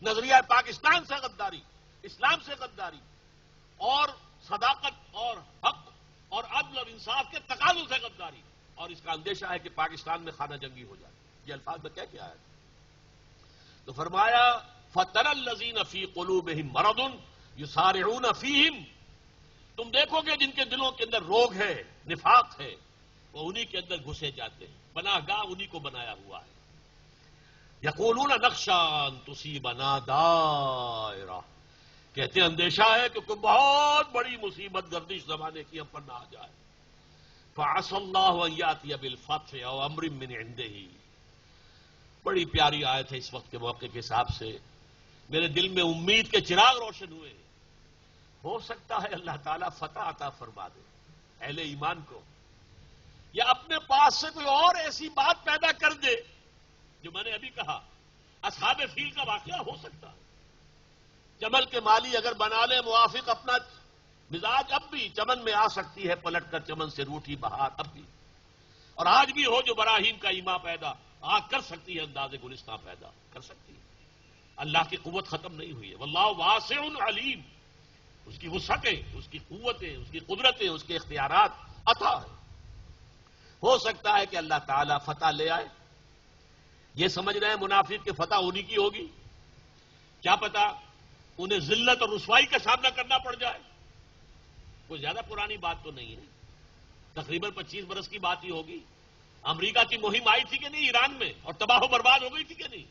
نظریہ پاکستان سے غداری، اسلام سے غداری، اور صداقت اور حق اور عدل اور انصاف کے تقاضوں سے غداری، اور اس کا اندیشہ ہے کہ پاکستان میں خانہ جنگی ہو جائے۔ یہ الفاظ میں کیا کیا ہے؟ تو فرمایا فَتَرَى الَّذِينَ فِي قُلُوبِهِم مَرَضٌ يُسَارِعُونَ فِيهِمْ، تم دیکھو گے جن کے دلوں کے اندر روگ ہے، نفاق ہے، وہ انہی کے اندر گھسے جاتے ہیں، پناہ گاہ انہی کو بنایا ہوا ہے۔ یقولون نخشى ان تصيبنا دائرہ، کہتے ہیں اندیشہ ہے کہ کوئی بہت بڑی مصیبت گردش زمانے کی ہم پر نہ آ جائے۔ فعسى الله ان ياتي بالفتح او امر من عنده، بڑی پیاری آیت ہے اس وقت کے موقع کے حساب سے، میرے دل میں امید کے چراغ روشن ہوئے۔ ہو سکتا ہے اللہ تعالیٰ فتح عطا فرما دے اہل ایمان کو، یا اپنے پاس سے کوئی اور ایسی بات پیدا کر دے جو میں نے ابھی کہا، اصحاب فیل کا واقعہ ہو سکتا ہے۔ چمن کے مالی اگر بنا لے موافق اپنا مزاج، اب بھی چمن میں آ سکتی ہے پلٹ کر چمن سے روٹھی بہار، اب بھی، اور آج بھی ہو جو براہیم کا ایما پیدا، آج کر سکتی ہے انداز گلستان پیدا کر سکتی ہے۔ اللہ کی قوت ختم نہیں ہوئی ہے، واللہ واسع علیم، اس کی وسعتیں، اس کی قوتیں، اس کی قدرتیں، اس کے اختیارات عطا ہے۔ ہو سکتا ہے کہ اللہ تعالیٰ فتح لے آئے۔ یہ سمجھ رہے ہیں منافق کہ فتح انہی کی ہوگی، کیا پتا انہیں ذلت اور رسوائی کا سامنا کرنا پڑ جائے۔ کوئی زیادہ پرانی بات تو نہیں ہے، تقریباً 25 برس کی بات ہی ہوگی۔ امریکہ کی مہم آئی تھی کہ نہیں ایران میں، اور تباہ و برباد ہو گئی تھی کہ نہیں؟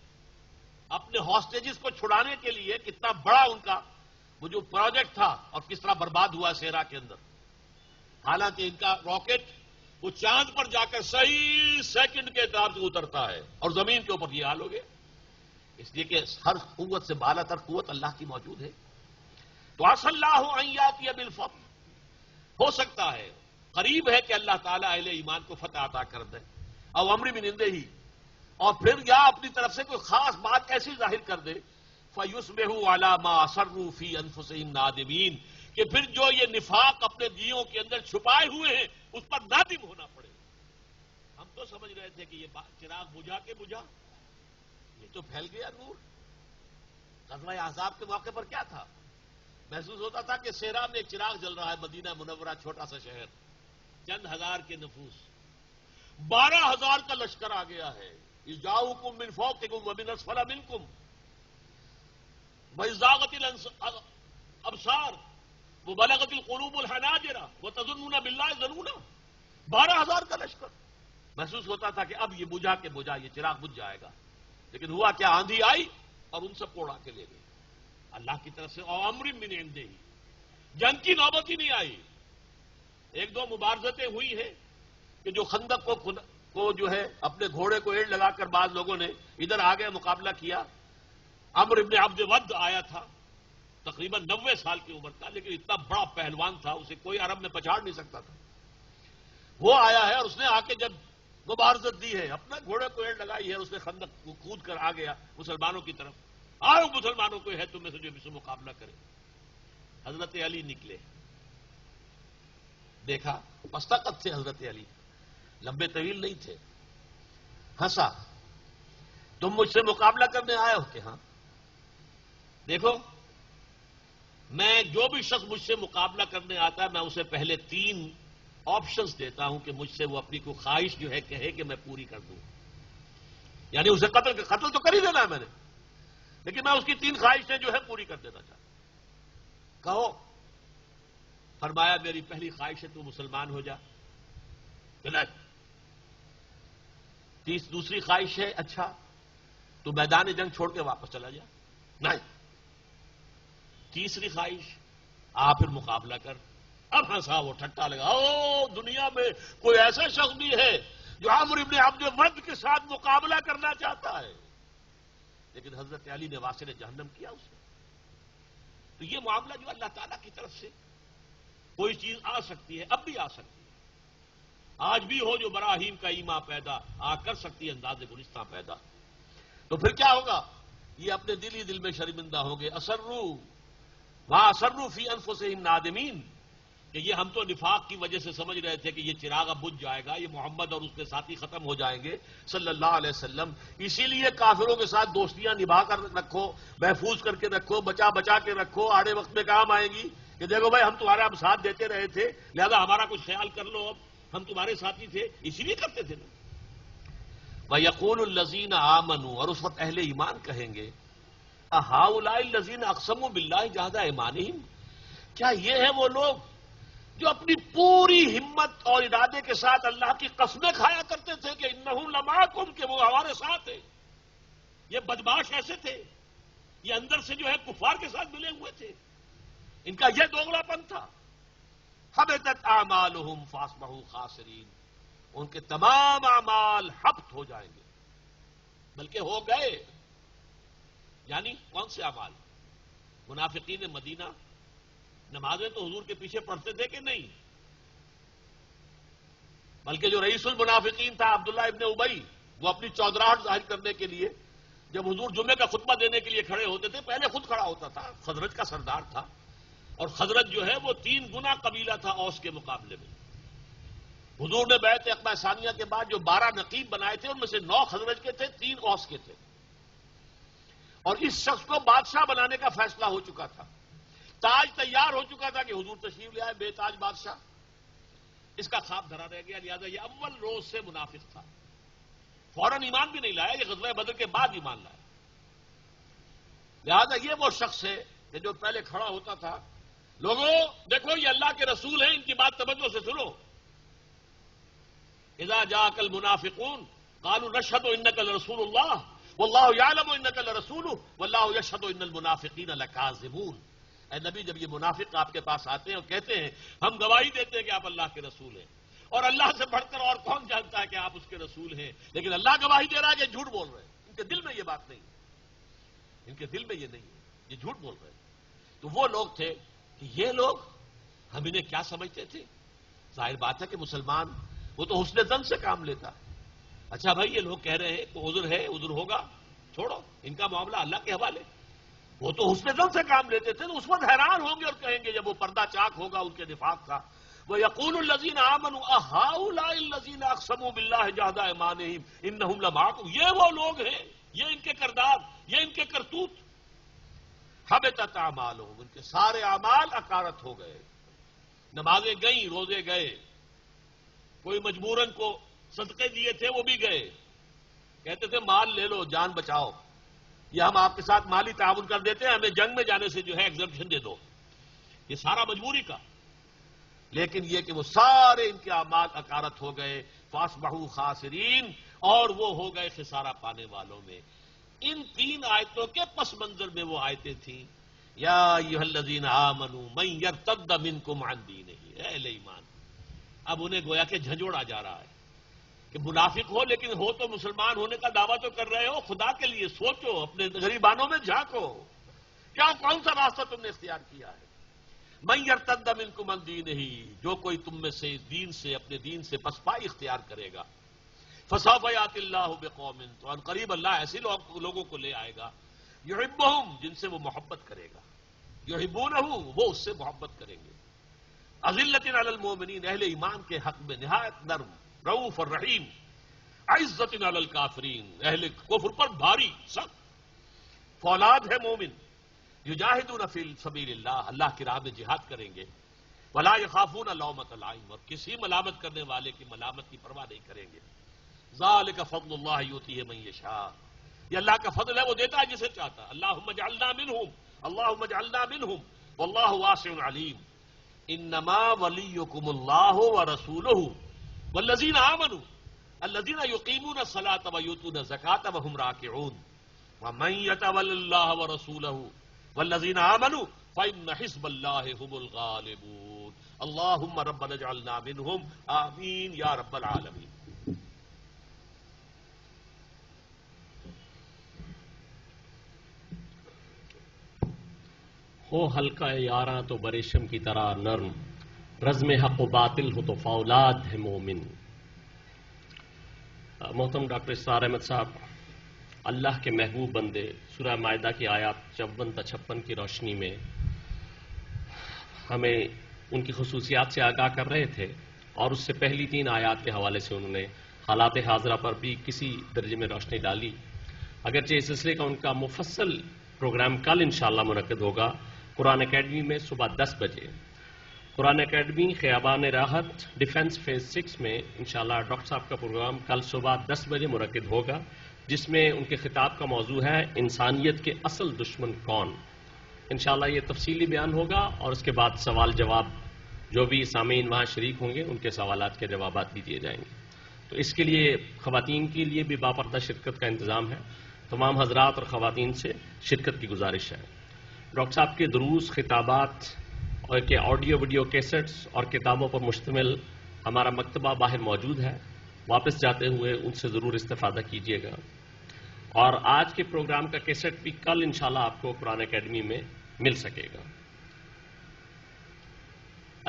اپنے ہاسٹیجز کو چھڑانے کے لیے کتنا بڑا ان کا وہ جو پروجیکٹ تھا، اور کس طرح برباد ہوا سیرا کے اندر۔ حالانکہ ان کا راکٹ وہ چاند پر جا کر صحیح سیکنڈ کے اعتبار سے اترتا ہے، اور زمین کے اوپر یہ حال ہو گیا، اس لیے کہ ہر قوت سے بالا تر قوت اللہ کی موجود ہے۔ تو عسى الله ان ياتي بالفتح، ہو سکتا ہے، قریب ہے کہ اللہ تعالیٰ اہل ایمان کو فتح عطا کر دے، او امر من عنده، اور پھر یا اپنی طرف سے کوئی خاص بات ایسی ظاہر کر دے، فَيُصْبِحُوا عَلَى مَا أَصَرُّوا فِي أَنفُسِهِمْ نَادِمِينَ، کہ پھر جو یہ نفاق اپنے دیوں کے اندر چھپائے ہوئے ہیں اس پر نادم ہونا پڑے۔ ہم تو سمجھ رہے تھے کہ یہ چراغ بجھا کے بجھا، یہ تو پھیل گیا نور۔ غزوہ احزاب کے موقع پر کیا تھا؟ محسوس ہوتا تھا کہ صحرا میں ایک چراغ جل رہا ہے، مدینہ منورہ چھوٹا سا شہر، چند ہزار کے نفوس، 12,000 کا لشکر آ گیا ہے۔ اِذْ من فوقکم ومن اسفل منکم وَإِذْ زَاغَتِ الْأَبْصَارُ، وہ بلغت القلوب الحناجر وتظنون باللہ الظنون، 12,000 کا لشکر. محسوس ہوتا تھا کہ اب یہ بجھا کے بجھا، یہ چراغ بجھ جائے گا، لیکن ہوا کیا؟ آندھی آئی اور ان سب کو اڑا کے لے گئی اللہ کی طرف سے. اور امر من عنده، جنگ کی نوبت ہی نہیں آئی. ایک دو مبارزتیں ہوئی ہیں کہ جو خندق کو جو ہے اپنے گھوڑے کو ایڑ لگا کر بعض لوگوں نے ادھر آگے مقابلہ کیا. عمر ابن عبد ود آیا تھا تقریباً 90 سال کی عمر کا، لیکن اتنا بڑا پہلوان تھا اسے کوئی عرب میں پچاڑ نہیں سکتا تھا. وہ آیا ہے اور اس نے آ کے جب مبارزت دی ہے، اپنے گھوڑے کو ایڑ لگائی ہے، اس نے خندق کو کود کر آ گیا مسلمانوں کی طرف. آؤ مسلمانوں کو ہے تم میں سے جو بھی سے مقابلہ کرے. حضرت علی نکلے، دیکھا مستقت تھے حضرت علی، لمبے طویل نہیں تھے. ہنسا، تم مجھ سے مقابلہ کرنے آئے ہو؟ کہ ہاں. دیکھو میں جو بھی شخص مجھ سے مقابلہ کرنے آتا ہے میں اسے پہلے 3 آپشنز دیتا ہوں کہ مجھ سے وہ اپنی کوئی خواہش جو ہے کہے کہ میں پوری کر دوں. یعنی اسے قتل تو کر ہی دینا ہے میں نے، لیکن میں اس کی 3 خواہشیں جو ہے پوری کر دینا چاہتا ہوں. کہو. فرمایا میری پہلی خواہش ہے تو مسلمان ہو جا. دوسری خواہش ہے اچھا تو میدان جنگ چھوڑ کے واپس چلا جا. نہیں. تیسری خواہش آ پھر مقابلہ کر. اب ہنسا وہ، ٹھٹا لگا. او دنیا میں کوئی ایسا شخص بھی ہے جو عمر ابن عبد ود کے ساتھ مقابلہ کرنا چاہتا ہے؟ لیکن حضرت علی نے واسل جہنم کیا اسے. تو یہ معاملہ جو اللہ تعالیٰ کی طرف سے کوئی چیز آ سکتی ہے، اب بھی آ سکتی ہے. آج بھی ہو جو براہیم کا ایما پیدا آ کر سکتی ہے انداز گلستہ پیدا. تو پھر کیا ہوگا؟ یہ اپنے دل ہی دل میں شرمندہ ہوں گے. اسروا فی انفسہم نادمین، کہ یہ ہم تو نفاق کی وجہ سے سمجھ رہے تھے کہ یہ چراغ اب بجھ جائے گا، یہ محمد اور اس کے ساتھی ختم ہو جائیں گے صلی اللہ علیہ وسلم. اسی لیے کافروں کے ساتھ دوستیاں نبھا کر رکھو، محفوظ کر کے رکھو، بچا کے رکھو، آڑے وقت میں کام آئے گی کہ دیکھو بھائی ہم تمہارا اب ساتھ دیتے رہے تھے، لہذا ہمارا کچھ خیال کر لو، اب ہم تمہارے ساتھی تھے، اسی لیے کرتے تھے نا. وَيَقُولُ الَّذِينَ آمَنُوا، اور اس وقت اہل ایمان کہیں گے أَهَٰؤُلَاءِ الَّذِينَ أَقْسَمُوا بِاللَّهِ جَهْدَ أَيْمَانِهِمْ، کیا یہ ہے وہ لوگ جو اپنی پوری ہمت اور ارادے کے ساتھ اللہ کی قسمیں کھایا کرتے تھے کہ انہم لمعکم، کہ وہ ہمارے ساتھ ہے. یہ بدماش ایسے تھے، یہ اندر سے جو ہے کفار کے ساتھ ملے ہوئے تھے، ان کا یہ دوغلا پن تھا. حبطت اعمالہم فاصبحوا خاسرین، ان کے تمام اعمال حبط ہو جائیں گے، بلکہ ہو گئے. یعنی کون سے اعمال؟ منافقین مدینہ نمازیں تو حضور کے پیچھے پڑھتے تھے کہ نہیں، بلکہ جو رئیس المنافقین تھا عبداللہ ابن ابی، وہ اپنی چودراہٹ ظاہر کرنے کے لیے جب حضور جمعے کا خطبہ دینے کے لیے کھڑے ہوتے تھے پہلے خود کھڑا ہوتا تھا. خزرج کا سردار تھا، اور خزرج جو ہے وہ 3 گنا قبیلہ تھا اوس کے مقابلے میں. حضور نے بیعت عقبہ ثانیہ کے بعد جو 12 نقیب بنائے تھے ان میں سے 9 خزرج کے تھے، 3 اوس کے تھے. اور اس شخص کو بادشاہ بنانے کا فیصلہ ہو چکا تھا، تاج تیار ہو چکا تھا کہ حضور تشریف لے آئے بے تاج بادشاہ. اس کا خواب دھرا رہ گیا، لہذا یہ اول روز سے منافق تھا. فوراً ایمان بھی نہیں لایا، یہ غزوہ بدر کے بعد ایمان لایا. لہذا یہ وہ شخص ہے کہ جو پہلے کھڑا ہوتا تھا، لوگوں دیکھو یہ اللہ کے رسول ہیں، ان کی بات توجہ سے سنو. اذا جاءك المنافقون قالوا نشهد انك لرسول الله والله يعلم انك لرسوله والله يشهد ان المنافقين لكاذبون. اے نبی جب یہ منافق آپ کے پاس آتے ہیں اور کہتے ہیں ہم گواہی دیتے ہیں کہ آپ اللہ کے رسول ہیں، اور اللہ سے بڑھ کر اور کون جانتا ہے کہ آپ اس کے رسول ہیں، لیکن اللہ گواہی دے رہا ہے کہ جھوٹ بول رہے ہیں. ان کے دل میں یہ بات نہیں ہے، ان کے دل میں یہ نہیں ہے، یہ جھوٹ بول رہے ہیں. تو وہ لوگ تھے کہ یہ لوگ ہم انہیں کیا سمجھتے تھے؟ ظاہر بات ہے کہ مسلمان وہ تو حسن ظن سے کام لیتا ہے. اچھا بھائی یہ لوگ کہہ رہے ہیں کہ عذر ہے، عذر ہوگا، چھوڑو ان کا معاملہ اللہ کے حوالے. وہ تو حسن ظن سے کام لیتے تھے، تو اس وقت حیران ہوں گے اور کہیں گے جب وہ پردہ چاک ہوگا ان کے نفاق کا، وَيَقُولُ الَّذِينَ آمَنُوا أَهَٰؤُلَاءِ الَّذِينَ أَقْسَمُوا بِاللَّهِ جَهْدَ أَيْمَانِهِمْ إِنَّهُمْ لَمَعَكُمْ. یہ وہ لوگ ہیں، یہ ان کے کردار، یہ ان کے کرتوت. حبطت اعمالہم، ان کے سارے اعمال اکارت ہو گئے. نمازیں گئیں، روزے گئے، کوئی مجبوراً کو صدقے دیے تھے وہ بھی گئے. کہتے تھے مال لے لو جان بچاؤ، یا ہم آپ کے ساتھ مالی تعاون کر دیتے ہیں، ہمیں جنگ میں جانے سے جو ہے ایگزمپشن دے دو. یہ سارا مجبوری کا، لیکن یہ کہ وہ سارے ان کے اعمال اکارت ہو گئے، فاصبحوا خاسرین، اور وہ ہو گئے خسارہ پانے والوں میں۔ ان تین آیتوں کے پس منظر میں وہ آیتیں تھیں، یا ایھا الذین آمنوا من یرتد منکم عن دینہ، اے اہل ایمان۔ اب انہیں گویا کہ جھنجھوڑا جا رہا ہے کہ منافق ہو لیکن ہو تو مسلمان ہونے کا دعویٰ تو کر رہے ہو، خدا کے لیے سوچو، اپنے غریبانوں میں جھانکو، کیا کون سا راستہ تم نے اختیار کیا ہے؟ من یرتد منکم عن دینہ، جو کوئی تم میں سے دین سے، اپنے دین سے پسپائی اختیار کرے گا، فسوف یأتی اللہ بقوم، تو ان قریب اللہ ایسے لوگوں کو لے آئے گا، یحبہم، جن سے وہ محبت کرے گا، یحبونہ، وہ اس سے محبت کریں گے، اذلۃ علی المؤمنین، اہل ایمان کے حق میں نہایت نرم، رؤوف الرحیم، عزت علی الکافرین، اہل کفر پر بھاری سخت۔ فولاد ہے مومن، یجاہدون فی سبیل اللہ، اللہ کی راہ میں جہاد کریں گے، ولا یخافون لومۃ لائم، اور کسی ملامت کرنے والے کی ملامت کی پرواہ نہیں کریں گے۔ ذالک فضل اللہ یؤتیہ من یشاء، یہ اللہ کا فضل ہے، وہ دیتا ہے جسے چاہتا ہے۔ اللہم اجعلنا منہم، اللہم اجعلنا منہم، واللہ واسع علیم۔ انما ولیکم اللہ ورسولہ والذین آمنوا الذین یقیمون الصلاۃ ویؤتون الزکاۃ وہم راکعون، ومن یتول اللہ ورسولہ والذین آمنوا فإن حزب اللہ هم الغالبون۔ اللہم ربنا اجعلنا منہم، آمین یا رب العالمین۔ ہو حلقہ یاراں تو بریشم کی طرح نرم، رزم حق و باطل ہو تو فولاد ہے مومن۔ محترم ڈاکٹر اسرار احمد صاحب، اللہ کے محبوب بندے سورہ مائدہ کی آیات 54 تا 56 کی روشنی میں ہمیں ان کی خصوصیات سے آگاہ کر رہے تھے، اور اس سے پہلی 3 آیات کے حوالے سے انہوں نے حالات حاضرہ پر بھی کسی درجے میں روشنی ڈالی۔ اگرچہ اس سلسلے کا ان کا مفصل پروگرام کل انشاءاللہ منعقد ہوگا قرآن اکیڈمی میں صبح 10 بجے۔ قرآن اکیڈمی خیابان راحت ڈیفنس فیز 6 میں انشاءاللہ ڈاکٹر صاحب کا پروگرام کل صبح 10 بجے منعقد ہوگا، جس میں ان کے خطاب کا موضوع ہے انسانیت کے اصل دشمن کون۔ انشاءاللہ یہ تفصیلی بیان ہوگا، اور اس کے بعد سوال جواب، جو بھی سامعین وہاں شریک ہوں گے ان کے سوالات کے جوابات بھی دیے جائیں گے۔ تو اس کے لیے خواتین کے لیے بھی باپردہ شرکت کا انتظام ہے، تمام حضرات اور خواتین سے شرکت کی گزارش ہے۔ ڈاکٹر صاحب کے دروس، خطابات اور کے آڈیو ویڈیو کیسٹس اور کتابوں پر مشتمل ہمارا مکتبہ باہر موجود ہے، واپس جاتے ہوئے ان سے ضرور استفادہ کیجیے گا۔ اور آج کے پروگرام کا کیسٹ بھی کل انشاءاللہ آپ کو قرآن اکیڈمی میں مل سکے گا۔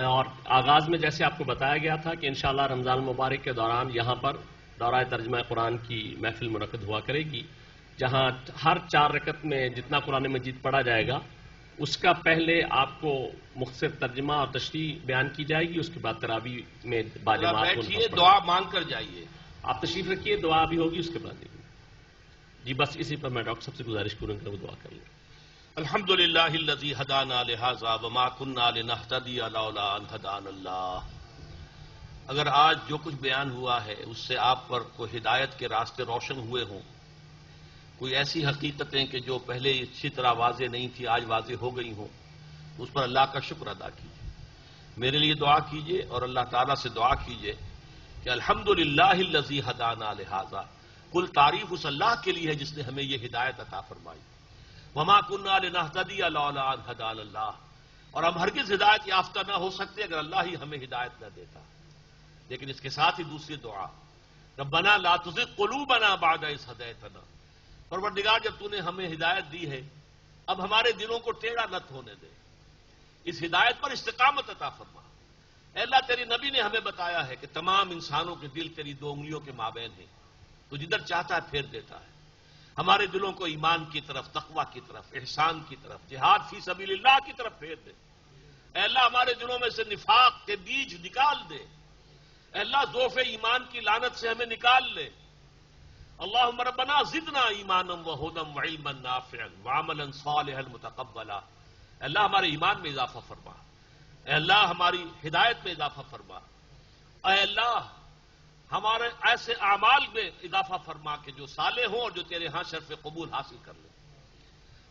اور آغاز میں جیسے آپ کو بتایا گیا تھا کہ انشاءاللہ رمضان المبارک کے دوران یہاں پر دورہ ترجمہ قرآن کی محفل منعقد ہوا کرے گی، جہاں ہر 4 رکعت میں جتنا قرآن مجید پڑھا جائے گا اس کا پہلے آپ کو مختصر ترجمہ اور تشریح بیان کی جائے گی، اس کے بعد تراویح میں باجماعت بیٹھیے، دعا مانگ کر جائیے۔ آپ تشریف رکھیے، دعا بھی ہوگی اس کے بعد۔ جی بس اسی پر میں ڈاکٹر صاحب سے گزارش کروں کہ وہ دعا کر لیں۔ الحمدللہ الذی ہدانا لہذا وما کنا لنہتدی لولا ان ہدانا اللہ۔ اگر آج جو کچھ بیان ہوا ہے اس سے آپ پر کوئی ہدایت کے راستے روشن ہوئے ہوں، کوئی ایسی حقیقتیں کہ جو پہلے اچھی طرح واضح نہیں تھی آج واضح ہو گئی ہوں، اس پر اللہ کا شکر ادا کیجیے، میرے لیے دعا کیجیے اور اللہ تعالیٰ سے دعا کیجیے کہ الحمدللہ الذی ہدانا لہذا، کل تعریف اس اللہ کے لیے ہے جس نے ہمیں یہ ہدایت عطا فرمائی۔ وما کنا لنہتدی لولا ان ہدانا اللہ، اور ہم ہرگز ہدایت یافتہ نہ ہو سکتے اگر اللہ ہی ہمیں ہدایت نہ دیتا۔ لیکن اس کے ساتھ ہی دوسری دعا، ربنا لا تزغ قلوبنا بعد اذ ہدیتنا، پروردگار جب تو نے ہمیں ہدایت دی ہے اب ہمارے دلوں کو ٹیڑھا نہ ہونے دے، اس ہدایت پر استقامت عطا فرما۔ اے اللہ تیری نبی نے ہمیں بتایا ہے کہ تمام انسانوں کے دل تیری 2 انگلیوں کے مابین ہیں، تو جدھر چاہتا ہے پھیر دیتا ہے۔ ہمارے دلوں کو ایمان کی طرف، تقوی کی طرف، احسان کی طرف، جہاد فی سبیل اللہ کی طرف پھیر دے۔ اے اللہ ہمارے دلوں میں سے نفاق کے بیج نکال دے۔ اے اللہ ضعف ایمان کی لعنت سے ہمیں نکال لے۔ اللہم ربنا زدنا ایمانا وہدی وعلما نافعا وعملا صالحا متقبلا۔ اے اللہ ہمارے ایمان میں اضافہ فرما، اے اللہ ہماری ہدایت میں اضافہ فرما، اے اللہ ہمارے ایسے اعمال میں اضافہ فرما کہ جو صالح ہوں اور جو تیرے ہاں شرف قبول حاصل کر لیں۔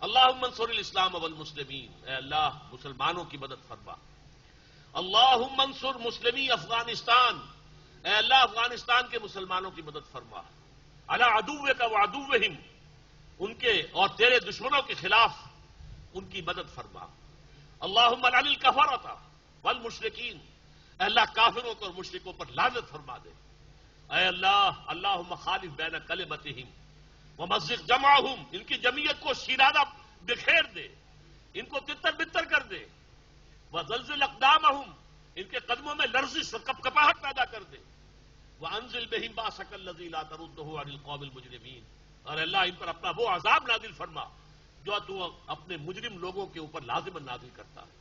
اللہم انصر الاسلام والمسلمین، اے اللہ مسلمانوں کی مدد فرما. اللہم انصر مسلمی افغانستان، اے اللہ افغانستان کے مسلمانوں کی مدد فرما. علی عدوک وعدوہم، ان کے اور تیرے دشمنوں کے خلاف ان کی مدد فرما. اللہم لعن الکفرۃ والمشرکین، اے اللہ کافروں کو اور مشرکوں پر لعنت فرما دے. اے اللہ اللہم خالف بین کلمتہم ومزق جمعہم، ان کی جمعیت کو شیرانہ بکھیر دے، ان کو تتر بتر کر دے. وزلزل اقدامہم، ان کے قدموں میں لرزش اور کپکپاہٹ پیدا کر دے. وانزل بہم باسک الذی لا تردہ عن القوم المجرمین، اور اللہ ان پر اپنا وہ عذاب نازل فرما جو تو اپنے مجرم لوگوں کے اوپر لازماً نازل کرتا ہے.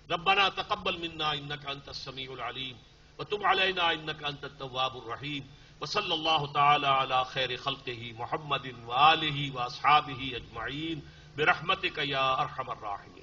ربنا تقبل منا انک انت السمیع العلیم وتب علینا انک انت التواب الرحیم. وصلی اللہ تعالی علی خیر خلقہ محمد وآلہ واصحابہ اجمعین برحمتک یا ارحم الراحمین.